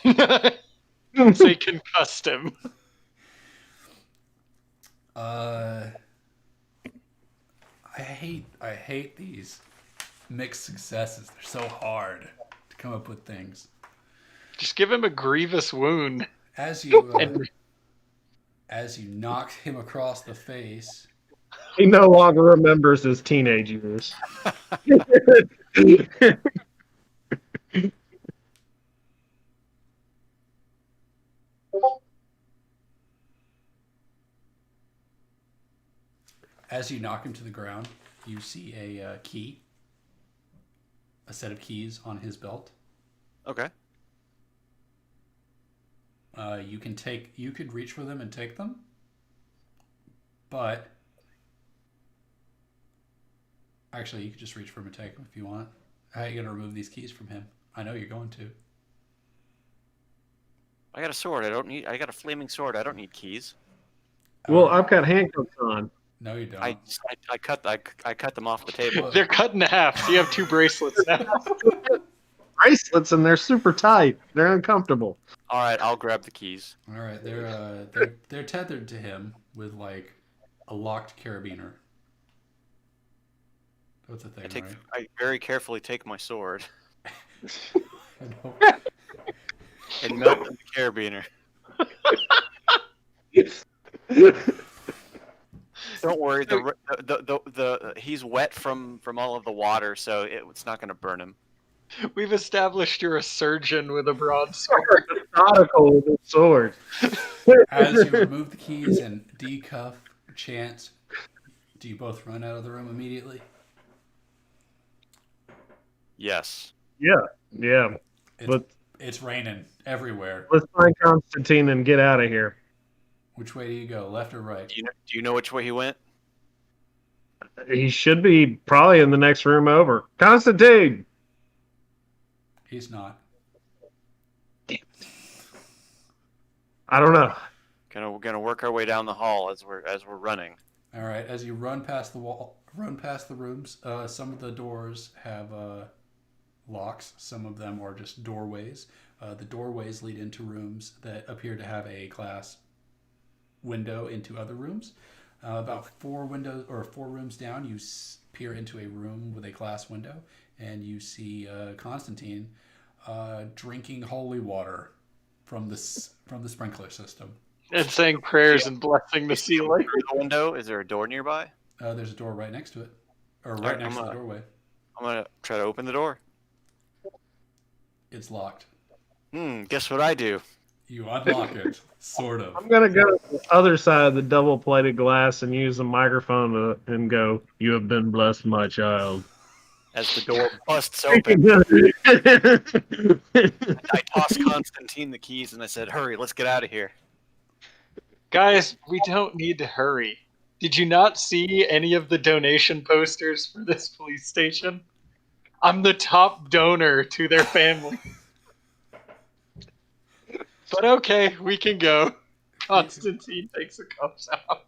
Speaker 4: So you concussed him.
Speaker 2: I hate these mixed successes. They're so hard to come up with things.
Speaker 4: Just give him a grievous wound.
Speaker 2: As you knock him across the face,
Speaker 1: He no longer remembers his teenage years.
Speaker 2: as you knock him to the ground, you see a key, a set of keys on his belt.
Speaker 3: Okay.
Speaker 2: You could reach for them and take them, but actually, you could just reach for him and take them if you want. How are you going to remove these keys from him? I know you're going to.
Speaker 3: I got a sword. I got a flaming sword. I don't need keys.
Speaker 1: Well, I've got handcuffs on.
Speaker 2: No, you don't.
Speaker 3: I cut them off the table.
Speaker 4: They're cut in half, so you have 2 bracelets now.
Speaker 1: Bracelets, and they're super tight. They're uncomfortable.
Speaker 3: All right, I'll grab the keys.
Speaker 2: All right, they're tethered to him with like a locked carabiner. What's the thing, right?
Speaker 3: I very carefully take my sword
Speaker 2: No.
Speaker 3: and melt in the carabiner. Don't worry, the he's wet from all of the water, so it's not going to burn him.
Speaker 4: We've established you're a surgeon with a broadsword.
Speaker 1: Methodical with a sword.
Speaker 2: As you remove the keys and decuff Chance, do you both run out of the room immediately?
Speaker 3: Yes.
Speaker 1: Yeah.
Speaker 2: It's raining everywhere.
Speaker 1: Let's find Constantine and get out of here.
Speaker 2: Which way do you go, left or right?
Speaker 3: Do you know which way he went?
Speaker 1: He should be probably in the next room over. Constantine!
Speaker 2: He's not.
Speaker 1: I don't know.
Speaker 3: Gonna work our way down the hall as we're running.
Speaker 2: All right. As you run past the wall, run past the rooms. Some of the doors have locks. Some of them are just doorways. The doorways lead into rooms that appear to have a glass window into other rooms. About 4 rooms down, you peer into a room with a glass window, and you see Constantine drinking holy water from the sprinkler system.
Speaker 4: And saying prayers and blessing the ceiling.
Speaker 3: Through the window, is there a door nearby?
Speaker 2: There's a door right next to it, or right
Speaker 3: Alright,
Speaker 2: next to the doorway.
Speaker 3: I'm gonna try to open the door.
Speaker 2: It's locked.
Speaker 3: Guess what I do?
Speaker 2: You unlock it, sort of.
Speaker 1: I'm going to go to the other side of the double-plated glass and use the microphone and go, "You have been blessed, my child."
Speaker 3: As the door busts open, I toss Constantine the keys and I said, "Hurry, let's get out of here."
Speaker 4: Guys, we don't need to hurry. Did you not see any of the donation posters for this police station? I'm the top donor to their family. But okay, we can go. Constantine takes the cuffs out.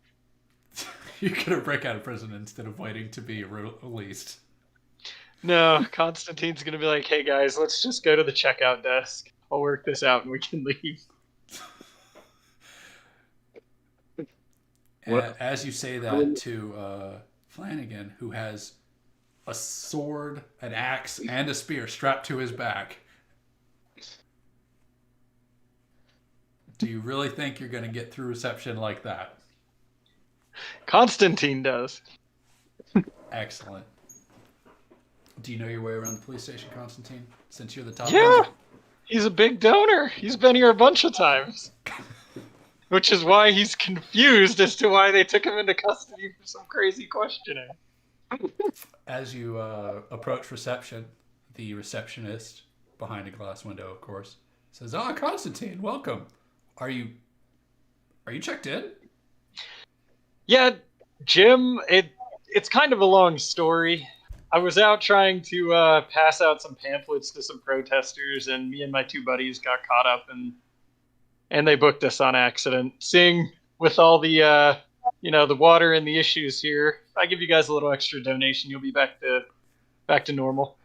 Speaker 2: You're gonna break out of prison instead of waiting to be released.
Speaker 4: No, Constantine's gonna be like, "Hey guys, let's just go to the checkout desk. I'll work this out and we can leave."
Speaker 2: As you say that to Flanagan, who has a sword, an axe, and a spear strapped to his back, do you really think you're going to get through reception like that?
Speaker 4: Constantine does.
Speaker 2: Excellent. Do you know your way around the police station, Constantine? Since you're the top
Speaker 4: Yeah,
Speaker 2: donor?
Speaker 4: he's a big donor. He's been here a bunch of times. Which is why he's confused as to why they took him into custody for some crazy questioning.
Speaker 2: As you approach reception, the receptionist, behind a glass window, of course, says, Constantine, welcome. Are you checked in?
Speaker 4: Yeah, Jim, it's kind of a long story. I was out trying to pass out some pamphlets to some protesters, and me and my 2 buddies got caught up, and they booked us on accident. Seeing with all the the water and the issues here, if I give you guys a little extra donation, you'll be back to normal.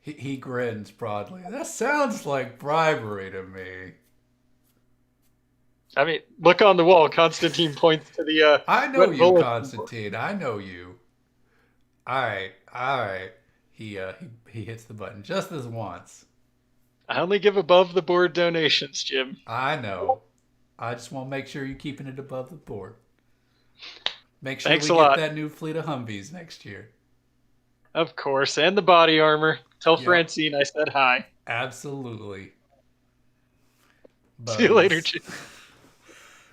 Speaker 2: He grins broadly. That sounds like bribery to me.
Speaker 4: I mean, look on the wall. Constantine points to the.
Speaker 2: I know you, Constantine. I know you. All right. He hits the button just this once.
Speaker 4: I only give above the board donations, Jim.
Speaker 2: I know. I just want to make sure you're keeping it above the board. Make sure
Speaker 4: Thanks
Speaker 2: we
Speaker 4: a
Speaker 2: get
Speaker 4: lot.
Speaker 2: that new fleet of Humvees next year.
Speaker 4: Of course, and the body armor. Tell
Speaker 2: Yeah.
Speaker 4: Francine I said hi.
Speaker 2: Absolutely.
Speaker 4: See you later, Jim.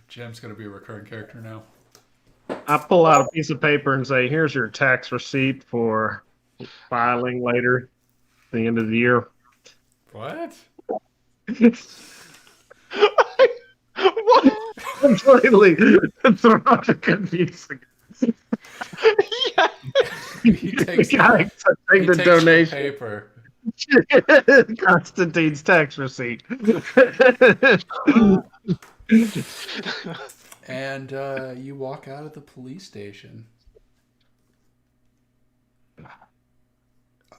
Speaker 2: Jim's going to be a recurring character now.
Speaker 1: I pull out a piece of paper and say, "Here's your tax receipt for filing later, at the end of the year."
Speaker 2: What?
Speaker 4: What?
Speaker 1: Completely. It's rather confusing.
Speaker 4: Yeah.
Speaker 2: He takes
Speaker 1: Gotta take the
Speaker 2: the
Speaker 1: donation.
Speaker 2: paper.
Speaker 1: Constantine's tax receipt.
Speaker 2: And you walk out of the police station.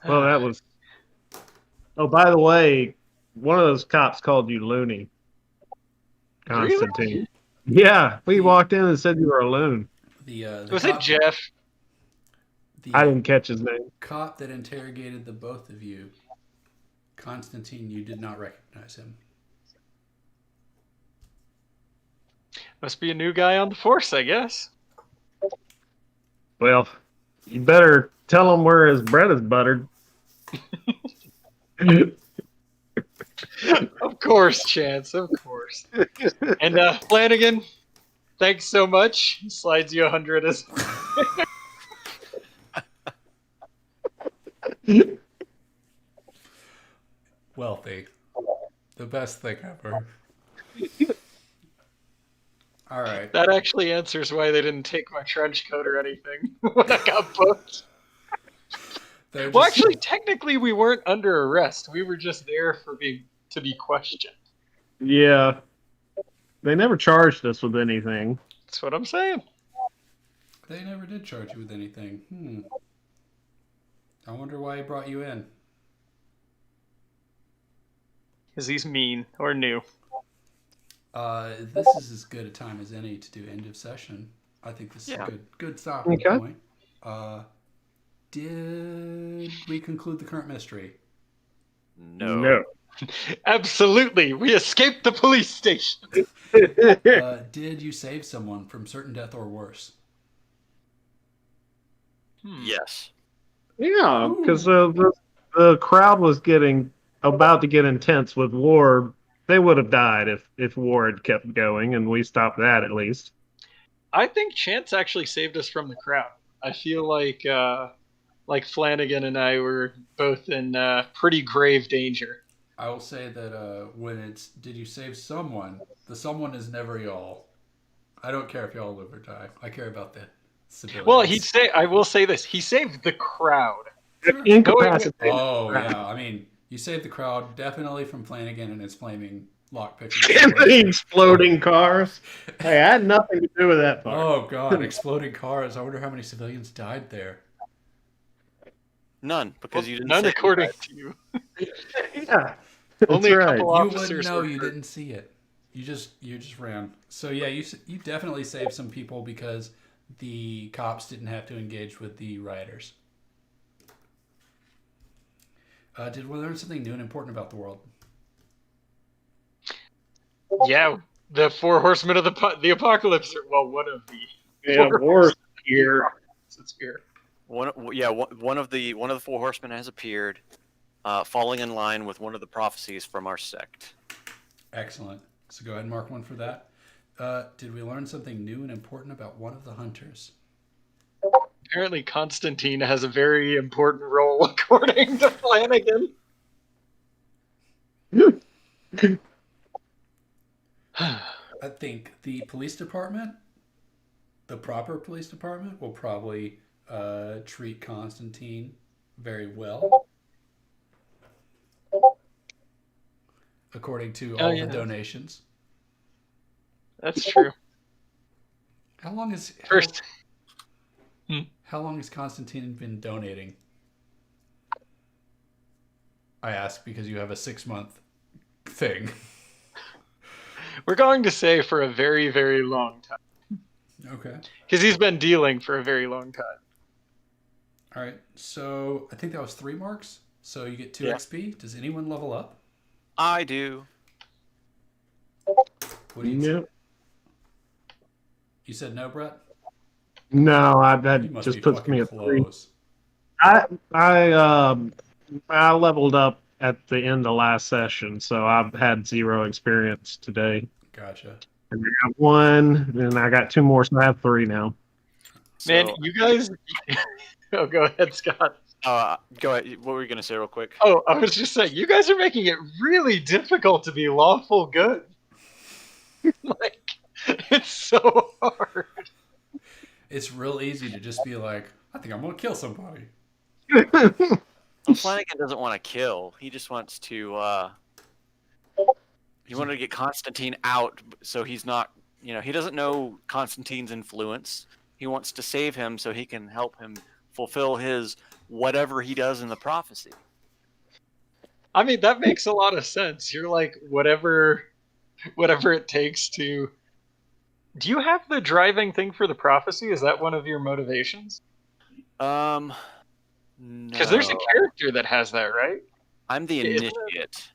Speaker 1: Well, that was. Oh, by the way, one of those cops called you loony, Constantine. Yeah, we walked in and said you were a loon.
Speaker 2: The
Speaker 4: Was it Jeff?
Speaker 1: I didn't catch his name.
Speaker 2: Cop that interrogated the both of you, Constantine, you did not recognize him.
Speaker 4: Must be a new guy on the force, I guess.
Speaker 1: Well, you better tell him where his bread is buttered.
Speaker 4: Of course, Chance, of course. And Flanagan, thanks so much. He slides you 100 as
Speaker 2: Wealthy. The best thing ever. All right.
Speaker 4: that actually answers why they didn't take my trench coat or anything when I got booked.
Speaker 2: They're
Speaker 4: Well,
Speaker 2: just-
Speaker 4: actually, technically, we weren't under arrest. We were just there to be questioned.
Speaker 1: Yeah. They never charged us with anything.
Speaker 4: That's what I'm saying.
Speaker 2: They never did charge you with anything. I wonder why he brought you in.
Speaker 4: Because he's mean or new.
Speaker 2: This is as good a time as any to do end of session. I think this is a good stopping
Speaker 1: Okay.
Speaker 2: point. Did we conclude the current mystery?
Speaker 3: No.
Speaker 4: Absolutely. We escaped the police station.
Speaker 2: Did you save someone from certain death or worse?
Speaker 3: Yes.
Speaker 1: Yeah, because the crowd was about to get intense with Ward. They would have died if Ward kept going, and we stopped that at least.
Speaker 4: I think Chance actually saved us from the crowd. I feel like Flanagan and I were both in pretty grave danger.
Speaker 2: I will say that when it's did you save someone, the someone is never y'all. I don't care if y'all live or die. I care about the civilians.
Speaker 4: Well, I will say this. He saved the crowd.
Speaker 1: Incapacitated.
Speaker 2: Oh, yeah. I mean, you saved the crowd definitely from Flanagan and his flaming lockpicking.
Speaker 1: And the exploding cars. Hey, I had nothing to do with that part.
Speaker 2: Oh, God. Exploding cars. I wonder how many civilians died there.
Speaker 3: None, because you didn't
Speaker 4: None
Speaker 3: say
Speaker 4: according
Speaker 3: that.
Speaker 4: to you.
Speaker 1: Yeah.
Speaker 4: Only
Speaker 1: That's
Speaker 4: a
Speaker 1: right.
Speaker 4: couple
Speaker 2: You wouldn't
Speaker 4: officers
Speaker 2: know
Speaker 4: were
Speaker 2: you
Speaker 4: hurt.
Speaker 2: didn't see it. You just ran. So yeah, you definitely saved some people because the cops didn't have to engage with the rioters. Did we learn something new and important about the world?
Speaker 4: Yeah, the four horsemen of the apocalypse. Well, one of the
Speaker 1: Yeah, Ward's here.
Speaker 4: it's here.
Speaker 3: One of the four horsemen has appeared, falling in line with one of the prophecies from our sect.
Speaker 2: Excellent. So go ahead and mark one for that. Did we learn something new and important about one of the hunters?
Speaker 4: Apparently, Constantine has a very important role, according to Flanagan.
Speaker 2: I think the police department, the proper police department, will probably treat Constantine very well. According to all the donations.
Speaker 4: That's true.
Speaker 2: How long has Constantine been donating? I ask because you have a 6-month thing.
Speaker 4: We're going to say for a very, very long time.
Speaker 2: Okay.
Speaker 4: Because he's been dealing for a very long time.
Speaker 2: All right. So I think that was 3 marks. So you get 2
Speaker 3: Yeah.
Speaker 2: XP. Does anyone level up?
Speaker 3: I do.
Speaker 2: What do you
Speaker 1: Nope.
Speaker 2: You said no, Brett?
Speaker 1: No,
Speaker 2: You
Speaker 1: that
Speaker 2: must
Speaker 1: just
Speaker 2: be
Speaker 1: puts
Speaker 2: fucking
Speaker 1: me at 3.
Speaker 2: close.
Speaker 1: I leveled up at the end of last session, so I've had 0 experience today.
Speaker 2: Gotcha.
Speaker 1: And I got 1, and I got 2 more, so I have 3 now.
Speaker 4: Man,
Speaker 3: So,
Speaker 4: you guys... Oh, go ahead, Scott.
Speaker 3: go ahead. What were you gonna say, real quick?
Speaker 4: Oh, I was just saying, you guys are making it really difficult to be lawful good. Like, it's so hard.
Speaker 2: It's real easy to just be like, I think I'm going to kill somebody.
Speaker 3: Well, Flanagan doesn't want to kill. He just wants to. He wanted to get Constantine out, so he's not he doesn't know Constantine's influence. He wants to save him so he can help him fulfill his whatever he does in the prophecy.
Speaker 4: I mean, that makes a lot of sense. You're like, whatever it takes to. Do you have the driving thing for the prophecy? Is that one of your motivations?
Speaker 3: No.
Speaker 4: Because there's a character that has that, right?
Speaker 3: I'm the initiate.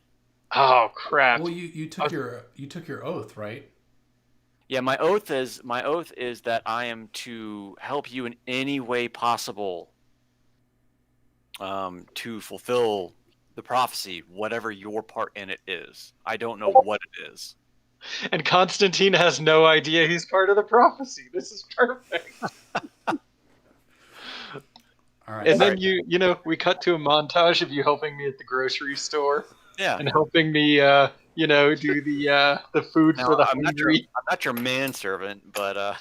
Speaker 4: Oh crap!
Speaker 2: Well, you took your oath, right?
Speaker 3: Yeah, my oath is that I am to help you in any way possible to fulfill the prophecy, whatever your part in it is. I don't know what it is.
Speaker 4: And Constantine has no idea he's part of the prophecy. This is perfect.
Speaker 2: All right.
Speaker 4: And then we cut to a montage of you helping me at the grocery store.
Speaker 3: Yeah.
Speaker 4: And helping me, do the food
Speaker 3: Now,
Speaker 4: for the
Speaker 3: I'm
Speaker 4: hungry.
Speaker 3: not your manservant, but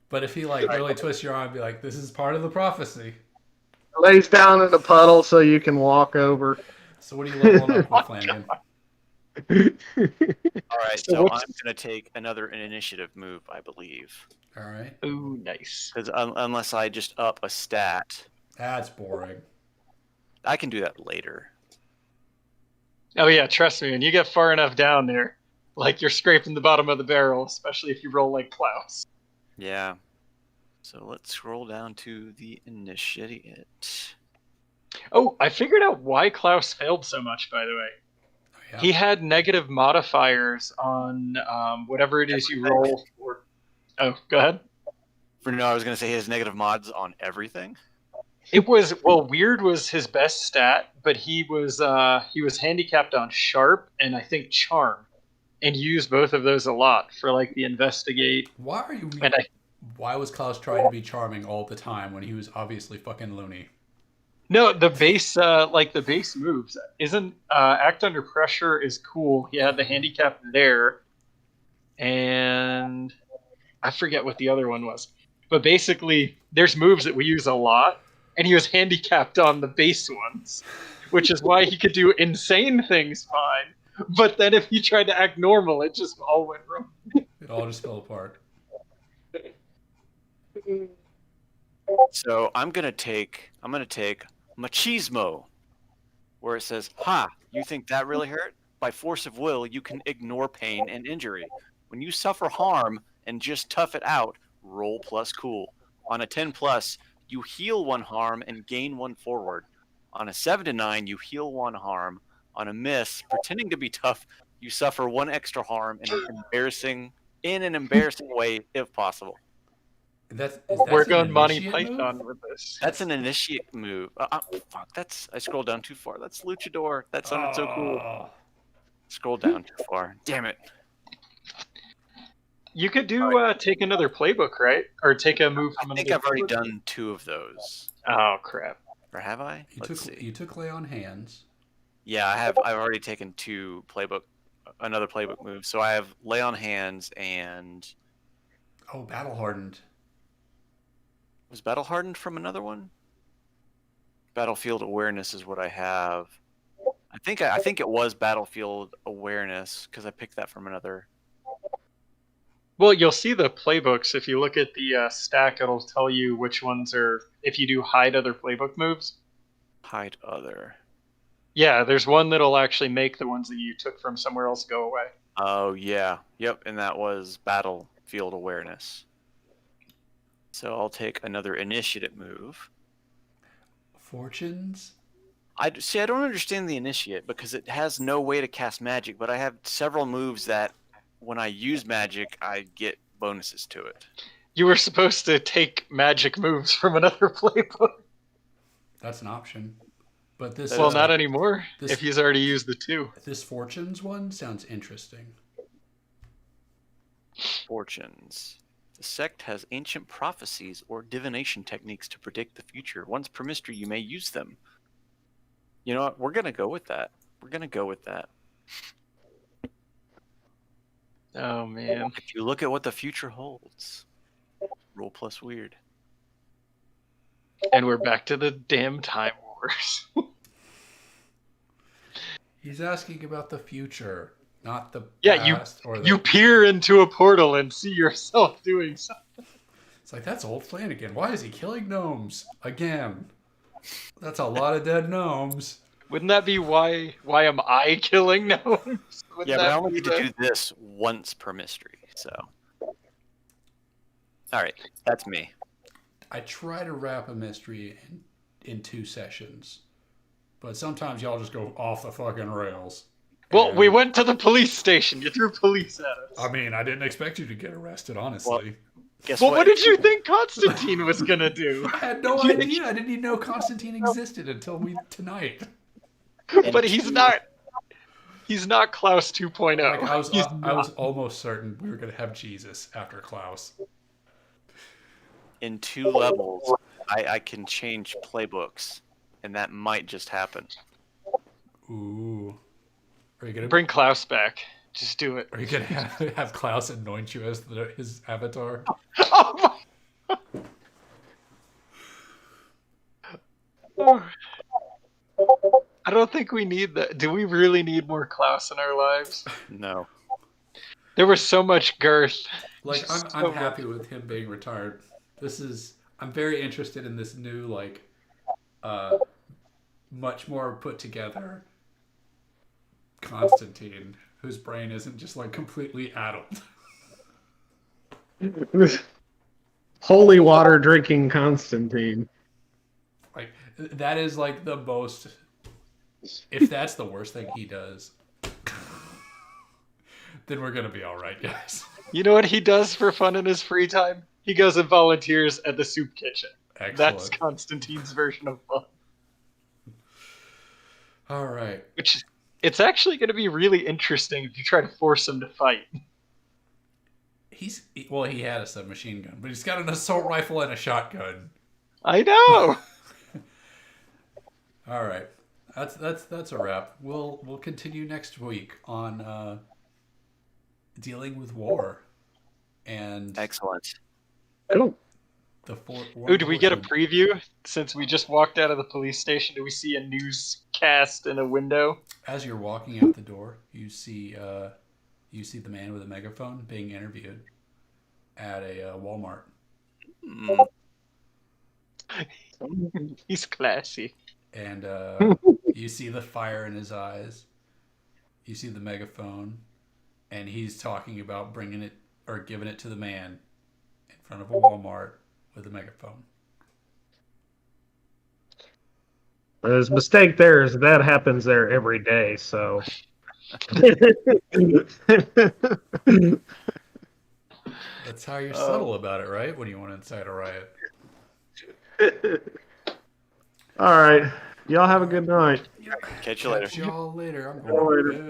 Speaker 2: But if he really twists your arm and be like, "This is part of the prophecy,"
Speaker 1: Lays down in a puddle so you can walk over.
Speaker 2: so what are you leveling up with, Flanagan?
Speaker 3: all right.
Speaker 4: So
Speaker 3: So
Speaker 4: what's-
Speaker 3: I'm gonna take an initiative move, I believe,
Speaker 2: All right,
Speaker 4: Ooh, nice.
Speaker 3: because unless I just up a stat,
Speaker 2: that's boring.
Speaker 3: I can do that later.
Speaker 4: Oh yeah, trust me. When you get far enough down there, like you're scraping the bottom of the barrel, especially if you roll like Klaus.
Speaker 3: Yeah. So let's scroll down to the initiate.
Speaker 4: Oh, I figured out why Klaus failed so much. By the way,
Speaker 2: Oh, yeah.
Speaker 4: he had negative modifiers on whatever it is you roll for. Oh, go ahead.
Speaker 3: I was gonna say he has negative mods on everything.
Speaker 4: It was weird was his best stat, but he was handicapped on sharp and I think charm, and used both of those a lot for like the investigate.
Speaker 2: Why are you?
Speaker 4: And
Speaker 2: Why was Klaus trying to be charming all the time when he was obviously fucking loony?
Speaker 4: No, the base moves isn't act under pressure is cool. He had the handicap there, and I forget what the other one was. But basically, there's moves that we use a lot, and he was handicapped on the base ones, which is why he could do insane things fine. But then if he tried to act normal, it just all went wrong.
Speaker 2: It all just fell apart.
Speaker 3: So I'm gonna take machismo, where it says, "Ha! You think that really hurt? By force of will, you can ignore pain and injury. When you suffer harm and just tough it out, roll plus cool. On a 10 plus, you heal 1 harm and gain 1 forward. On a 7 to 9, you heal 1 harm. On a miss, pretending to be tough, you suffer 1 extra harm in an embarrassing way, if possible."
Speaker 4: We're going Monty
Speaker 2: initiate
Speaker 4: Python
Speaker 2: move?
Speaker 4: with this.
Speaker 3: That's an initiate move. Fuck, I scrolled down too far. That's Luchador. That sounded so cool.
Speaker 2: Oh.
Speaker 3: Scroll down too far. Damn it.
Speaker 4: You could do take another playbook, right? Or take a move
Speaker 3: I
Speaker 4: from
Speaker 3: think
Speaker 4: another
Speaker 3: I've already
Speaker 4: playbook?
Speaker 3: done 2 of those.
Speaker 4: Oh crap!
Speaker 3: Or have I? Let's see.
Speaker 2: You took lay on hands.
Speaker 3: Yeah, I've already taken 2 another playbook move. So I have lay on hands and
Speaker 2: Oh, battle hardened.
Speaker 3: was battle hardened from another one? Battlefield awareness is what I have. I think it was battlefield awareness because I picked that from another.
Speaker 4: Well, you'll see the playbooks. If you look at the stack, it'll tell you which ones are, if you do hide other playbook moves.
Speaker 3: Hide other.
Speaker 4: Yeah, there's one that'll actually make the ones that you took from somewhere else go away.
Speaker 3: Oh, yeah. Yep, and that was battlefield awareness. So I'll take another initiative move.
Speaker 2: Fortunes?
Speaker 3: I don't understand the initiate because it has no way to cast magic, but I have several moves that when I use magic, I get bonuses to it.
Speaker 4: You were supposed to take magic moves from another playbook.
Speaker 2: That's an option. But this
Speaker 4: Well, not anymore,
Speaker 2: this-
Speaker 4: if he's already used the 2.
Speaker 2: this Fortunes one sounds interesting.
Speaker 3: Fortunes. The sect has ancient prophecies or divination techniques to predict the future. Once per mystery, you may use them. You know what? We're going to go with that.
Speaker 4: Oh, man.
Speaker 3: If you look at what the future holds, roll plus weird.
Speaker 4: And we're back to the damn Time Wars.
Speaker 2: He's asking about the future. not the
Speaker 4: Yeah,
Speaker 2: past or the.
Speaker 4: you peer into a portal and see yourself doing something.
Speaker 2: It's like, that's old Flanagan. Why is he killing gnomes again? That's a lot of dead gnomes.
Speaker 4: Wouldn't that be why am I killing gnomes? Wouldn't
Speaker 3: Yeah, but I
Speaker 4: that
Speaker 3: only
Speaker 4: be
Speaker 3: need to do this once per mystery. So, all right, that's me.
Speaker 2: I try to wrap a mystery in 2 sessions, but sometimes y'all just go off the fucking rails.
Speaker 4: Well,
Speaker 2: And-
Speaker 4: we went to the police station. You threw police at us.
Speaker 2: I mean, I didn't expect you to get arrested, honestly.
Speaker 3: Guess
Speaker 4: Well,
Speaker 3: what?
Speaker 4: what did you think Constantine was gonna do?
Speaker 2: I had no idea. I didn't even know Constantine existed until tonight.
Speaker 4: But he's not. He's not Klaus 2.0.
Speaker 2: Like, I was
Speaker 4: He's
Speaker 2: almost certain we were gonna have Jesus after Klaus.
Speaker 3: In 2 levels, I can change playbooks, and that might just happen.
Speaker 2: Ooh, are you gonna
Speaker 4: Bring Klaus back. Just do it.
Speaker 2: Are you gonna have Klaus anoint you as his avatar?
Speaker 4: Oh my... I don't think we need that. Do we really need more Klaus in our lives?
Speaker 3: No.
Speaker 4: There was so much girth.
Speaker 2: Like,
Speaker 4: Just
Speaker 2: I'm
Speaker 4: so
Speaker 2: happy with him being retired. I'm very interested in this new, like, much more put together Constantine, whose brain isn't just like completely addled.
Speaker 1: Holy water drinking Constantine.
Speaker 2: Like, that is like the most. If that's the worst thing he does, then we're gonna be all right, guys.
Speaker 4: You know what he does for fun in his free time? He goes and volunteers at the soup kitchen.
Speaker 2: Excellent.
Speaker 4: That's Constantine's version of fun.
Speaker 2: All right.
Speaker 4: Which it's actually going to be really interesting if you try to force him to fight.
Speaker 2: He had a submachine gun, but he's got an assault rifle and a shotgun.
Speaker 4: I know.
Speaker 2: All right. That's a wrap. We'll continue next week on dealing with war and
Speaker 3: Excellent.
Speaker 1: I don't.
Speaker 2: the fourth.
Speaker 4: Ooh, do we get a preview? Since we just walked out of the police station, do we see a newscast in a window?
Speaker 2: As you're walking out the door, you see the man with a megaphone being interviewed at a Walmart.
Speaker 3: Mm.
Speaker 4: He's classy.
Speaker 2: And you see the fire in his eyes. You see the megaphone, and he's talking about bringing it or giving it to the man in front of a Walmart with a megaphone.
Speaker 1: His mistake there is that happens there every day. So.
Speaker 2: That's how you're subtle about it, right? When you want to incite a riot.
Speaker 1: All right. Y'all have a good night.
Speaker 3: Catch you later.
Speaker 2: Catch y'all later. I'm
Speaker 1: Y'all
Speaker 2: going to
Speaker 1: later.
Speaker 2: bed.